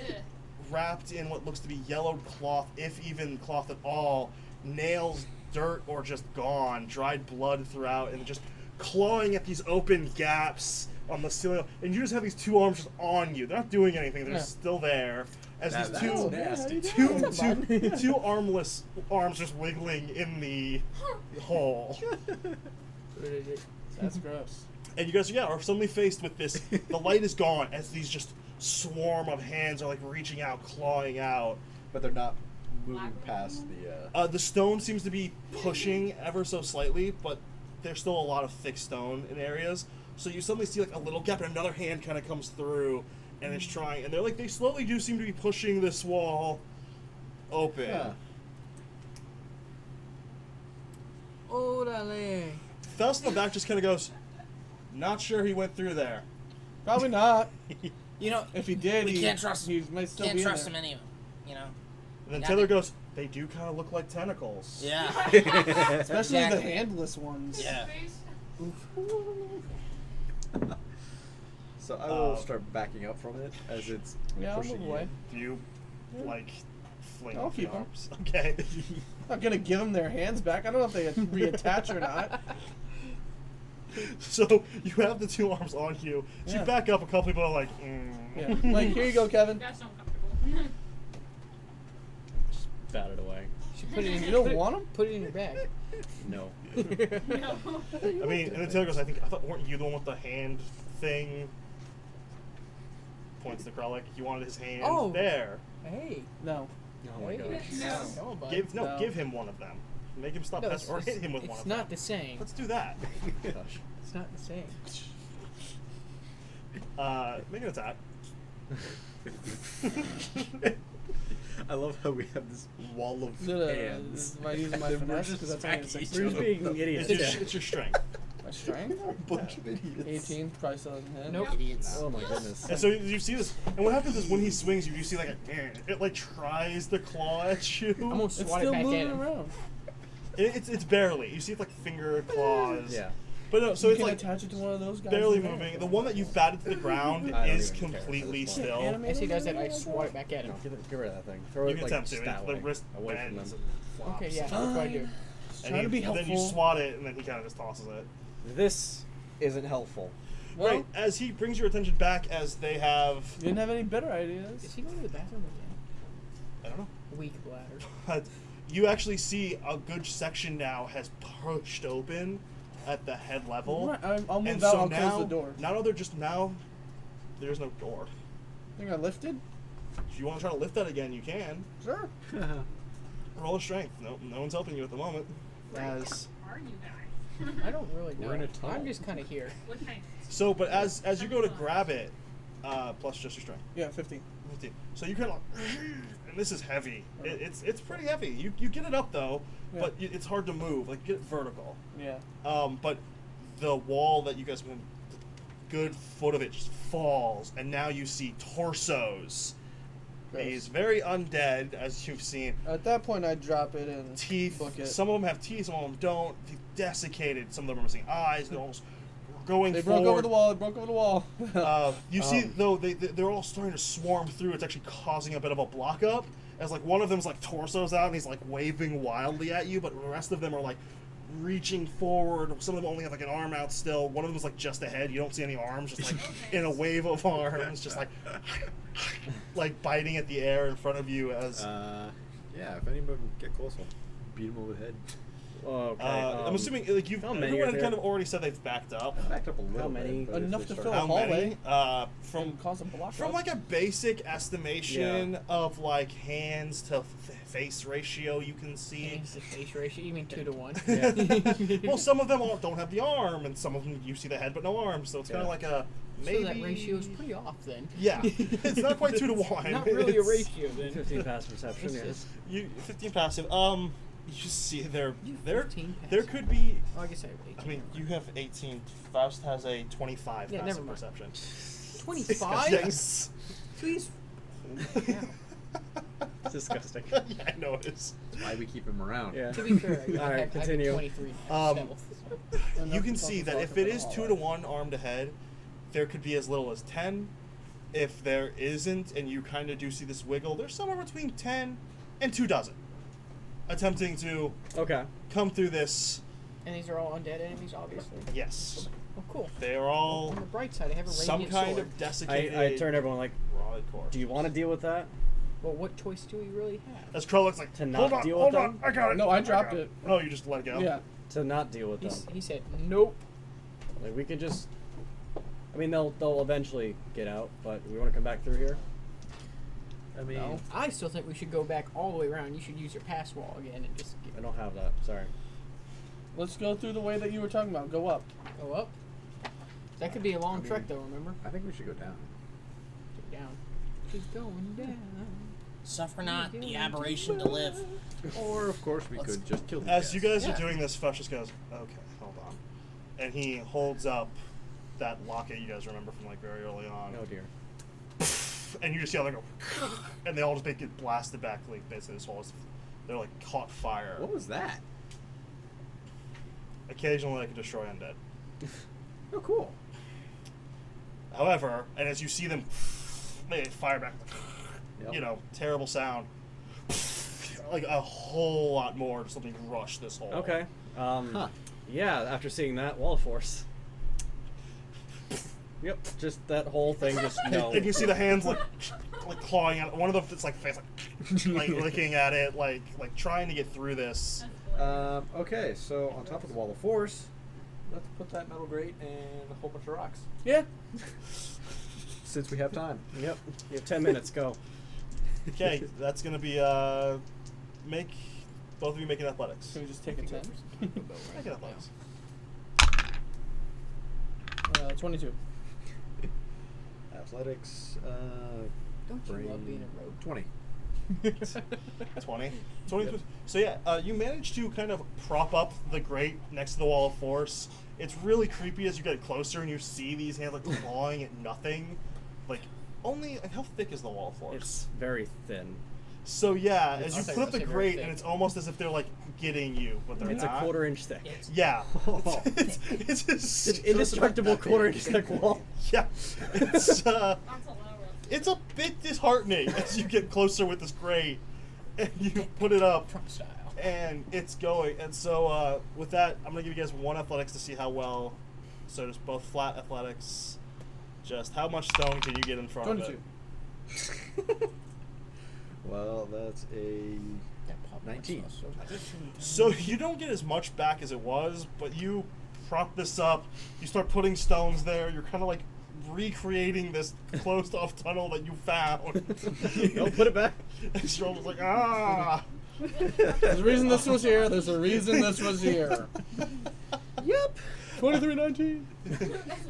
wrapped in what looks to be yellowed cloth, if even cloth at all, nails, dirt, or just gone, dried blood throughout, and just clawing at these open gaps on the ceiling. And you just have these 2 arms just on you. They're not doing anything. They're Yeah. still there. As That- these that's two nasty. two armless arms just wiggling in the hole. That's gross. And you guys are suddenly faced with this. The light is gone as these just swarm of hands are like reaching out, clawing out. But they're not moving past the. The stone seems to be pushing ever so slightly, but there's still a lot of thick stone in areas. So you suddenly see like a little gap, and another hand kind of comes through, and it's trying. And they slowly do seem to be pushing this wall open. Yeah. Orale. Faust in the back just kind of goes, "Not sure he went through there." Probably not. You know, If he did, We he can't trust- he might still can't be in trust there. him anyway. You know. And then Got Taylor it. goes, "They do kind of look like tentacles." Yeah. Especially Exactly. the handless ones. Yeah. Face. So I will start backing up from it as it's Yeah, I'll pushing move away. Do you like fling I'll off the keep 'em. arms? Okay. I'm not gonna give them their hands back. I don't know if they reattach or not. So you have the 2 arms on you. So Yeah. you back up. A couple people are like, Yeah. Like, here you go, Kevin. That's uncomfortable. Just bat it away. Should put it in. You don't put it- want 'em? Put it in your bag. No. No. I mean, and then Taylor goes, I thought, weren't you the one with the hand thing? Points to Krullik. You wanted his hand Oh. there. Hey. No. Oh my Hey. gosh. No. Come on, bud. No. Give him one of them. Make him stop No, pestering, or it's- hit him with one It's of not them. the same. Let's do that. Gosh. It's not the same. Make an attack. I love how we have this wall of hands. Am I using my And then we're finesse? just Because that's only smacking each 16. We're just being idiots. It's your strength. My strength? Bunch of idiots. 18, probably still doesn't hit. Nope. Idiots. Oh my goodness. And so you see this, and what happens is when he swings you see like it like tries to claw at you. I'm gonna It's swat it still back at moving him. around. It's barely. You see it like finger claws. Yeah. But no, so You it's can like attach it to one of those guys. barely in there. moving. The one that you've batted to the ground I don't is even care at completely this point. still. Animate As he does him, that, I animate swat him. it back at him. No, get rid of that thing. Throw You it can like attempt to. stat The way, wrist away from bends them. and flops. Okay, yeah, that's what I do. Just And trying to be then you helpful. swat it, and then he kind of just tosses it. This isn't helpful. Well, Right, as he brings your attention back, as they have, you didn't have any better Is ideas. he going to the bathroom again? I don't know, Weak bladder. but you actually see a good section now has pushed open at the head level. Right, I'll move And out. so I'll now, close the door. now they're just now, there's no door. Think I lifted? If you want to try to lift that again, you can. Sure. Roll a strength. No one's helping you at the moment. As Are you guys? I don't really know. We're in a tunnel. I'm just kind of here. What kind? So, but as you go to grab it, plus just your strength. Yeah, 15. 15. So you kind of, and this is heavy. It's pretty heavy. You get it up though, Yeah. but it's hard to move. Like get it vertical. Yeah. But the wall that you guys went, good foot of it just falls, and now you see torsos. Gross. He's very undead, as you've seen. At that point, I drop it and Teeth. book it. Some of them have teeth. Some of them don't. They're desiccated. Some of them are missing eyes. They're almost going They forward. broke over the wall. They broke over the wall. You see, though, they're all starting to swarm through. It's actually causing a bit of a block up. As like one of them's like torso's out and he's like waving wildly at you, but the rest of them are like reaching forward. Some of them only have like an arm out still. One of them's like just ahead. You don't see any arms, just like in a wave of arms, just like biting at the air in front of you. As Yeah, if anybody can get close, I'll beat him over the head. Okay. I'm assuming like you've how many everyone are had there? kind of already said they've backed up. Backed up a little How many? bit. but Enough if to they fill start- a How hallway. many? From And cause a block From up. like a basic estimation of like hands to face ratio, you can see. Hands to face ratio. You mean 2 to 1? Yeah. Well, some of them don't have the arm, and some of them you see the head but no arms. So it's kind of Yeah. like a maybe. So that ratio is pretty off then. Yeah, it's not quite 2 to 1. Not really a It's- ratio then. 15 passive perception. It's Yeah. just- You 15 passive. You just see there. You have There 15 there passive. could be. Oh, I guess I have 18. I mean, you have 18. Faust has a 25 Yeah, passive never mind. perception. 25? Yes. Please. It's disgusting. Yeah, I know it is. That's why we keep him around. Yeah. To be fair, I Alright, have continue. 23 Um, stealth. You Enough can to see fucking that walk if up it in is the 2 to hallway. 1 armed ahead, there could be as little as 10. If there isn't, and you kind of do see this wiggle, there's somewhere between 10 and 2 dozen attempting to Okay. come through this. And these are all undead enemies, obviously. Yes, Oh, cool. they are all On the bright side, I have a radiant some kind sword. of desiccated. I turn everyone like, raw corpse. do you want to deal with that? Well, what choice do we really have? As Crow looks like, To not hold on, deal hold with on, them? I got it. No, I dropped got it. Oh, you just let it go. Yeah. To not deal with them. He said, nope. Like we could just. I mean, they'll eventually get out, but we want to come back through here. I mean, No. I still think we should go back all the way around. You should use your pass wall again and just I don't have that. Sorry. Let's go through the way that you were talking about. Go up. go up. That could be a long trek, though, remember? I think we should go down. Go down. Keep going down. Suffer not the aberration to live. Or, of course, we Let's- could just kill these As you guys Yeah. are doing this, Fush just goes, okay, hold on. And he holds up that locket you guys remember from like very early on. Oh dear. And you just see how they go, and they all just get blasted back like basically this hole. They're like caught fire. What was that? Occasionally, they can destroy undead. Oh, cool. However, and as you see them, they fire back. Yep. You know, terrible sound. Like a whole lot more. Just something rush this hole. Okay. Huh. Yeah. After seeing that, wall of force. Yep. Just that whole thing. Just no. And you see the hands like clawing at it. One of them, it's like face like licking at it, like trying to get through this. Okay, so on top of the wall of force, Let's put that metal grate and a whole bunch of rocks. Yeah. since we have time. Yep. You have 10 minutes. Go. Okay, that's gonna be make both of you make an athletics. Can we just take a 10? Make an athletics. 22. Athletics, Don't you love brain- being a rogue? 20. 20. 20. Yep. So yeah, you manage to kind of prop up the grate next to the wall of force. It's really creepy as you get closer and you see these hands like clawing at nothing. Like, only, how thick is the wall of force? It's very thin. So yeah, as you I'll put up say the very grate thick. and it's almost as if they're like getting you, but they're It's not. a quarter-inch thick. Yeah. Oh. It's just, It's indestructible quarter-inch thick wall. yeah. It's That's a low roll. it's a bit disheartening as you get closer with this grate and you put it up Trump style. and it's going. And so with that, I'm gonna give you guys one athletics to see how well. So just both flat athletics. Just how much stone can you get in front 22. of it? Well, that's a 19. So you don't get as much back as it was, but you prop this up. You start putting stones there. You're kind of like recreating this closed-off tunnel that you found. Don't put it back. And Stroll was like, ah. There's a reason this was here. There's a reason this was here. Yep. 2319.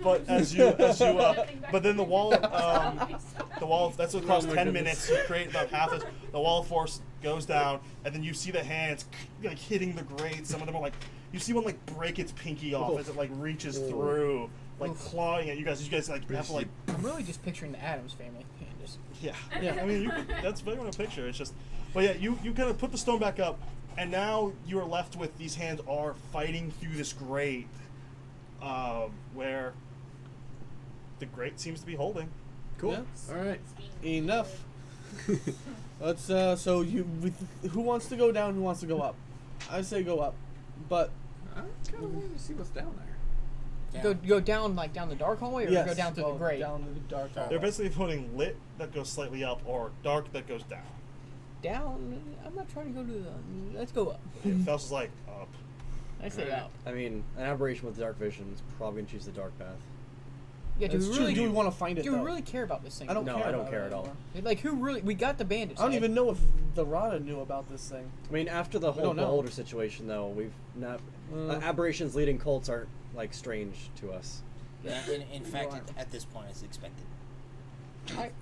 But but then the wall, that's across 10 minutes. You create about half as the wall of force goes down, and then you see the hands like hitting the grate. Some of them are like, you see one like break its pinky off as it like reaches through, like clawing at you guys. You guys like have to like, I'm really just picturing the Addams family. And just yeah. I mean, that's better than a picture. It's just, but yeah, you kind of put the stone back up, and now you are left with these hands are fighting through this grate. Where the grate seems to be holding. Cool. Yeah. All right. Enough. Let's so who wants to go down? Who wants to go up? I say go up, but I kind of wanted to see what's down there. go down like down the dark hallway, or yes, go down through the grate. Down the dark hallway. They're basically putting lit that goes slightly up or dark that goes down. Down. I'm not trying to go to the. Let's go up. Faust is like up. I say up. I mean, an aberration with dark vision is probably gonna choose the dark path. Yeah, do That's we true. really Do we want to find it? do we though? really care about this thing? I don't No, care. I don't about care it at all. anymore. Like, who really? We got the bandits. I don't head. even know if the Rada knew about this thing. I mean, after the whole don't know. beholder situation, though, we've not aberrations leading cults aren't like strange to us. Yeah, in fact, at this point, it's expected.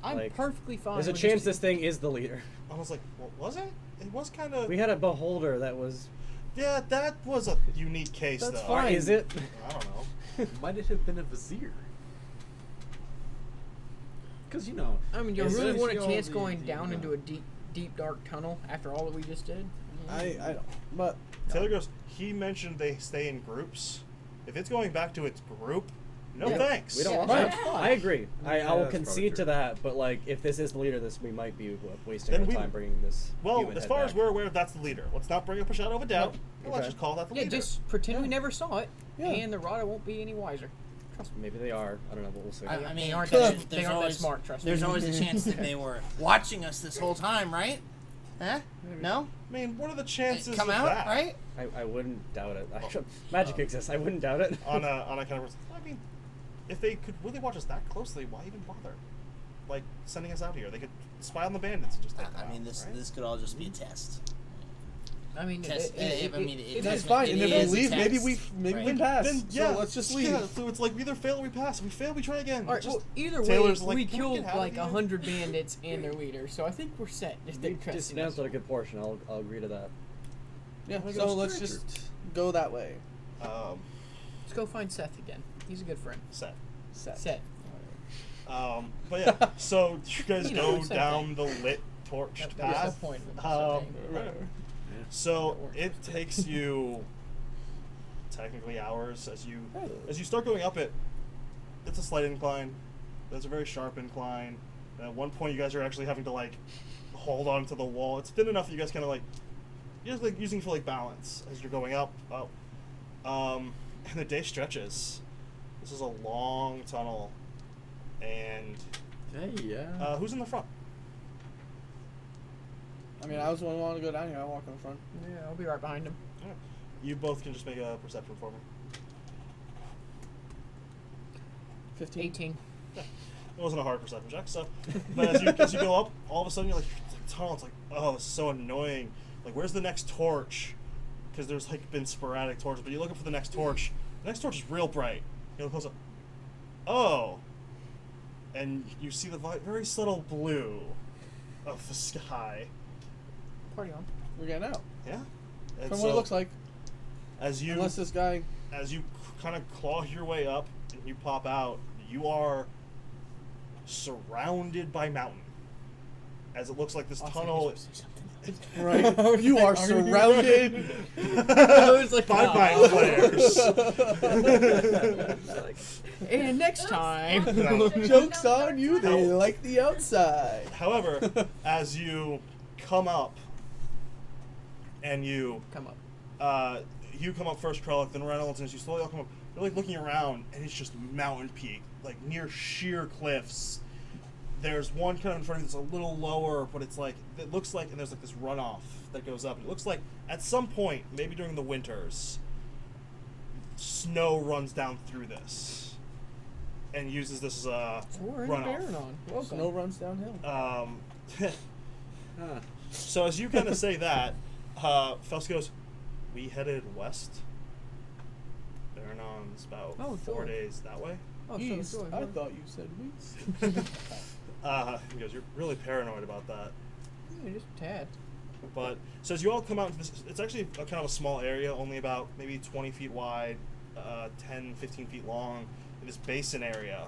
I'm Like, perfectly fine. There's a with chance just- this thing is the leader. I was like, what was it? It was kind of. We had a beholder that was. Yeah, that was a unique case That's though. fine. Is it? I don't know. Might it have been a vizier? Because, you know. I mean, you as really soon as want a you all chance the- going the, down into a deep, dark tunnel after all that we just did? I don't. But Taylor goes. He mentioned they stay in groups. If it's going back to its group, no Yeah. thanks. We don't want Right. that. I agree. I Yeah, will that's probably concede true. to that, but like, if this is the leader, we might be wasting Then our we- time bringing this. Well, human as head far as back. we're aware, that's the leader. Let's not bring up a shadow of a doubt. Let's Okay. just call that the Yeah, leader. just pretend we Yeah. never saw it, Yeah. and the Rada won't be any wiser. Maybe they are. I don't know, but we'll see. I They mean, aren't there's- that- they there's aren't that always- smart, trust me. There's always a chance that they were watching us this whole time, right? Huh? No? I mean, what are the chances Come of out, that? right? I wouldn't doubt it. Magic exists. I wouldn't doubt it. On a kind of. I mean, if they could really watch us that closely, why even bother? Like sending us out here, they could spy on the bandits and just take them I mean, out, this right? this could all just be a test. I mean, Test- I mean, it- that's it- fine. it And if is a we leave, maybe test, we right? pass. Then yeah, So let's just leave. Yeah, so it's like we either fail or we pass. If we fail, we try again. all right. Just, Well, either way, Taylor's like, we "Can we killed get out of like here?" 100 bandits and their leader, so I think we're set. Just We didn't trust dismantled a good portion. I'll agree to that. Yeah. Like So those let's creatures. just go that way. Let's go find Seth again. He's a good friend. set. Seth. But yeah, so you guys You know, go same down the lit torched That was the path. point of the Um, thing. So it takes you technically hours as you start going up it. It's a slight incline. There's a very sharp incline. And at one point, you guys are actually having to like hold on to the wall. It's thin enough that you guys kind of like you're just like using it for like balance as you're going up. And the day stretches. This is a long tunnel. And Hey, yeah. who's in the front? I mean, I was the one who wanted to go down here. I'll walk in the front. Yeah, I'll be right behind him. Alright. You both can just make a perception for me. 15. 18. It wasn't a hard perception check, so. But as you go up, all of a sudden you're like, it's a tunnel. It's like, oh, this is so annoying. Like, where's the next torch? Because there's like been sporadic torches, but you're looking for the next torch. The next torch is real bright. You look close up. Oh. And you see the very subtle blue of the sky. Party on. We're getting out. Yeah. And From what it so looks like. as you Unless this guy. as you kind of claw your way up and you pop out, you are surrounded by mountain. As it looks like this tunnel. Right. You are surrounded. I was like, by mind flares. And next time. No. Joke's on you, they No. like the outside. However, as you come up and you Come up. you come up first, Krellick, then Reynolds, and as you slowly all come up, you're like looking around, and it's just mountain peak, like near sheer cliffs. There's one kind of in front of you that's a little lower, but it's like, it looks like, and there's like this runoff that goes up. It looks like at some point, maybe during the winters, snow runs down through this and uses this as a So we're in runoff. Baronon. Welcome. Snow runs downhill. So as you kind of say that, Felsk goes, we headed west. Baronon's about 4 days that way. Oh, East. so I thought you said west. He goes, you're really paranoid about that. Yeah, just a tad. But so as you all come out into this, it's actually a kind of a small area, only about maybe 20 feet wide, 10, 15 feet long, in this basin area.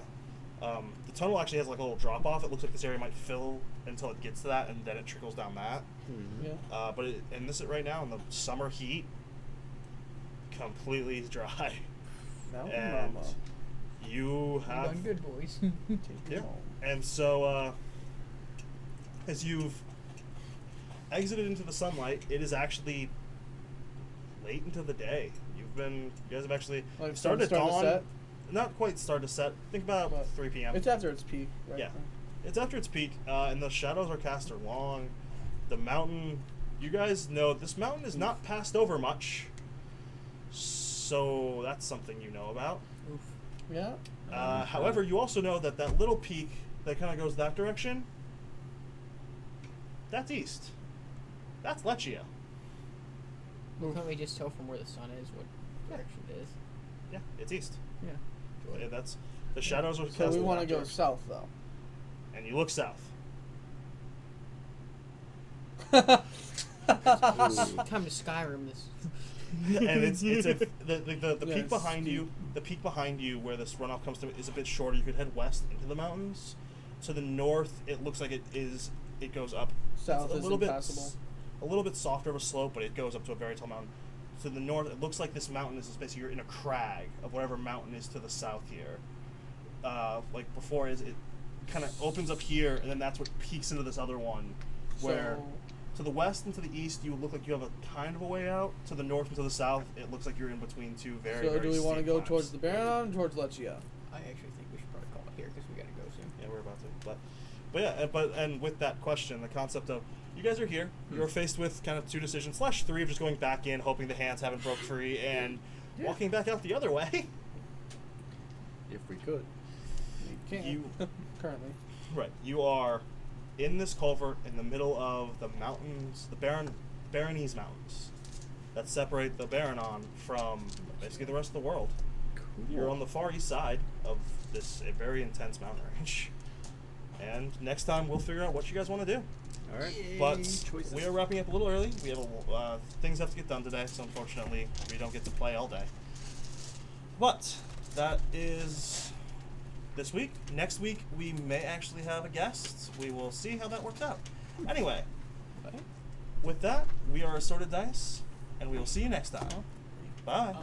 The tunnel actually has like a little drop off. It looks like this area might fill until it gets to that, and then it trickles down that. Yeah. But and this is right now in the summer heat, completely dry. Mountain And mama. you We've have done good, boys. Take yeah. it home. And so, as you've exited into the sunlight, it is actually late into the day. You guys have actually Like started at starting to dawn. set? Not quite started to set. Think about But 3 p.m. It's after its peak, right? Yeah. It's after its peak, and the shadows are cast are long. The mountain, you guys know this mountain is not passed over much. So that's something you know about. Oof. Yeah. However, you also know that that little peak that kind of goes that direction, that's east. That's Lechia. Can't we just tell from where the sun is what direction it is? Yeah, it's east. Yeah. Yeah, that's the shadows are cast. So we in want to that go direction. south, though. And you look south. Time to Skyrim this. And it's the Yeah, peak it's behind you. The peak behind you, where this runoff comes to, is a bit shorter. You could head west into the mountains. To the north, it looks like it is. It goes up. South It's a is little bit, impassable. a little bit softer of a slope, but it goes up to a very tall mountain. To the north, it looks like this mountain is basically you're in a crag of whatever mountain is to the south here. Like before, it kind of opens up here, and then that's what peaks into this other one, where. So, To the west and to the east, you look like you have a kind of a way out. To the north and to the south, it looks like you're in between two very, so very do we want to steep go climbs. towards the Baron or towards Lechia? I actually think we should probably call it here because we gotta go soon. Yeah, we're about to. But yeah, and with that question, the concept of you guys are here, you're faced with kind of two decisions / three of just going back in, hoping the hands haven't broke free, and walking back out the other way. If we could. We can't. You Currently. right, you are in this culvert in the middle of the mountains, the Baronese Mountains, that separate the Baronon from basically the rest of the world. You're on the far east side of this very intense mountain range. And next time we'll figure out what you guys want to do. All right. But we are wrapping up a little early. We have things have to get done today, so unfortunately we don't get to play all day. But that is this week. Next week we may actually have a guest. We will see how that works out. Anyway, with that, we are Assorted Dice, and we will see you next time. Bye.